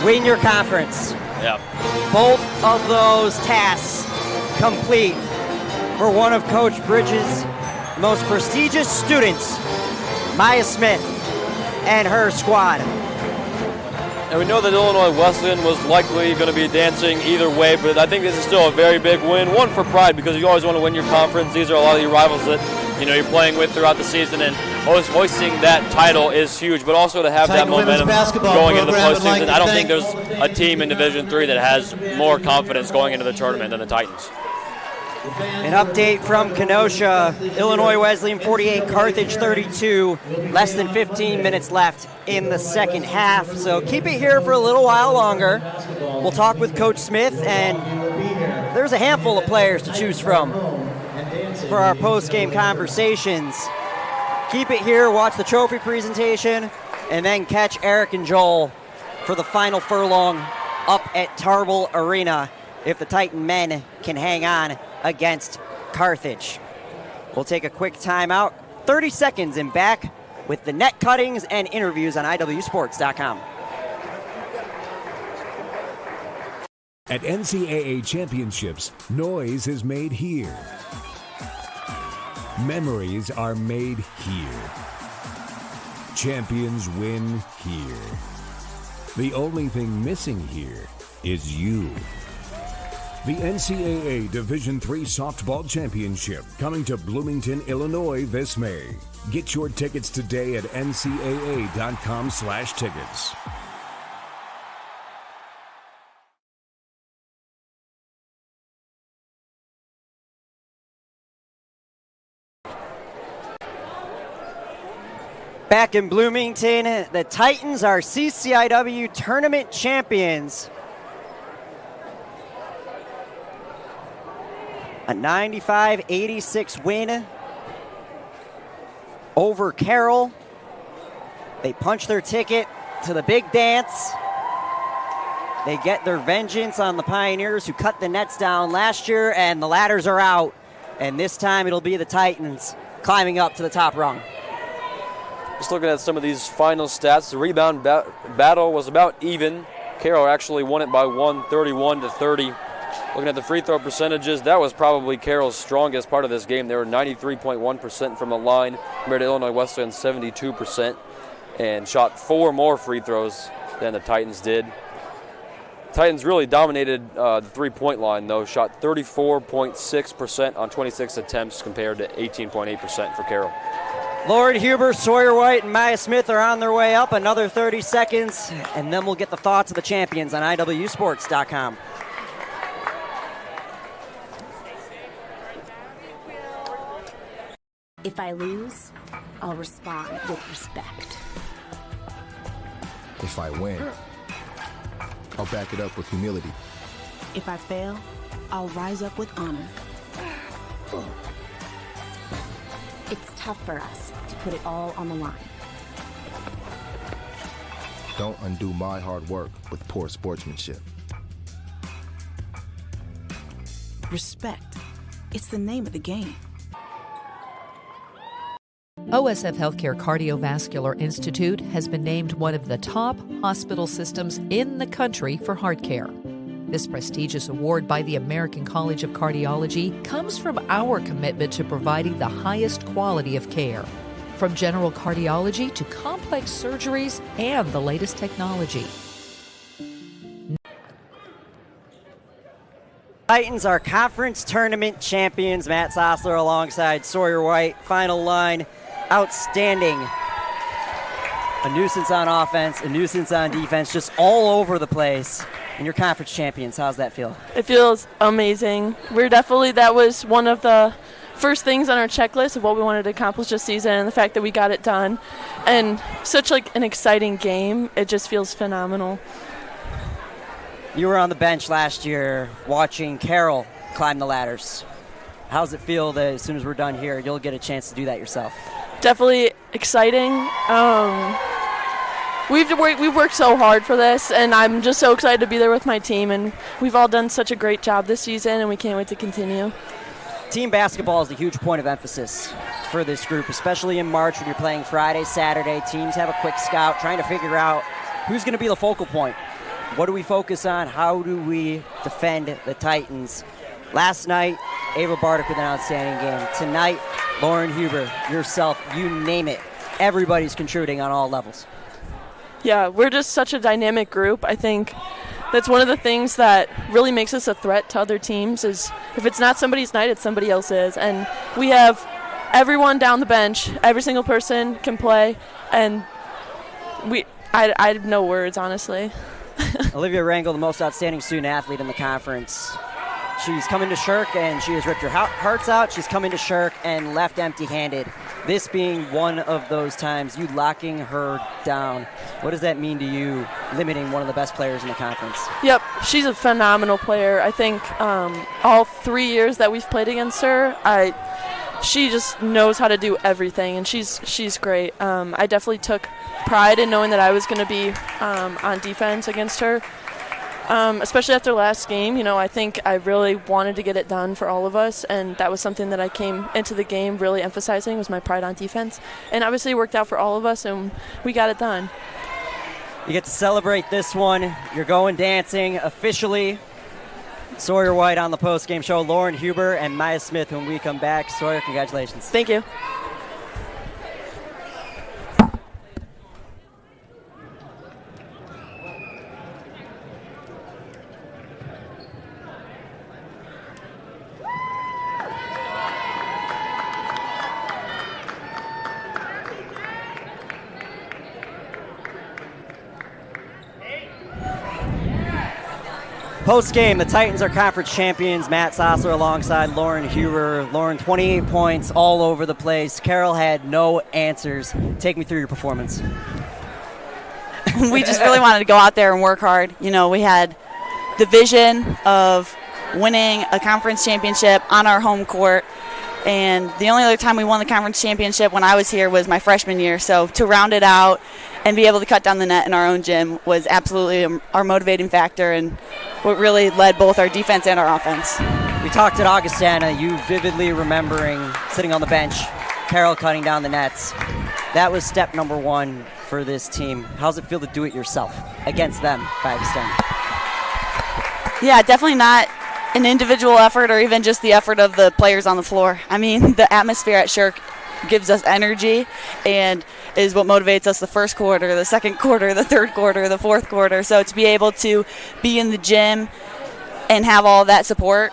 win your conference. Yeah. Both of those tasks complete for one of Coach Bridges' most prestigious students, Maya Smith and her squad. And we know that Illinois Wesleyan was likely going to be dancing either way, but I think this is still a very big win. One for pride, because you always want to win your conference. These are a lot of your rivals that you're playing with throughout the season, and hoisting that title is huge. But also to have that momentum going into the postseason. I don't think there's a team in Division III that has more confidence going into the tournament than the Titans. An update from Kenosha, Illinois Wesleyan 48, Carthage 32, less than 15 minutes left in the second half. So keep it here for a little while longer. We'll talk with Coach Smith, and there's a handful of players to choose from for our post-game conversations. Keep it here, watch the trophy presentation, and then catch Eric and Joel for the final furlong up at Tarble Arena if the Titan men can hang on against Carthage. We'll take a quick timeout, 30 seconds, and back with the net cuttings and interviews on IWSports.com. At NCAA Championships, noise is made here. Memories are made here. Champions win here. The only thing missing here is you. The NCAA Division III Softball Championship coming to Bloomington, Illinois this May. Get your tickets today at ncaa.com/tickets. Back in Bloomington, the Titans are CCIW tournament champions. A 95-86 win over Carroll. They punch their ticket to the big dance. They get their vengeance on the Pioneers, who cut the nets down last year, and the ladders are out. And this time it'll be the Titans climbing up to the top rung. Just looking at some of these final stats, the rebound battle was about even. Carroll actually won it by 31-30. Looking at the free throw percentages, that was probably Carroll's strongest part of this game. They were 93.1% from the line, compared to Illinois Wesleyan 72%, and shot 4 more free throws than the Titans did. Titans really dominated the three-point line, though. Shot 34.6% on 26 attempts compared to 18.8% for Carroll. Lauren Huber, Sawyer White, and Maya Smith are on their way up. Another 30 seconds, and then we'll get the thoughts of the champions on IWSports.com. If I lose, I'll respond with respect. If I win, I'll back it up with humility. If I fail, I'll rise up with honor. It's tough for us to put it all on the line. Don't undo my hard work with poor sportsmanship. Respect. It's the name of the game. OSF Healthcare Cardiovascular Institute has been named one of the top hospital systems in the country for heart care. This prestigious award by the American College of Cardiology comes from our commitment to providing the highest quality of care, from general cardiology to complex surgeries and the latest technology. Titans are conference tournament champions. Matt Sossler alongside Sawyer White. Final line, outstanding. A nuisance on offense, a nuisance on defense, just all over the place. And you're conference champions. How's that feel? It feels amazing. That was one of the first things on our checklist of what we wanted to accomplish this season, and the fact that we got it done. And such an exciting game. It just feels phenomenal. You were on the bench last year watching Carroll climb the ladders. How's it feel that as soon as we're done here, you'll get a chance to do that yourself? Definitely exciting. We've worked so hard for this, and I'm just so excited to be there with my team, and we've all done such a great job this season, and we can't wait to continue. Team basketball is a huge point of emphasis for this group, especially in March when you're playing Friday, Saturday. Teams have a quick scout trying to figure out who's going to be the focal point. What do we focus on? How do we defend the Titans? Last night, Ava Bardick with an outstanding game. Tonight, Lauren Huber, yourself, you name it. Everybody's contributing on all levels. Yeah, we're just such a dynamic group. I think that's one of the things that really makes us a threat to other teams is if it's not somebody's night, it's somebody else's. And we have everyone down the bench. Every single person can play. And I have no words, honestly. Olivia Rangel, the most outstanding student athlete in the conference. She's coming to Shirk, and she has ripped her hearts out. She's coming to Shirk and left empty-handed. This being one of those times, you locking her down. What does that mean to you, limiting one of the best players in the conference? Yep, she's a phenomenal player. I think all 3 years that we've played against her, she just knows how to do everything, and she's great. I definitely took pride in knowing that I was going to be on defense against her. Especially after last game, I think I really wanted to get it done for all of us, and that was something that I came into the game really emphasizing was my pride on defense. And obviously it worked out for all of us, and we got it done. You get to celebrate this one. You're going dancing officially. Sawyer White on the post-game show, Lauren Huber and Maya Smith when we come back. Sawyer, congratulations. Thank you. Post-game, the Titans are conference champions. Matt Sossler alongside Lauren Huber. Lauren, 28 points all over the place. Carroll had no answers. Take me through your performance. We just really wanted to go out there and work hard. We had the vision of winning a conference championship on our home court. And the only other time we won the conference championship when I was here was my freshman year. So to round it out and be able to cut down the net in our own gym was absolutely our motivating factor and what really led both our defense and our offense. We talked at Augustana, you vividly remembering sitting on the bench, Carroll cutting down the nets. That was step number one for this team. How's it feel to do it yourself against them by extent? Yeah, definitely not an individual effort or even just the effort of the players on the floor. I mean, the atmosphere at Shirk gives us energy, and is what motivates us the first quarter, the second quarter, the third quarter, the fourth quarter. So to be able to be in the gym and have all that support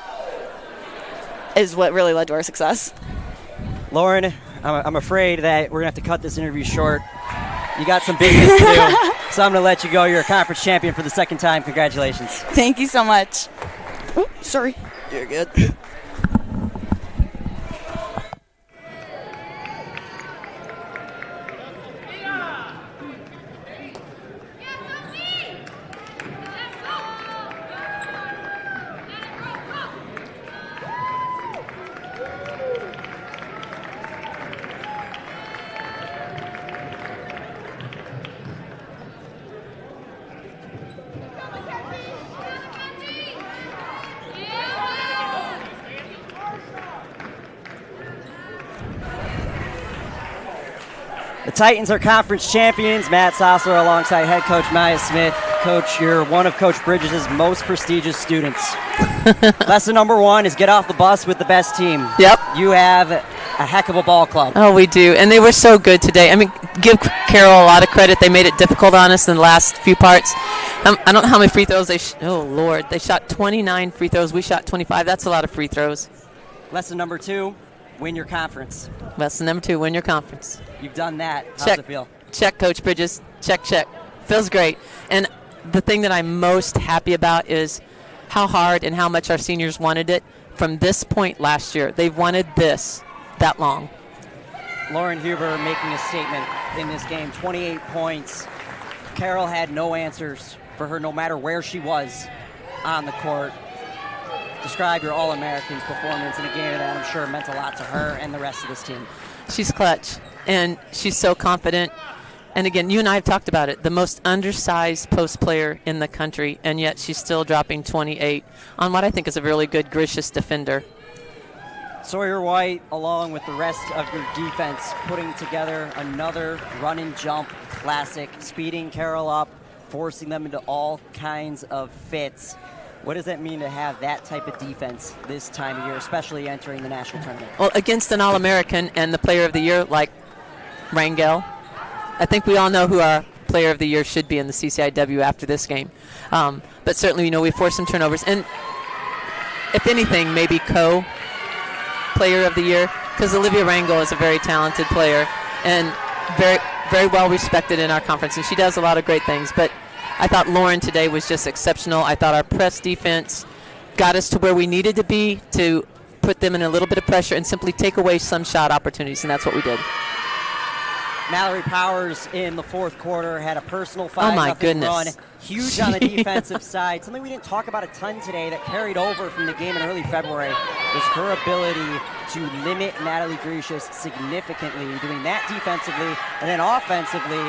is what really led to our success. Lauren, I'm afraid that we're going to have to cut this interview short. You got some business to do, so I'm going to let you go. You're a conference champion for the second time. Congratulations. Thank you so much. Oops, sorry. You're good. The Titans are conference champions. Matt Sossler alongside head coach Maya Smith. Coach, you're one of Coach Bridges' most prestigious students. Lesson number one is get off the bus with the best team. Yep. You have a heck of a ball club. Oh, we do. And they were so good today. I mean, give Carroll a lot of credit. They made it difficult on us in the last few parts. I don't know how many free throws they oh, Lord. They shot 29 free throws. We shot 25. That's a lot of free throws. Lesson number two, win your conference. Lesson number two, win your conference. You've done that. How's Check. it feel? Check, Coach Bridges. Check, check. Feels great. And the thing that I'm most happy about is how hard and how much our seniors wanted it from this point last year. They've wanted this that long. Lauren Huber making a statement in this game, 28 points. Carroll had no answers for her no matter where she was on the court. Describe your All-Americans performance in a game that I'm sure meant a lot to her and the rest of this team. She's clutch, and she's so confident. And again, you and I have talked about it, the most undersized post player in the country, and yet she's still dropping 28 on what I think is a really good, gracious defender. Sawyer White, along with the rest of your defense, putting together another run and jump classic, speeding Carroll up, forcing them into all kinds of fits. What does that mean to have that type of defense this time of year, especially entering the national tournament? Well, against an All-American and the player of the year like Rangel, I think we all know who our player of the year should be in the CCIW after this game. But certainly, we forced some turnovers. And if anything, maybe player of the year, because Olivia Rangel is a very talented player and very, very well respected in our conference. And she does a lot of great things. But I thought Lauren today was just exceptional. I thought our press defense got us to where we needed to be to put them in a little bit of pressure and simply take away some shot opportunities, and that's what we did. Mallory Powers in the fourth quarter had a personal 5-0 run. Huge on the defensive side. Something we didn't talk about a ton today that carried over from the game in early February was her ability to limit Natalie Grecius significantly, doing that defensively. And then offensively,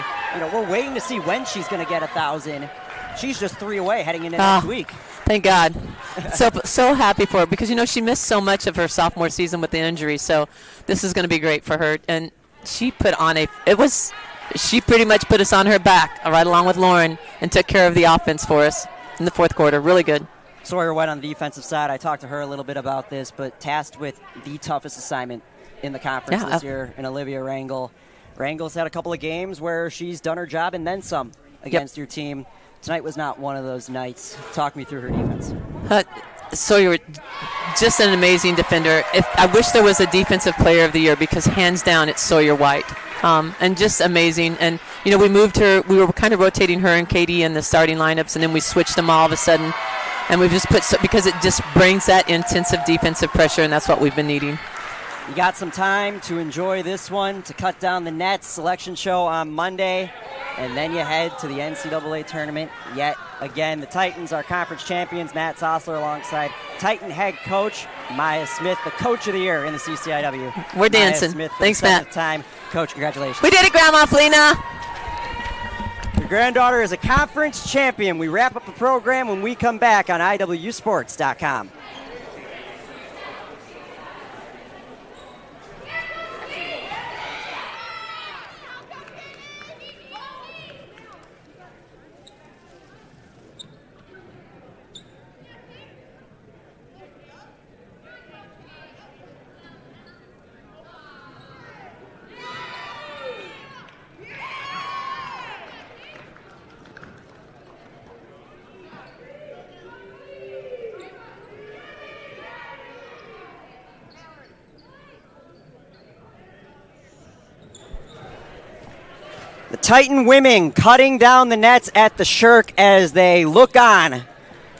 we're waiting to see when she's going to get 1,000. She's just 3 away heading into next week. Thank God. So happy for her because, she missed so much of her sophomore season with the injury. So this is going to be great for her. And she put on she pretty much put us on her back right along with Lauren and took care of the offense for us in the fourth quarter. Really good. Sawyer White on the defensive side, I talked to her a little bit about this, but tasked with the toughest assignment in the conference this year in Olivia Rangel. Rangel's had a couple of games where she's done her job and then some against your team. Tonight was not one of those nights. Talk me through her defense. Sawyer, just an amazing defender. I wish there was a defensive player of the year because hands down it's Sawyer White. And just amazing. And, we moved her. We were kind of rotating her and Katie in the starting lineups, and then we switched them all of a sudden. And we've just because it just brings that intensive defensive pressure, and that's what we've been needing. You got some time to enjoy this one, to cut down the nets. Selection show on Monday, and then you head to the NCAA tournament yet again. The Titans are conference champions. Matt Sossler alongside Titan head coach Maya Smith, the coach of the year in the CCIW. We're dancing. Smith, thanks, Matt. Time. Coach, congratulations. We did it, Grandma Felina. Your granddaughter is a conference champion. We wrap up the program when we come back on IWSports.com. The Titan women cutting down the nets at the Shirk as they look on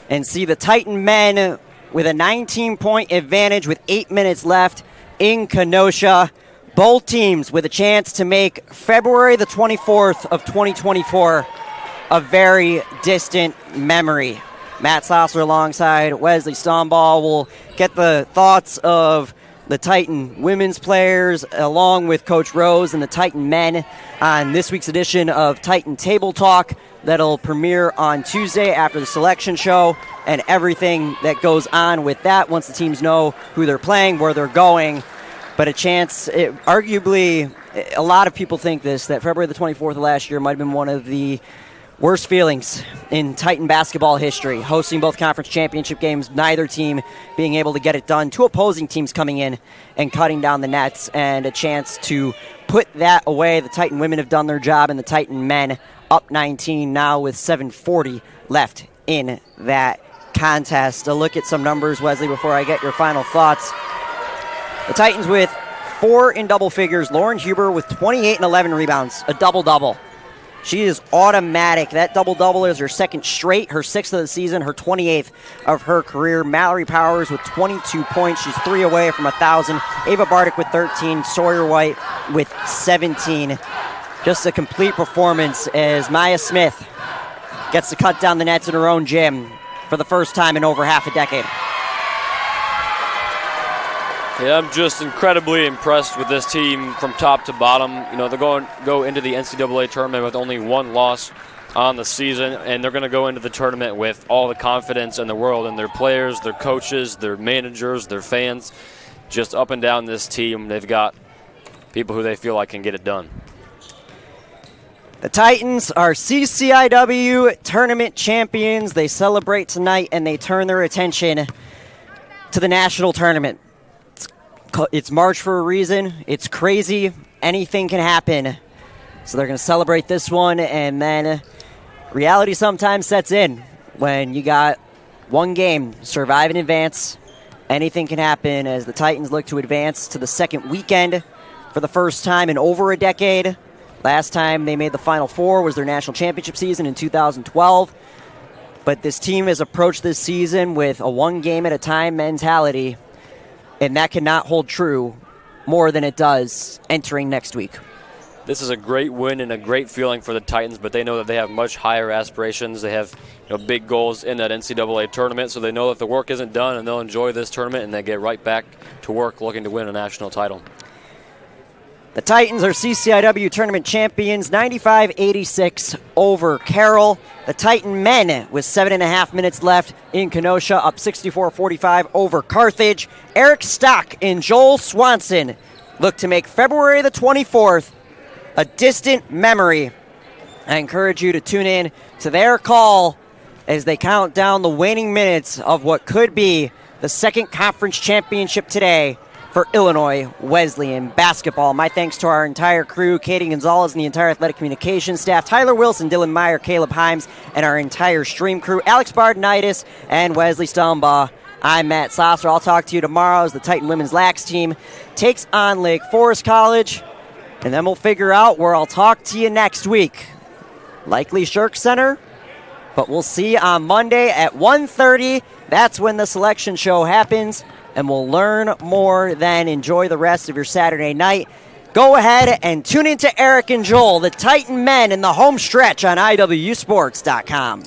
and see the Titan men with a 19-point advantage with 8 minutes left in Kenosha. Both teams with a chance to make February the 24th of 2024 a very distant memory. Matt Sosser alongside Wesley Stombaugh will get the thoughts of the Titan women's players along with Coach Rose and the Titan men on this week's edition of Titan Table Talk that'll premiere on Tuesday after the selection show and everything that goes on with that once the teams know who they're playing, where they're going. But a chance, arguably, a lot of people think that February the 24th of last year might have been one of the worst feelings in Titan basketball history, hosting both conference championship games, neither team being able to get it done, two opposing teams coming in and cutting down the nets, and a chance to put that away. The Titan women have done their job, and the Titan men up 19 now with 7:40 left in that contest. A look at some numbers, Wesley, before I get your final thoughts. The Titans with 4 in double figures. Lauren Huber with 28 and 11 rebounds, a double-double. She is automatic. That double-double is her second straight, her 6th of the season, her 28th of her career. Mallory Powers with 22 points. She's 3 away from 1,000. Ava Bardick with 13. Sawyer White with 17. Just a complete performance as Maya Smith gets to cut down the nets in her own gym for the first time in over half a decade. Yeah, I'm just incredibly impressed with this team from top to bottom. You know, they're going to go into the NCAA tournament with only 1 loss on the season, and they're going to go into the tournament with all the confidence in the world in their players, their coaches, their managers, their fans. Just up and down this team, they've got people who they feel like can get it done. The Titans are CCIW tournament champions. They celebrate tonight, and they turn their attention to the national tournament. It's March for a reason. It's crazy. Anything can happen. So they're going to celebrate this one, and then reality sometimes sets in when you got one game, survive in advance. Anything can happen as the Titans look to advance to the second weekend for the first time in over a decade. Last time they made the Final Four was their national championship season in 2012. But this team has approached this season with a one-game-at-a-time mentality, and that cannot hold true more than it does entering next week. This is a great win and a great feeling for the Titans, but they know that they have much higher aspirations. They have big goals in that NCAA tournament, so they know that the work isn't done, and they'll enjoy this tournament, and they get right back to work looking to win a national title. The Titans are CCIW tournament champions, 95-86 over Carroll. The Titan men with 7.5 minutes left in Kenosha, up 64-45 over Carthage. Eric Stock and Joel Swanson look to make February the 24th a distant memory. I encourage you to tune in to their call as they count down the waning minutes of what could be the second conference championship today for Illinois Wesleyan basketball. My thanks to our entire crew, Katie Gonzalez and the entire athletic communications staff, Tyler Wilson, Dylan Meyer, Caleb Himes, and our entire stream crew, Alex Bardenitis and Wesley Stombaugh. I'm Matt Sosser. I'll talk to you tomorrow as the Titan women's lax team takes on Lake Forest College, and then we'll figure out where I'll talk to you next week. Likely Shirk Center, but we'll see on Monday at 1:30. That's when the selection show happens, and we'll learn more then. Enjoy the rest of your Saturday night. Go ahead and tune into Eric and Joel, the Titan men in the home stretch on IWSports.com.